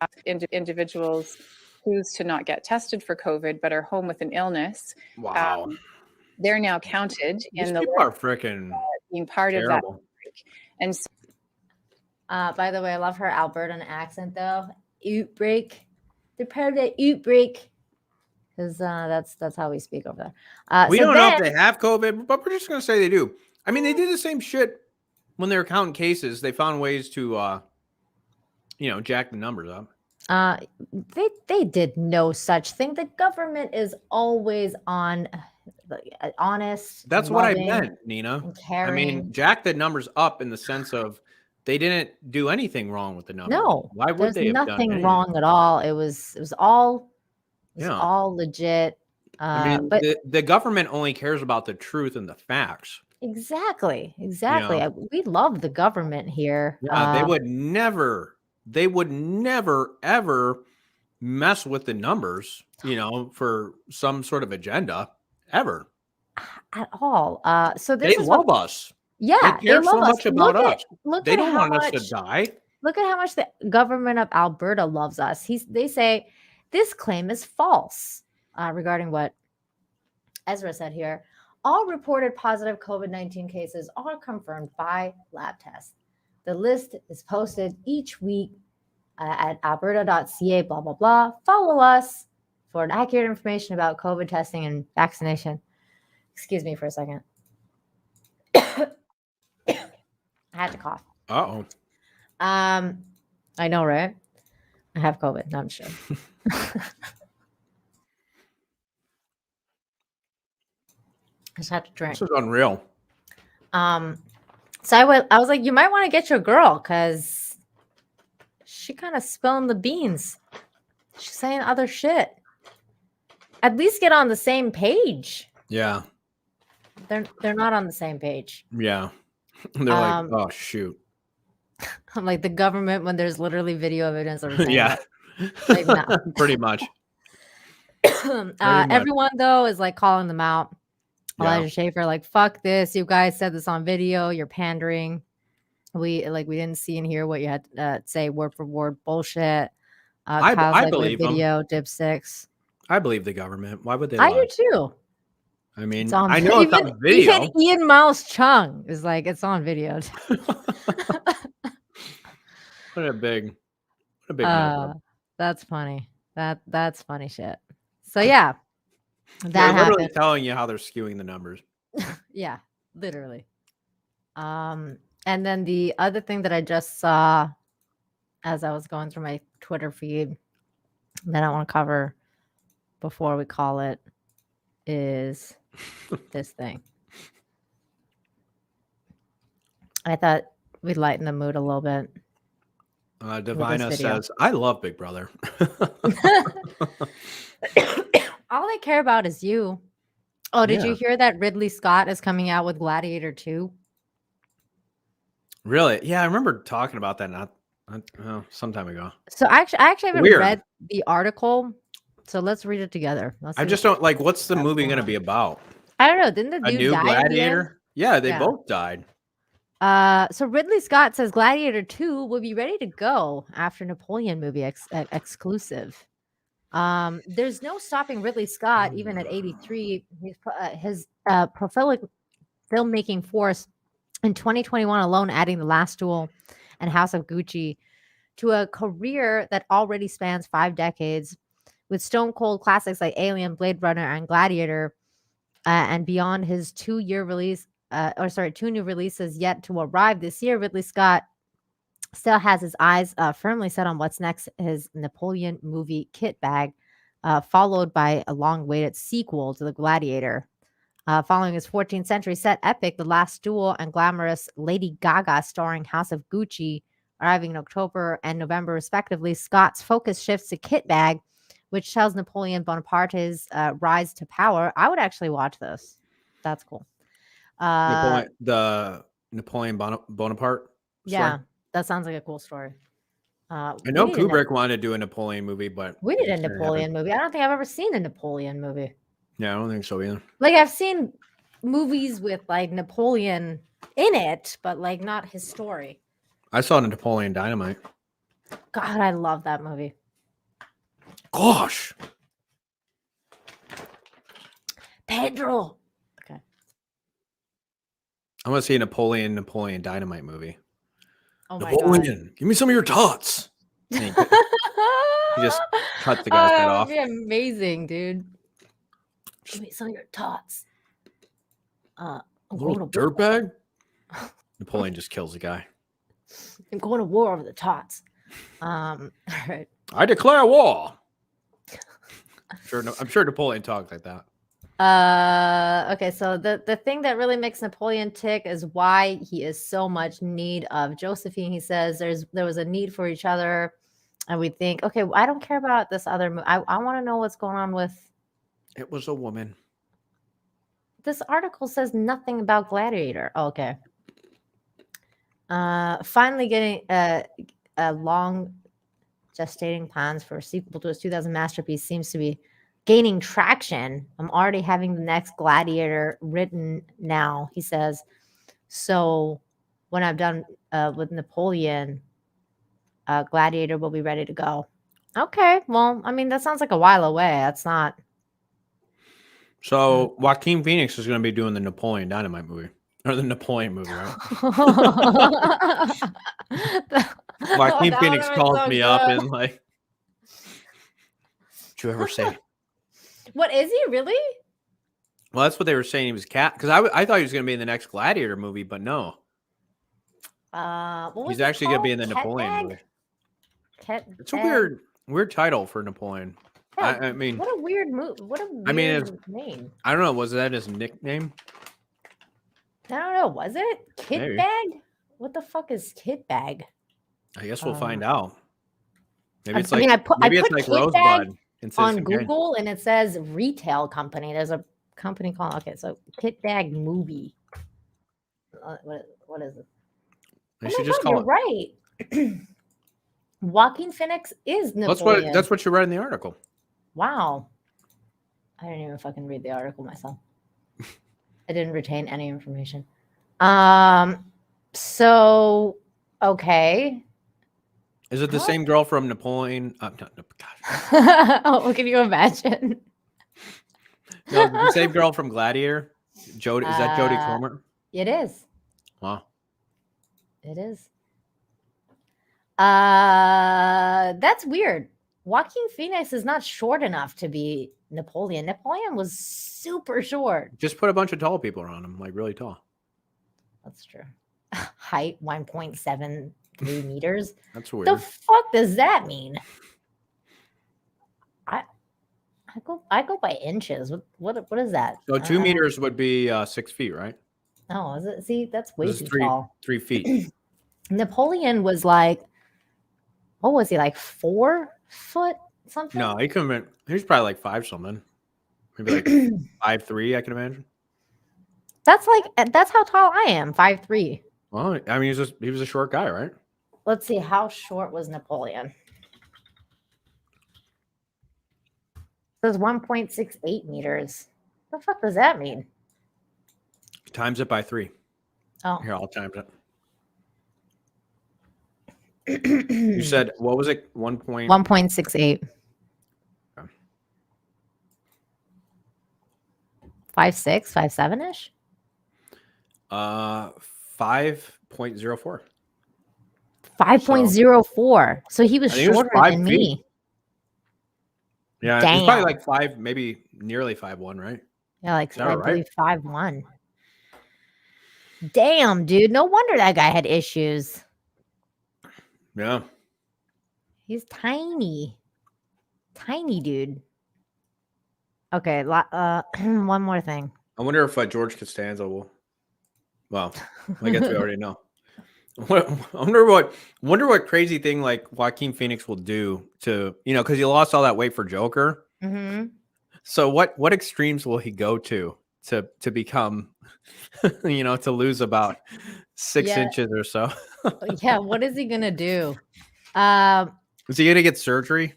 individuals choose to not get tested for COVID but are home with an illness.
Wow.
They're now counted
These
in the
people
list
are freaking
being part of that.
terrible.
And so
By the way, I love her Albertan accent though. Outbreak. They're part of the outbreak. Because that's how we speak over there.
We
So
don't know
then,
if they have COVID, but we're just gonna say they do. I mean, they did the same shit when they were counting cases. They found ways to jack the numbers up.
they did no such thing. The government is always honest.
That's
and
what I
loving
meant, Nina.
and
I mean,
caring.
jack the numbers up in the sense of they didn't do anything wrong with the numbers.
No,
Why would
there's
they have done
nothing
anything?
wrong at all. It was all
Yeah.
all legit.
I mean,
But
the government only cares about the truth and the facts.
exactly.
Yeah.
We love the government here.
Yeah, they would never, ever mess with the numbers, for some sort of agenda, ever.
At all. So
They
this is what,
love us.
yeah,
They care so
love us.
much about us.
Look
They
at
don't
how
want us
much
to die.
Look at how much the government of Alberta loves us. They say this claim is false regarding what Ezra said here. All reported positive COVID-19 cases are confirmed by lab tests. The list is posted each week at alberta.ca, blah, blah, blah. Follow us for accurate information about COVID testing and vaccination. Excuse me for a second. I had to cough.
Uh-oh.
I know, right? I have COVID. No, I'm sure. I just have to drink.
This is unreal.
So I was like, you might want to get your girl because she kind of spilling the beans. She's saying other shit. At least get on the same page.
Yeah.
They're not on the same page.
Yeah. They're like, oh shoot.
I'm like the government when there's literally video evidence of the same.
Yeah.
Like, no.
Pretty much.
Everyone though is like calling them out.
Yeah.
Elijah Schaefer, like, fuck this. You guys said this on video. You're pandering. We didn't see and hear what you had to say word for word. Bullshit.
I
like,
believe them.
video dipsticks.
I believe the government. Why would they
I
lie?
do too.
I mean,
It's on,
I know it's on video.
Even Ian Miles Chung is like, it's on video.
What a big number.
That's funny. That's funny shit. So yeah,
They're literally
happened.
telling you how they're skewing the numbers.
Yeah, literally. And then the other thing that I just saw as I was going through my Twitter feed that I want to cover before we call it is this thing. I thought we'd lighten the mood a little bit.
Divina says, I love Big Brother.
All they care about is you. Oh, did
Yeah.
you hear that Ridley Scott is coming out with Gladiator 2?
Really? Yeah, I remember talking about that some time ago.
So I actually haven't
Weird.
read the article. So let's read it together.
I just don't like, what's the movie going to be about?
I don't know. Didn't the
A
dude
new
die at the end?
Gladiator? Yeah, they
Yeah.
both died.
So Ridley Scott says Gladiator 2 will be ready to go after Napoleon movie exclusive. There's no stopping Ridley Scott, even at 83. His prolific filmmaking force in 2021 alone, adding The Last Duel and House of Gucci to a career that already spans 5 decades, with stone cold classics like Alien, Blade Runner, and Gladiator, and beyond his 2 new releases yet to arrive this year. Ridley Scott still has his eyes firmly set on what's next, his Napoleon movie kit bag, followed by a long-awaited sequel to The Gladiator. Following his 14th century set epic, The Last Duel, and glamorous Lady Gaga starring House of Gucci arriving in October and November respectively, Scott's focus shifts to kit bag, which tells Napoleon Bonaparte's rise to power. I would actually watch this. That's cool.
The Napoleon Bonaparte
Yeah,
story?
that sounds like a cool story.
I know Kubrick wanted to do a Napoleon movie, but
we need a
it didn't
Napoleon
happen.
movie. I don't think I've ever seen a Napoleon movie.
Yeah, I don't think so either.
Like, I've seen movies with like Napoleon in it, but like not his story.
I saw Napoleon Dynamite.
God, I love that movie.
Gosh.
Pedro. Okay.
I want to see a Napoleon Dynamite movie.
Oh my
Napoleon, give me some of your tots. And he just cut the guy's head
that
off.
would be amazing, dude. Give me some of your tots. I'm going
Little
to war.
dirtbag. Napoleon just kills the guy.
I'm going to war over the tots. All right.
I declare war. I'm sure Napoleon talked like that.
Okay, so the thing that really makes Napoleon tick is why he is so much need of Josephine. He says there was a need for each other, and we think, okay, I don't care about this other. I want to know what's going on with.
It was a woman.
This article says nothing about Gladiator. Oh, okay. Finally getting a long gestating plans for a sequel to his 2000 masterpiece seems to be gaining traction. I'm already having the next Gladiator written now, he says. So when I'm done with Napoleon, Gladiator will be ready to go. Okay, well, I mean, that sounds like a while away. That's not.
So Joaquin Phoenix is going to be doing the Napoleon Dynamite movie. Or the Napoleon movie, right? Joaquin
That
Phoenix
would've been
calls
so
me up
good.
and like, did you ever say?
What is he really?
Well, that's what they were saying. He was cat because I thought he was going to be in the next Gladiator movie, but no,
What was
he's actually going to be in the
Ket
Napoleon
Bag?
movie.
Ket
It's a
Bag?
weird title for Napoleon.
Yeah,
I mean,
what a weird move. What a weird
I mean,
name.
I don't know. Was that his nickname?
I don't know. Was it Kit
Maybe.
Bag? What the fuck is Kit Bag?
I guess we'll find out. Maybe it's
I
like
mean, I put
maybe it's like
Kit Bag
Rosebud and
on
Citizen Kane.
Google and it says retail company. There's a company called so Kit Bag movie. What is it?
They
Oh
should
my
just
God,
call it.
you're right. Joaquin Phoenix is Napoleon.
That's what you read in the article.
Wow. I didn't even fucking read the article myself. I didn't retain any information. So okay.
Is it the same girl from Napoleon? No, gosh.
Oh, can you imagine?
No, the same girl from Gladiator. Jodie, is that Jodie Comer?
It is.
Wow.
It is. That's weird. Joaquin Phoenix is not short enough to be Napoleon. Napoleon was super short.
Just put a bunch of tall people around him, like really tall.
That's true. Height 1.73 meters.
That's weird.
The fuck does that mean? I go by inches. What is that?
So 2 meters would be 6 feet, right?
Oh, is it? See, that's way
This
too
is
tall.
3 feet.
Napoleon was like, what was he, like 4 foot something?
No, he was probably like 5 something. Maybe like 5'3", I can imagine.
That's how tall I am, 5'3".
Well, I mean, he was a short guy, right?
Let's see, how short was Napoleon? It was 1.68 meters. What the fuck does that mean?
Times it by 3.
Oh.
Here, I'll times it. You said, what was it?
1.68.
Okay.
5'6", 5'7"-ish?
5.04.
5.04. So he was shorter than me.
Yeah,
Damn.
he's probably like 5, maybe nearly 5'1", right?
Yeah, like I
right?
believe 5'1". Damn, dude. No wonder that guy had issues.
Yeah.
He's tiny. Tiny dude. Okay, one more thing.
I wonder if George Costanza will. Well, I guess we already know. I wonder what crazy thing like Joaquin Phoenix will do to, because he lost all that weight for Joker.
Mm-hmm.
So what extremes will he go to become, to lose about 6 inches or so?
Yeah, what is he gonna do?
Is he gonna get surgery?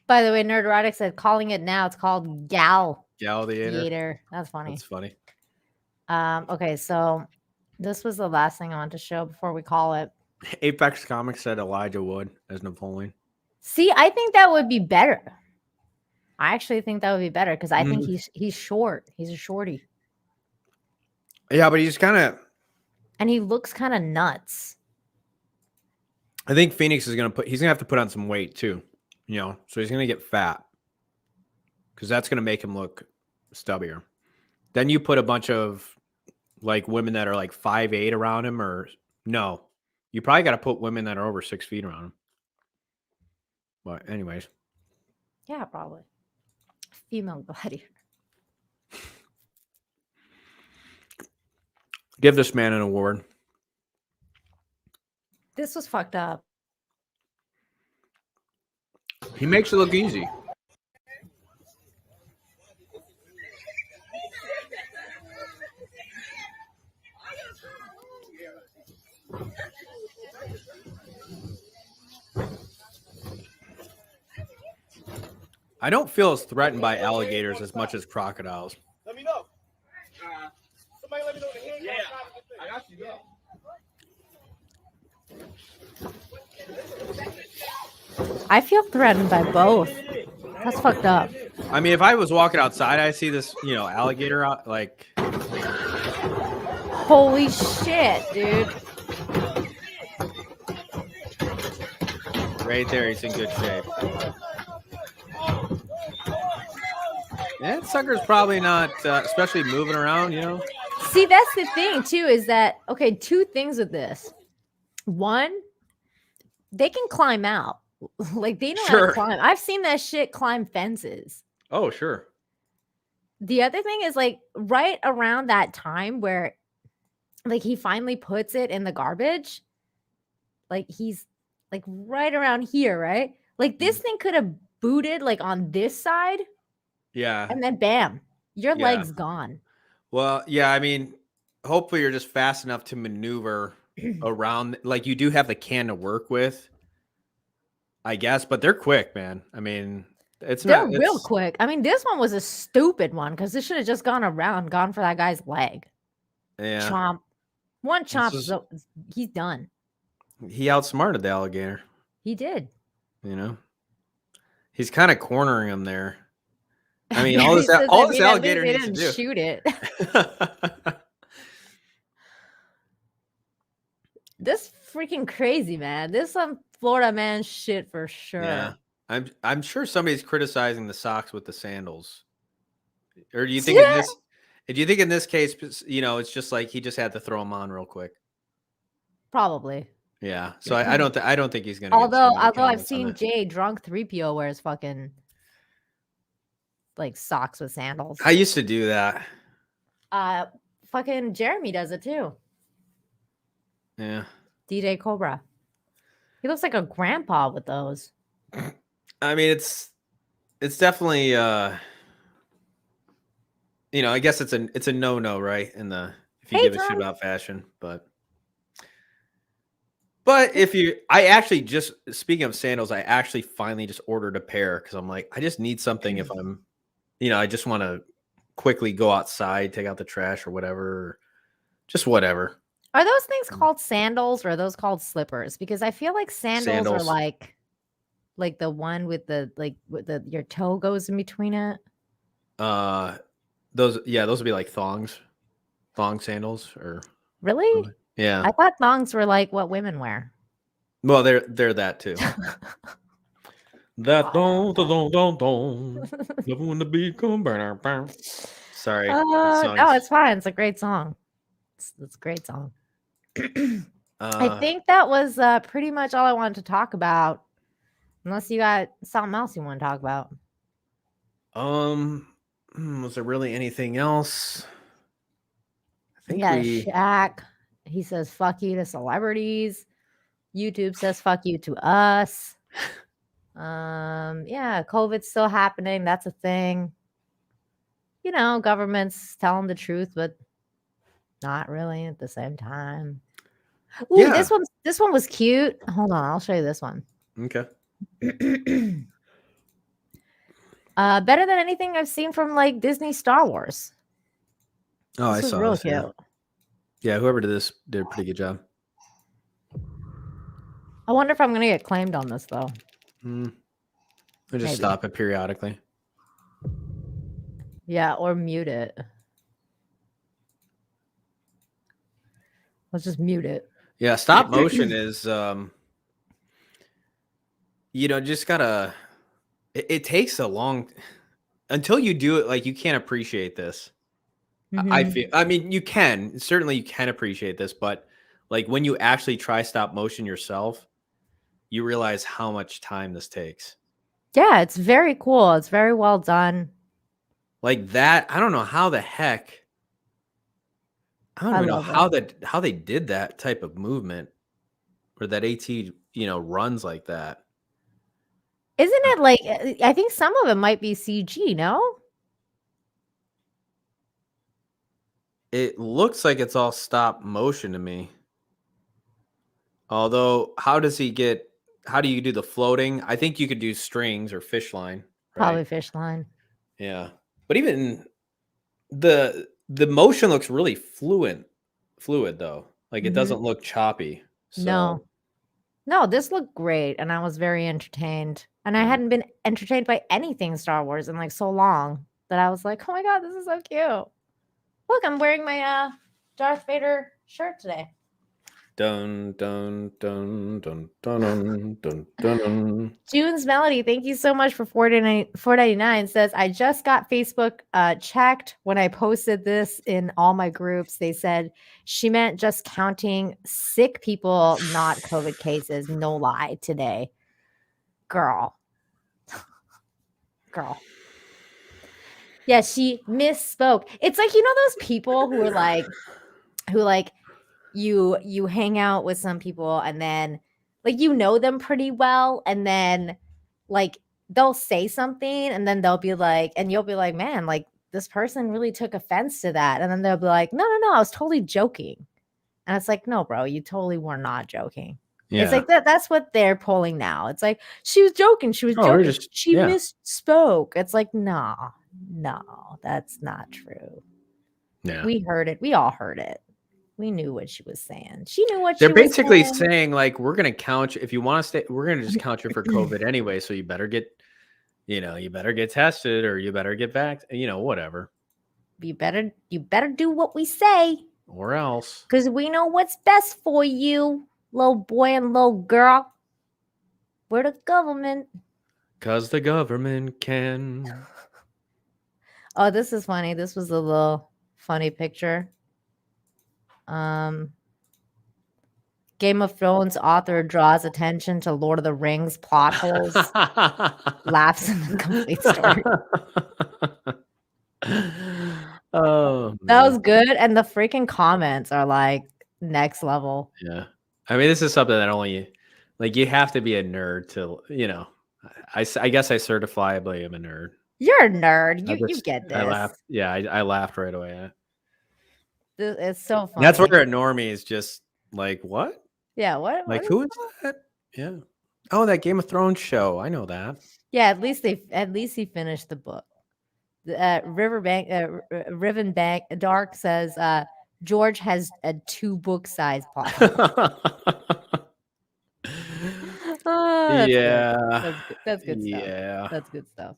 By the way, Nerderotic said calling it now. It's called
Gladiator.
That's funny.
That's funny.
Okay, so this was the last thing I want to show before we call it.
Apex Comics said Elijah Wood as Napoleon.
See, I think that would be better. I actually think that would be better because I think
Mhm.
he's short. He's a shorty.
Yeah, but he's kind of.
And he looks kind of nuts.
I think Phoenix is he's gonna have to put on some weight too, so he's gonna get fat because that's gonna make him look stubbier. Then you put a bunch of like women that are like 5'8" around him, or no, you probably got to put women that are over 6 feet around him. But anyways,
Yeah, probably. Female gladiator.
give this man an award.
This was fucked up.
He makes it look easy. I don't feel as threatened by alligators as much as crocodiles.
Let me know. Somebody let me know the hand. Yeah, I got you.
I feel threatened by both. That's fucked up.
I mean, if I was walking outside, I see this, alligator out like.
Holy shit, dude.
Right there, he's in good shape. That sucker's probably not, especially moving around,
See, that's the thing, too, is that, okay, two things with this. One, they can climb out. Like, they know how to climb. I've seen that shit climb fences.
Oh, sure.
The other thing is, like, right around that time where, like, he finally puts it in the garbage, like, he's, like, right around here, right? Like, this thing could have booted, like, on this side.
Yeah.
And then, bam, your leg's gone.
Well, yeah, I mean, hopefully you're just fast enough to maneuver around. Like, you do have the can to work with, I guess, but they're quick, man. I mean,
They're real quick. I mean, this one was a stupid one because this should have just gone for that guy's leg.
Yeah.
Chomp. One chomp, he's done.
He outsmarted the alligator.
He did.
He's kind of cornering him there. I mean, all this alligator needs to do.
Shoot it. This freaking crazy, man. This some Florida man shit for sure.
Yeah. I'm sure somebody's criticizing the socks with the sandals. Or do you think in this case, it's just like he just had to throw them on real quick?
Probably.
Yeah. So I don't think he's gonna.
Although I've seen Jay drunk 3PO wears fucking like socks with sandals.
I used to do that.
Fucking Jeremy does it too.
Yeah.
DJ Cobra. He looks like a grandpa with those.
I mean, it's definitely I guess it's a no-no, right? If you give a shit about fashion, but I actually just, speaking of sandals, I actually finally just ordered a pair because I'm like, I just need something if I'm, I just want to quickly go outside, take out the trash or whatever, or just whatever.
Are those things called sandals or are those called slippers? Because I feel like sandals. Are like the one with your toe goes in between it.
Those would be like thong sandals or.
Really?
Yeah.
I thought thongs were like what women wear.
Well, they're that too. That don't never when the beat come. Sorry.
No, it's fine. It's a great song. It's a great song. I think that was pretty much all I wanted to talk about. Unless you got something else you want to talk about.
Was there really anything else?
I think Shaq. He says fuck you to celebrities. YouTube says fuck you to us. Yeah, COVID's still happening. That's a thing. Government's telling the truth, but not really at the same time. Ooh, yeah. This one was cute. Hold on, I'll show you this one.
Okay.
Better than anything I've seen from like Disney Star Wars.
Oh, I saw this. Cute. Yeah, whoever did this did a pretty good job.
I wonder if I'm gonna get claimed on this though.
I just
Maybe.
stop it periodically.
Yeah, or mute it. Let's just mute it.
Yeah, stop motion is just gotta it takes a long until you do it, like you can't appreciate this. I
Mhm.
feel you can appreciate this, but like when you actually try stop motion yourself, you realize how much time this takes.
Yeah, it's very cool. It's very well done.
Like that, I don't know how the heck. I don't
I
even know
love it.
how they did that type of movement or that AT, runs like that.
Isn't it like I think some of it might be CG, no?
It looks like it's all stop motion to me. Although, how do you do the floating? I think you could do strings or fish line,
Probably
right?
fish line.
Yeah. But even the motion looks really fluid though. Like it
Mhm.
doesn't look choppy.
No.
So
No, this looked great and I was very entertained. And I
yeah.
hadn't been entertained by anything Star Wars in like so long that I was like, "Oh my god, this is so cute." Look, I'm wearing my Darth Vader shirt today.
Dun dun dun dun dun dun dun dun dun.
June's Melody, thank you so much for $4.99. Says, I just got Facebook checked when I posted this in all my groups. They said she meant just counting sick people, not COVID cases. No lie today. Girl. Yeah, she misspoke. It's like, those people who are like, you hang out with some people and then like them pretty well and then like they'll say something and then they'll be like and you'll be like, man, like this person really took offense to that, and then they'll be like, no, I was totally joking. And it's like, no, bro, you totally were not joking. It's
Yeah.
like that's what they're pulling now. It's like she was joking, she
Yeah.
misspoke. It's like, no, that's not true.
Yeah.
We heard it, we all heard it. We knew what she was saying. She knew what
They're
she was
basically
saying.
saying like, we're gonna count you if you want to stay. We're gonna just count you for COVID anyway. So you better get, you better get tested or you better get back. Whatever.
You better do what we say,
Or else.
because we know what's best for you, little boy and little girl. We're the government.
Because the government can.
Oh, this is funny. This was a little funny picture. Game of Thrones author draws attention to Lord of the Rings plot holes. Laughs in the complete story.
Oh,
That was
man.
good. And the freaking comments are like next level.
Yeah. I mean, this is something that only, like, you have to be a nerd to, I guess I certifiably am a nerd.
You're a nerd.
I
You
just-
get this.
I laughed. Yeah, I laughed right away.
It's so funny.
That's where a normie is just like, what?
Yeah, what?
Like,
what
who is that? Yeah. Oh, that Game of Thrones show. I know that.
Yeah, at least he finished the book. Riven Bank Dark says George has a 2-book-sized plot. Oh, that's good.
Yeah.
That's good stuff.
Yeah.
That's good stuff.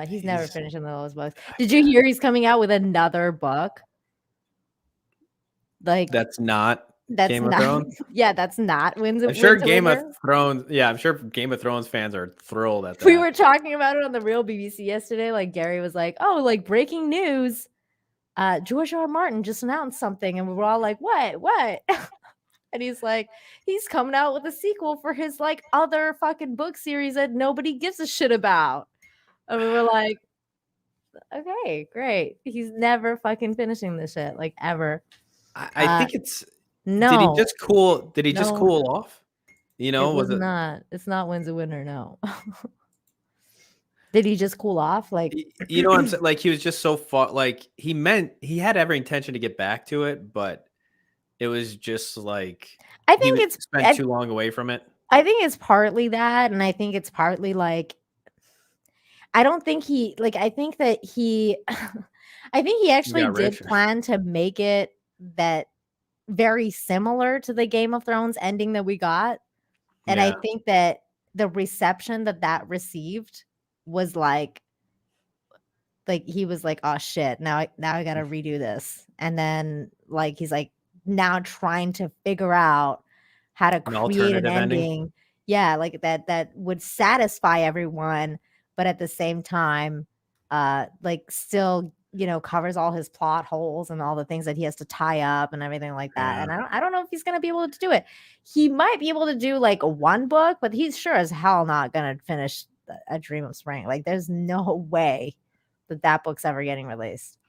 He's never finishing those books. Did you hear he's coming out with another book? Like
That's not Game of
not,
Thrones.
Yeah, that's not Winds of
I'm sure
Winds of
Game of
Winter.
Thrones. Yeah, I'm sure Game of Thrones fans are thrilled at that.
We were talking about it on the Real BBC yesterday. Like Gary was like, "Oh, like breaking news! George R. R. Martin just announced something," and we were all like, "What?" And he's like, "He's coming out with a sequel for his like other fucking book series that nobody gives a shit about." And we were like, "Okay, great. He's never fucking finishing this shit, like ever."
I think it's.
No.
Did he just cool? Did he just
No.
cool off?
It
was
was
it?
not. It's not Winds of Winter. No. Did he just cool off? Like,
You know what I'm saying? Like he was just so far. Like he had every intention to get back to it, but it was just like
I think it's
spent too long away from it.
I think it's partly that, and I think it's partly like I don't think he like I think that he I think he actually
got
did
rich.
plan to make it that very similar to the Game of Thrones ending that we got. And I think that the reception that received was like he was like, oh shit, now I gotta redo this. And then like he's like now trying to figure out how to
An
create an
alternative ending.
ending. Yeah, like that would satisfy everyone, but at the same time, like still, covers all his plot holes and all the things that he has to tie up and everything like that.
Yeah.
And I don't know if he's gonna be able to do it. He might be able to do like one book, but he's sure as hell not gonna finish A Dream of Spring. Like there's no way that book's ever getting released.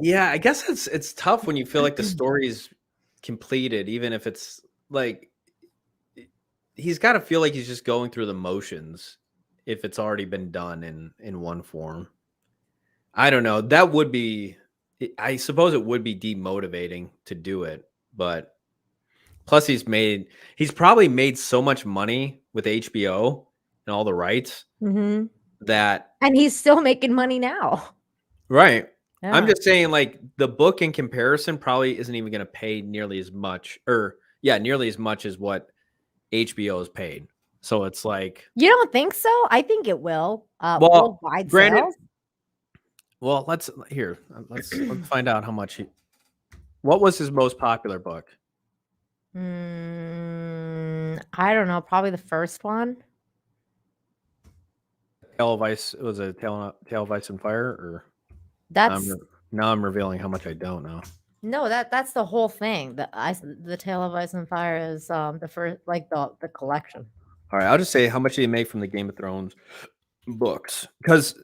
Yeah, I guess it's tough when you feel like the story's completed, even if it's like he's got to feel like he's just going through the motions if it's already been done in one form. I don't know. That would be, I suppose it would be demotivating to do it, but plus he's probably made so much money with HBO and all the rights that,
and he's still making money now.
right.
Yeah.
I'm just saying, like, the book in comparison probably isn't even going to pay nearly as much, nearly as much as what HBO is paid. So it's like,
you don't think so? I think it will.
well,
Worldwide
granted,
sales.
well, let's find out how much what was his most popular book?
I don't know. Probably the first one.
Tale of Ice. Was it Tale of Ice and Fire? Or
That's
now I'm revealing how much I don't know.
no, that's the whole thing. The Tale of Ice and Fire is the first, like the collection.
All right, I'll just say how much did he make from the Game of Thrones books? Because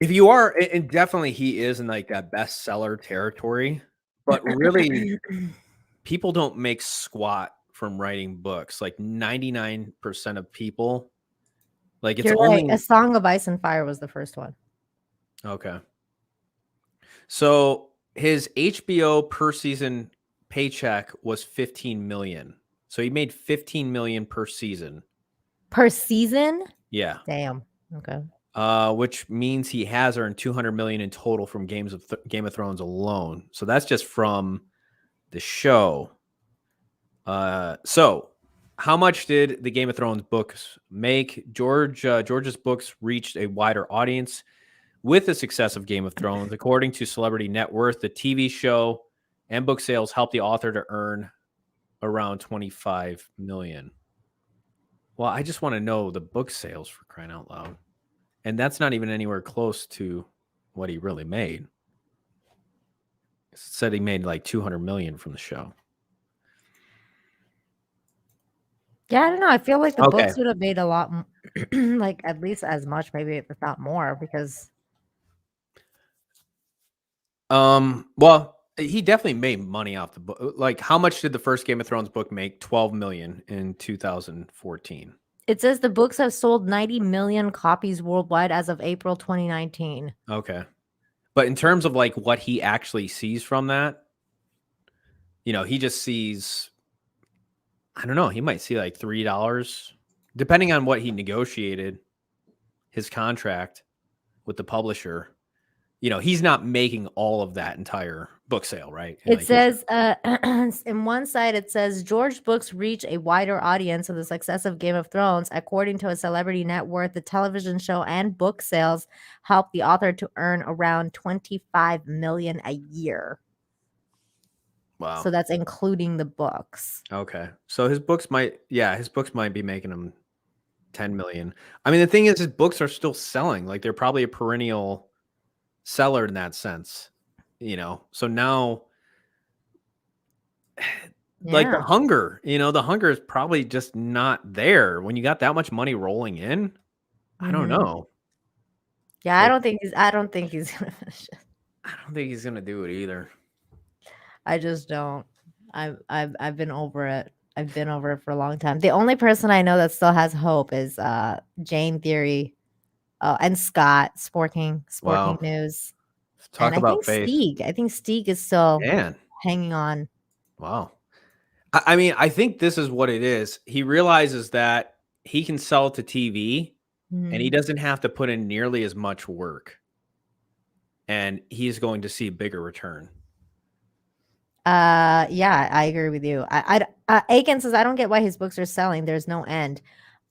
if you are, and definitely he is in like that bestseller territory, but really people don't make squat from writing books. Like 99% of people, like it's
You're
only
right. A Song of Ice and Fire was the first one.
okay. So his HBO per season paycheck was 15 million. So he made 15 million per season.
Per season?
Yeah.
Damn. Okay.
Which means he has earned 200 million in total from Game of Thrones alone. So that's just from the show. So how much did the Game of Thrones books make? George's books reached a wider audience with the success of Game of Thrones. According to Celebrity Net Worth, the TV show and book sales helped the author to earn around 25 million. Well, I just want to know the book sales, for crying out loud. And that's not even anywhere close to what he really made. It said he made like 200 million from the show.
Yeah, I don't know. I feel like the books would have made a lot, like at least as much, maybe if not more, because.
Well, he definitely made money off the book. Like, how much did the first Game of Thrones book make? 12 million in 2014.
It says the books have sold 90 million copies worldwide as of April 2019.
Okay. But in terms of like what he actually sees from that, he just sees, I don't know, he might see like $3, depending on what he negotiated, his contract with the publisher. He's not making all of that entire book sale, right?
It says, in one side, it says George books reach a wider audience of the success of Game of Thrones. According to a Celebrity Net Worth, the television show and book sales helped the author to earn around 25 million a year.
Wow.
So that's including the books.
Okay. So his books might be making him 10 million. I mean, the thing is, his books are still selling. Like, they're probably a perennial seller in that sense, so now like the hunger is probably just not there when you got that much money rolling in. I don't know.
Yeah, I don't think he's gonna finish it.
I don't think he's gonna do it either.
I just don't. I've been over it. I've been over it for a long time. The only person I know that still has hope is Jane Theory. And Scott, Sporting
Wow.
News.
Talk about faith.
I think Stieg is still
Man.
hanging on.
Wow. I mean, I think this is what it is. He realizes that he can sell it to TV and he doesn't have to put in nearly as much work. And he's going to see a bigger return.
Yeah, I agree with you. Aiken says I don't get why his books are selling. There's no end.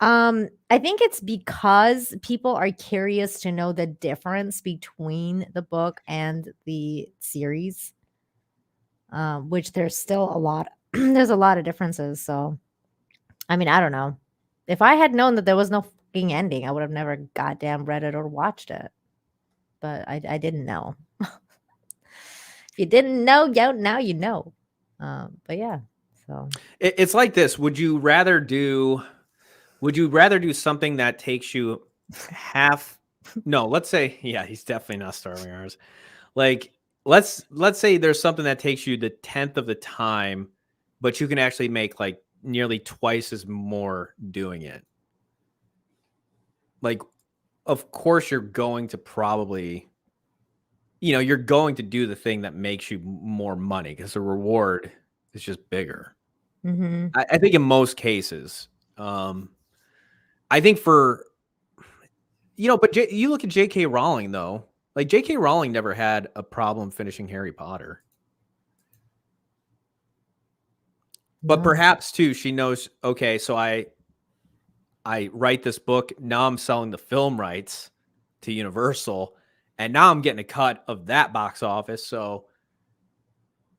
I think it's because people are curious to know the difference between the book and the series. Which there's still a lot. There's a lot of differences. So, I mean, I don't know. If I had known that there was no fucking ending, I would have never goddamn read it or watched it. But I didn't know. If you didn't know, now you know. But yeah, so
It's like this. Would you rather do something that takes you half? No, let's say, yeah, he's definitely not starving ours. Like, let's say there's something that takes you the 10th of the time, but you can actually make like nearly twice as more doing it. Like, of course, you're going to probably, you're going to do the thing that makes you more money because the reward is just bigger.
mhm.
I think in most cases, I think for, but you look at J.K. Rowling though. Like J.K. Rowling never had a problem finishing Harry Potter. But
No.
perhaps too, she knows, okay, so I write this book, now I'm selling the film rights to Universal, and now I'm getting a cut of that box office. So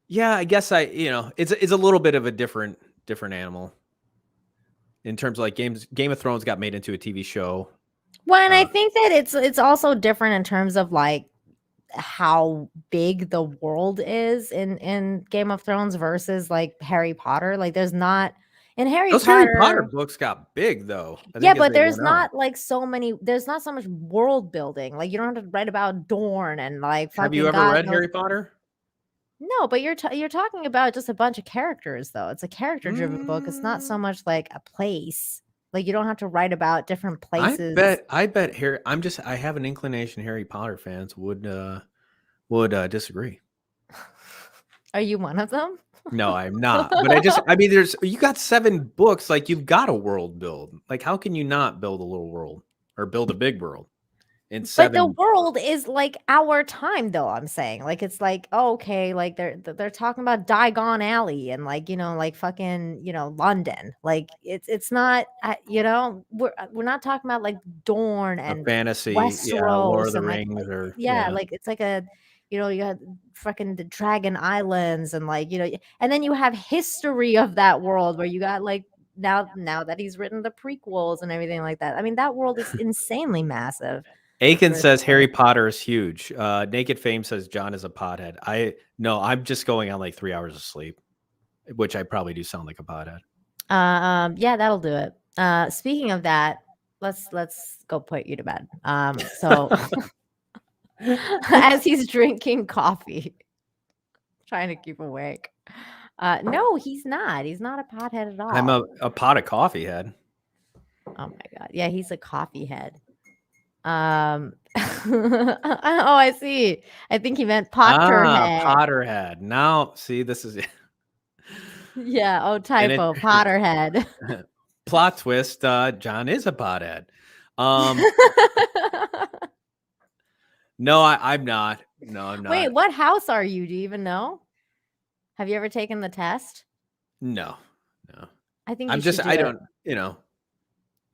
yeah, I guess it's a little bit of a different animal in terms of like Game of Thrones got made into a TV show.
Well, and I think that it's also different in terms of like how big the world is in Game of Thrones versus like Harry Potter. Like there's not in Harry
Those Harry Potter
Potter.
books got big though. I
Yeah,
think as
but
they
there's
went on.
not like there's not so much world building. Like you don't have to write about Dorne and like
Have you
fucking
ever
God
read
knows.
Harry Potter?
No, but you're talking about just a bunch of characters though. It's a character driven book. It's not so much like a place. Like you don't have to write about different places.
I bet Harry. I have an inclination Harry Potter fans would disagree.
Are you one of them?
No, I'm not. But you got 7 books. Like you've got a world build. Like how can you not build a little world or build a big world in
But the
7?
world is like our time, though. I'm saying, like, it's like, oh, okay, like they're talking about Diagon Alley and like like fucking London. Like it's not we're not talking about like Dorne
A
and
fantasy, yeah, Lord of
Westeros
the
and
Rings or
yeah, like it's like a you had fucking the Dragon Islands and like and then you have history of that world where you got like now that he's written the prequels and everything like that. I mean, that world is insanely massive.
Aiken
Versus,
says Harry
like
Potter is huge. Naked Fame says John is a pothead. I'm just going on like 3 hours of sleep, which I probably do sound like a pothead.
Yeah, that'll do it. Speaking of that, let's go put you to bed. So as he's drinking coffee, trying to keep awake. No, he's not. He's not a pothead at all.
I'm a pot of coffee head.
Oh my god. Yeah, he's a coffee head. Oh, I see. I think he meant Potterhead.
Potterhead. Now, see, this is
Yeah. Oh, typo. Potterhead.
plot twist. John is a pothead. No, I'm not. No, I'm not.
Wait, what house are you? Do you even know? Have you ever taken the test?
No.
I think
I'm
you should
just.
do
I
it.
don't.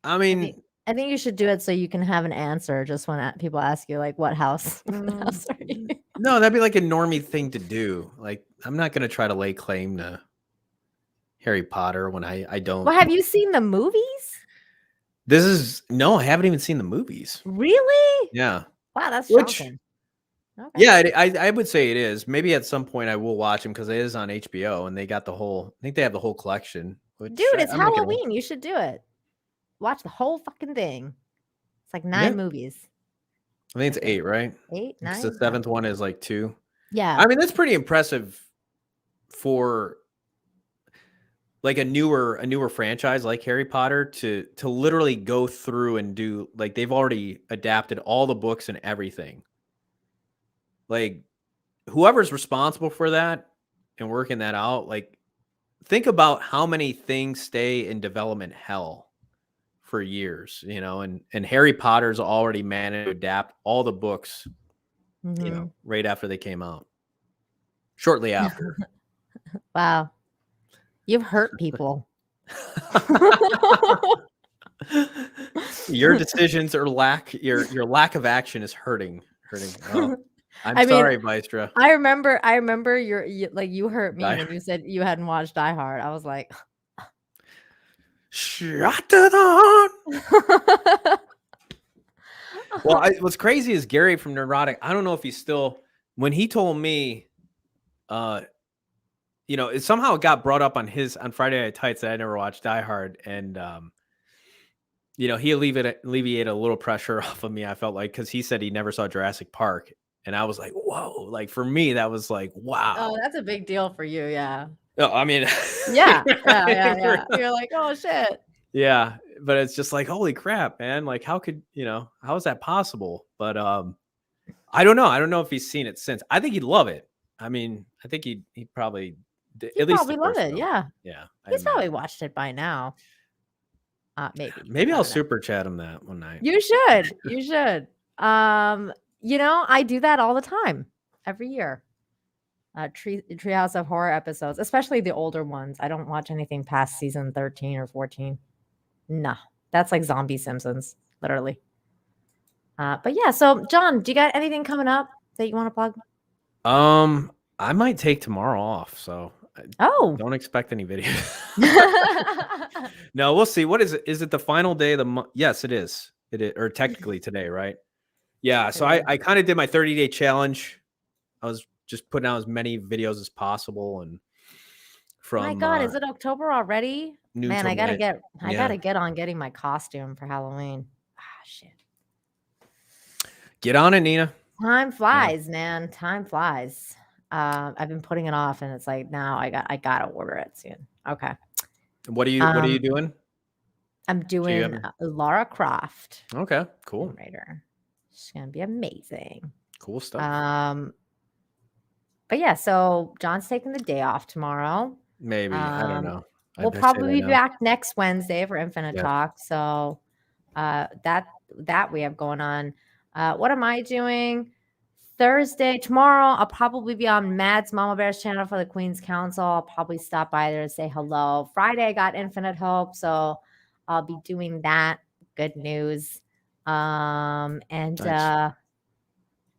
I mean,
I think you should do it so you can have an answer just when people ask you like what house, what house are you?
no, that'd be like a normie thing to do. Like, I'm not gonna try to lay claim to Harry Potter when I don't.
Well, have you seen the movies?
No, I haven't even seen the movies.
Really?
Yeah.
Wow, that's shocking. Okay.
Yeah, I would say it is. Maybe at some point I will watch them because it is on HBO and they got I think they have the whole collection.
Dude, it's
I'm not gonna-
Halloween. You should do it. Watch the whole fucking thing. It's like 9 movies.
I think it's 8, right?
8, 9.
The 7th one is like 2.
Yeah.
I mean, that's pretty impressive for like a newer franchise like Harry Potter to literally go through and do like they've already adapted all the books and everything. Like whoever's responsible for that and working that out, like think about how many things stay in development hell for years, and Harry Potter's already managed to adapt all the books, right after they came out. Shortly after.
Wow. You've hurt people.
Your decisions or your lack of action is hurting. Oh, I'm
I mean,
sorry, Maestra.
I remember you hurt me
Die
when you said you hadn't watched Die Hard. I was like,
shut to the heart. Well, what's crazy is Gary from Neurotic. I don't know if he's still, when he told me, it somehow got brought up on Friday Night Tights that I never watched Die Hard, and he alleviated a little pressure off of me. I felt like, because he said he never saw Jurassic Park, and I was like, whoa! Like for me, that was like, wow.
oh, that's a big deal for you, yeah.
No, I mean,
Yeah. You're like, oh shit.
Yeah, but it's just like, holy crap, man! Like, how is that possible? But I don't know. I don't know if he's seen it since. I think he'd love it. I mean, I think he'd probably
He'd probably love it. Yeah.
Yeah,
He's probably watched it by now.
Maybe I'll super chat him that one night.
You should. You should. I do that all the time, every year. Treehouse of Horror episodes, especially the older ones. I don't watch anything past season 13 or 14. Nah, that's like zombie Simpsons, literally. But yeah, so John, do you got anything coming up that you want to plug?
I might take tomorrow off, so don't expect any videos. No, we'll see. What is it? Is it the final day of the month? Yes, it is. It is, or technically today, right? Yeah. So I kind of did my 30-day challenge. I was just putting out as many videos as possible, and from
my God, is it October already? Man, I gotta get on getting my costume for Halloween. Shit.
Get on it, Nina.
Time flies, man. Time flies. I've been putting it off, and it's like now I gotta order it soon. Okay.
What are you doing?
I'm doing Lara Croft.
Okay, cool.
Writer. It's gonna be amazing.
Cool stuff.
But yeah, so John's taking the day off tomorrow.
Maybe. I don't know.
We'll probably be back next Wednesday for Infinite Talk. So that we have going on. What am I doing? Thursday, tomorrow, I'll probably be on Matt's Mama Bear's channel for the Queen's Council. I'll probably stop by there to say hello. Friday, I got Infinite Hope, so I'll be doing that. Good news. Nice.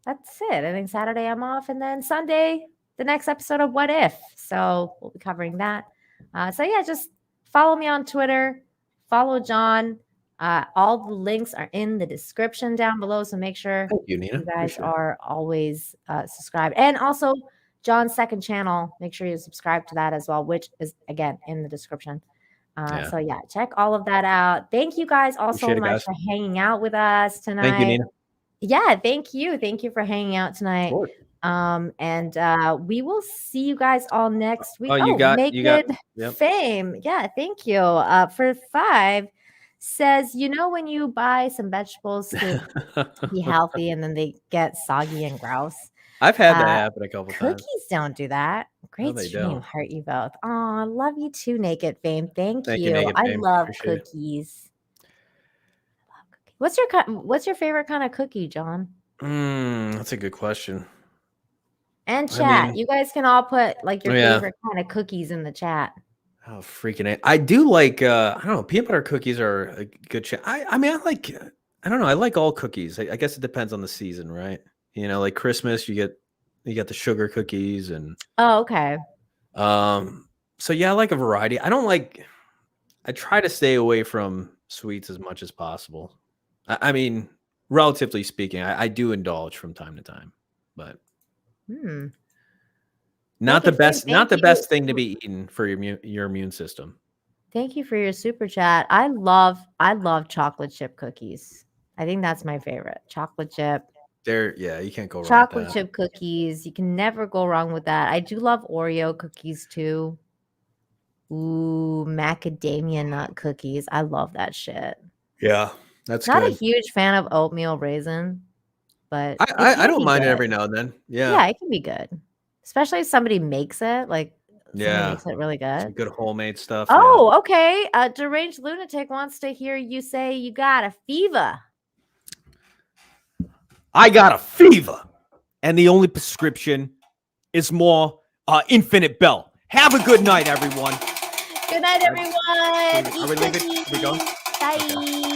That's it. I think Saturday I'm off, and then Sunday, the next episode of What If. So we'll be covering that. So yeah, just follow me on Twitter. Follow John. All the links are in the description down below. So make sure
you
guys are always subscribed. And also John's second channel, make sure you subscribe to that as well, which is again in the description. So yeah, check all of that out. Thank you guys all so much for hanging out with us tonight.
Thank you, Nina.
Yeah, thank you. Thank you for hanging out tonight. We will see you guys all next week. Fame. Yeah, thank you. For 5 says, when you buy some vegetables to be healthy and then they get soggy and gross.
I've had that happen a couple times.
Cookies don't do that. Great stream. Heart you both. Oh, I love you too, Naked Fame. Thank you. I love cookies. What's your favorite kind of cookie, John?
That's a good question.
And chat, you guys can all put like your favorite kind of cookies in the chat.
Oh, freaking it. I do like, I don't know, peanut butter cookies are a good chat. I mean, I don't know. I like all cookies. I guess it depends on the season, right? Like Christmas, you get the sugar cookies and.
Oh, okay.
So yeah, I like a variety. I try to stay away from sweets as much as possible. I mean, relatively speaking, I do indulge from time to time, but. Not the best thing to be eaten for your immune system.
Thank you for your super chat. I love chocolate chip cookies. I think that's my favorite. Chocolate chip.
You can't go wrong.
Chocolate chip cookies. You can never go wrong with that. I do love Oreo cookies too. Ooh, macadamia nut cookies. I love that shit.
Yeah, that's
not
good.
a huge fan of oatmeal raisin, but
I don't mind it every now and then. Yeah,
it can be good. Especially if somebody makes it, makes it really good.
Some good homemade stuff.
Oh, okay. Deranged Lunatic wants to hear you say you got a fever.
I got a fever, and the only prescription is more Infinite Bell.
Have a good night, everyone.
Good night, everyone.
Are we leaving?
Eat
We go?
cookies. Bye.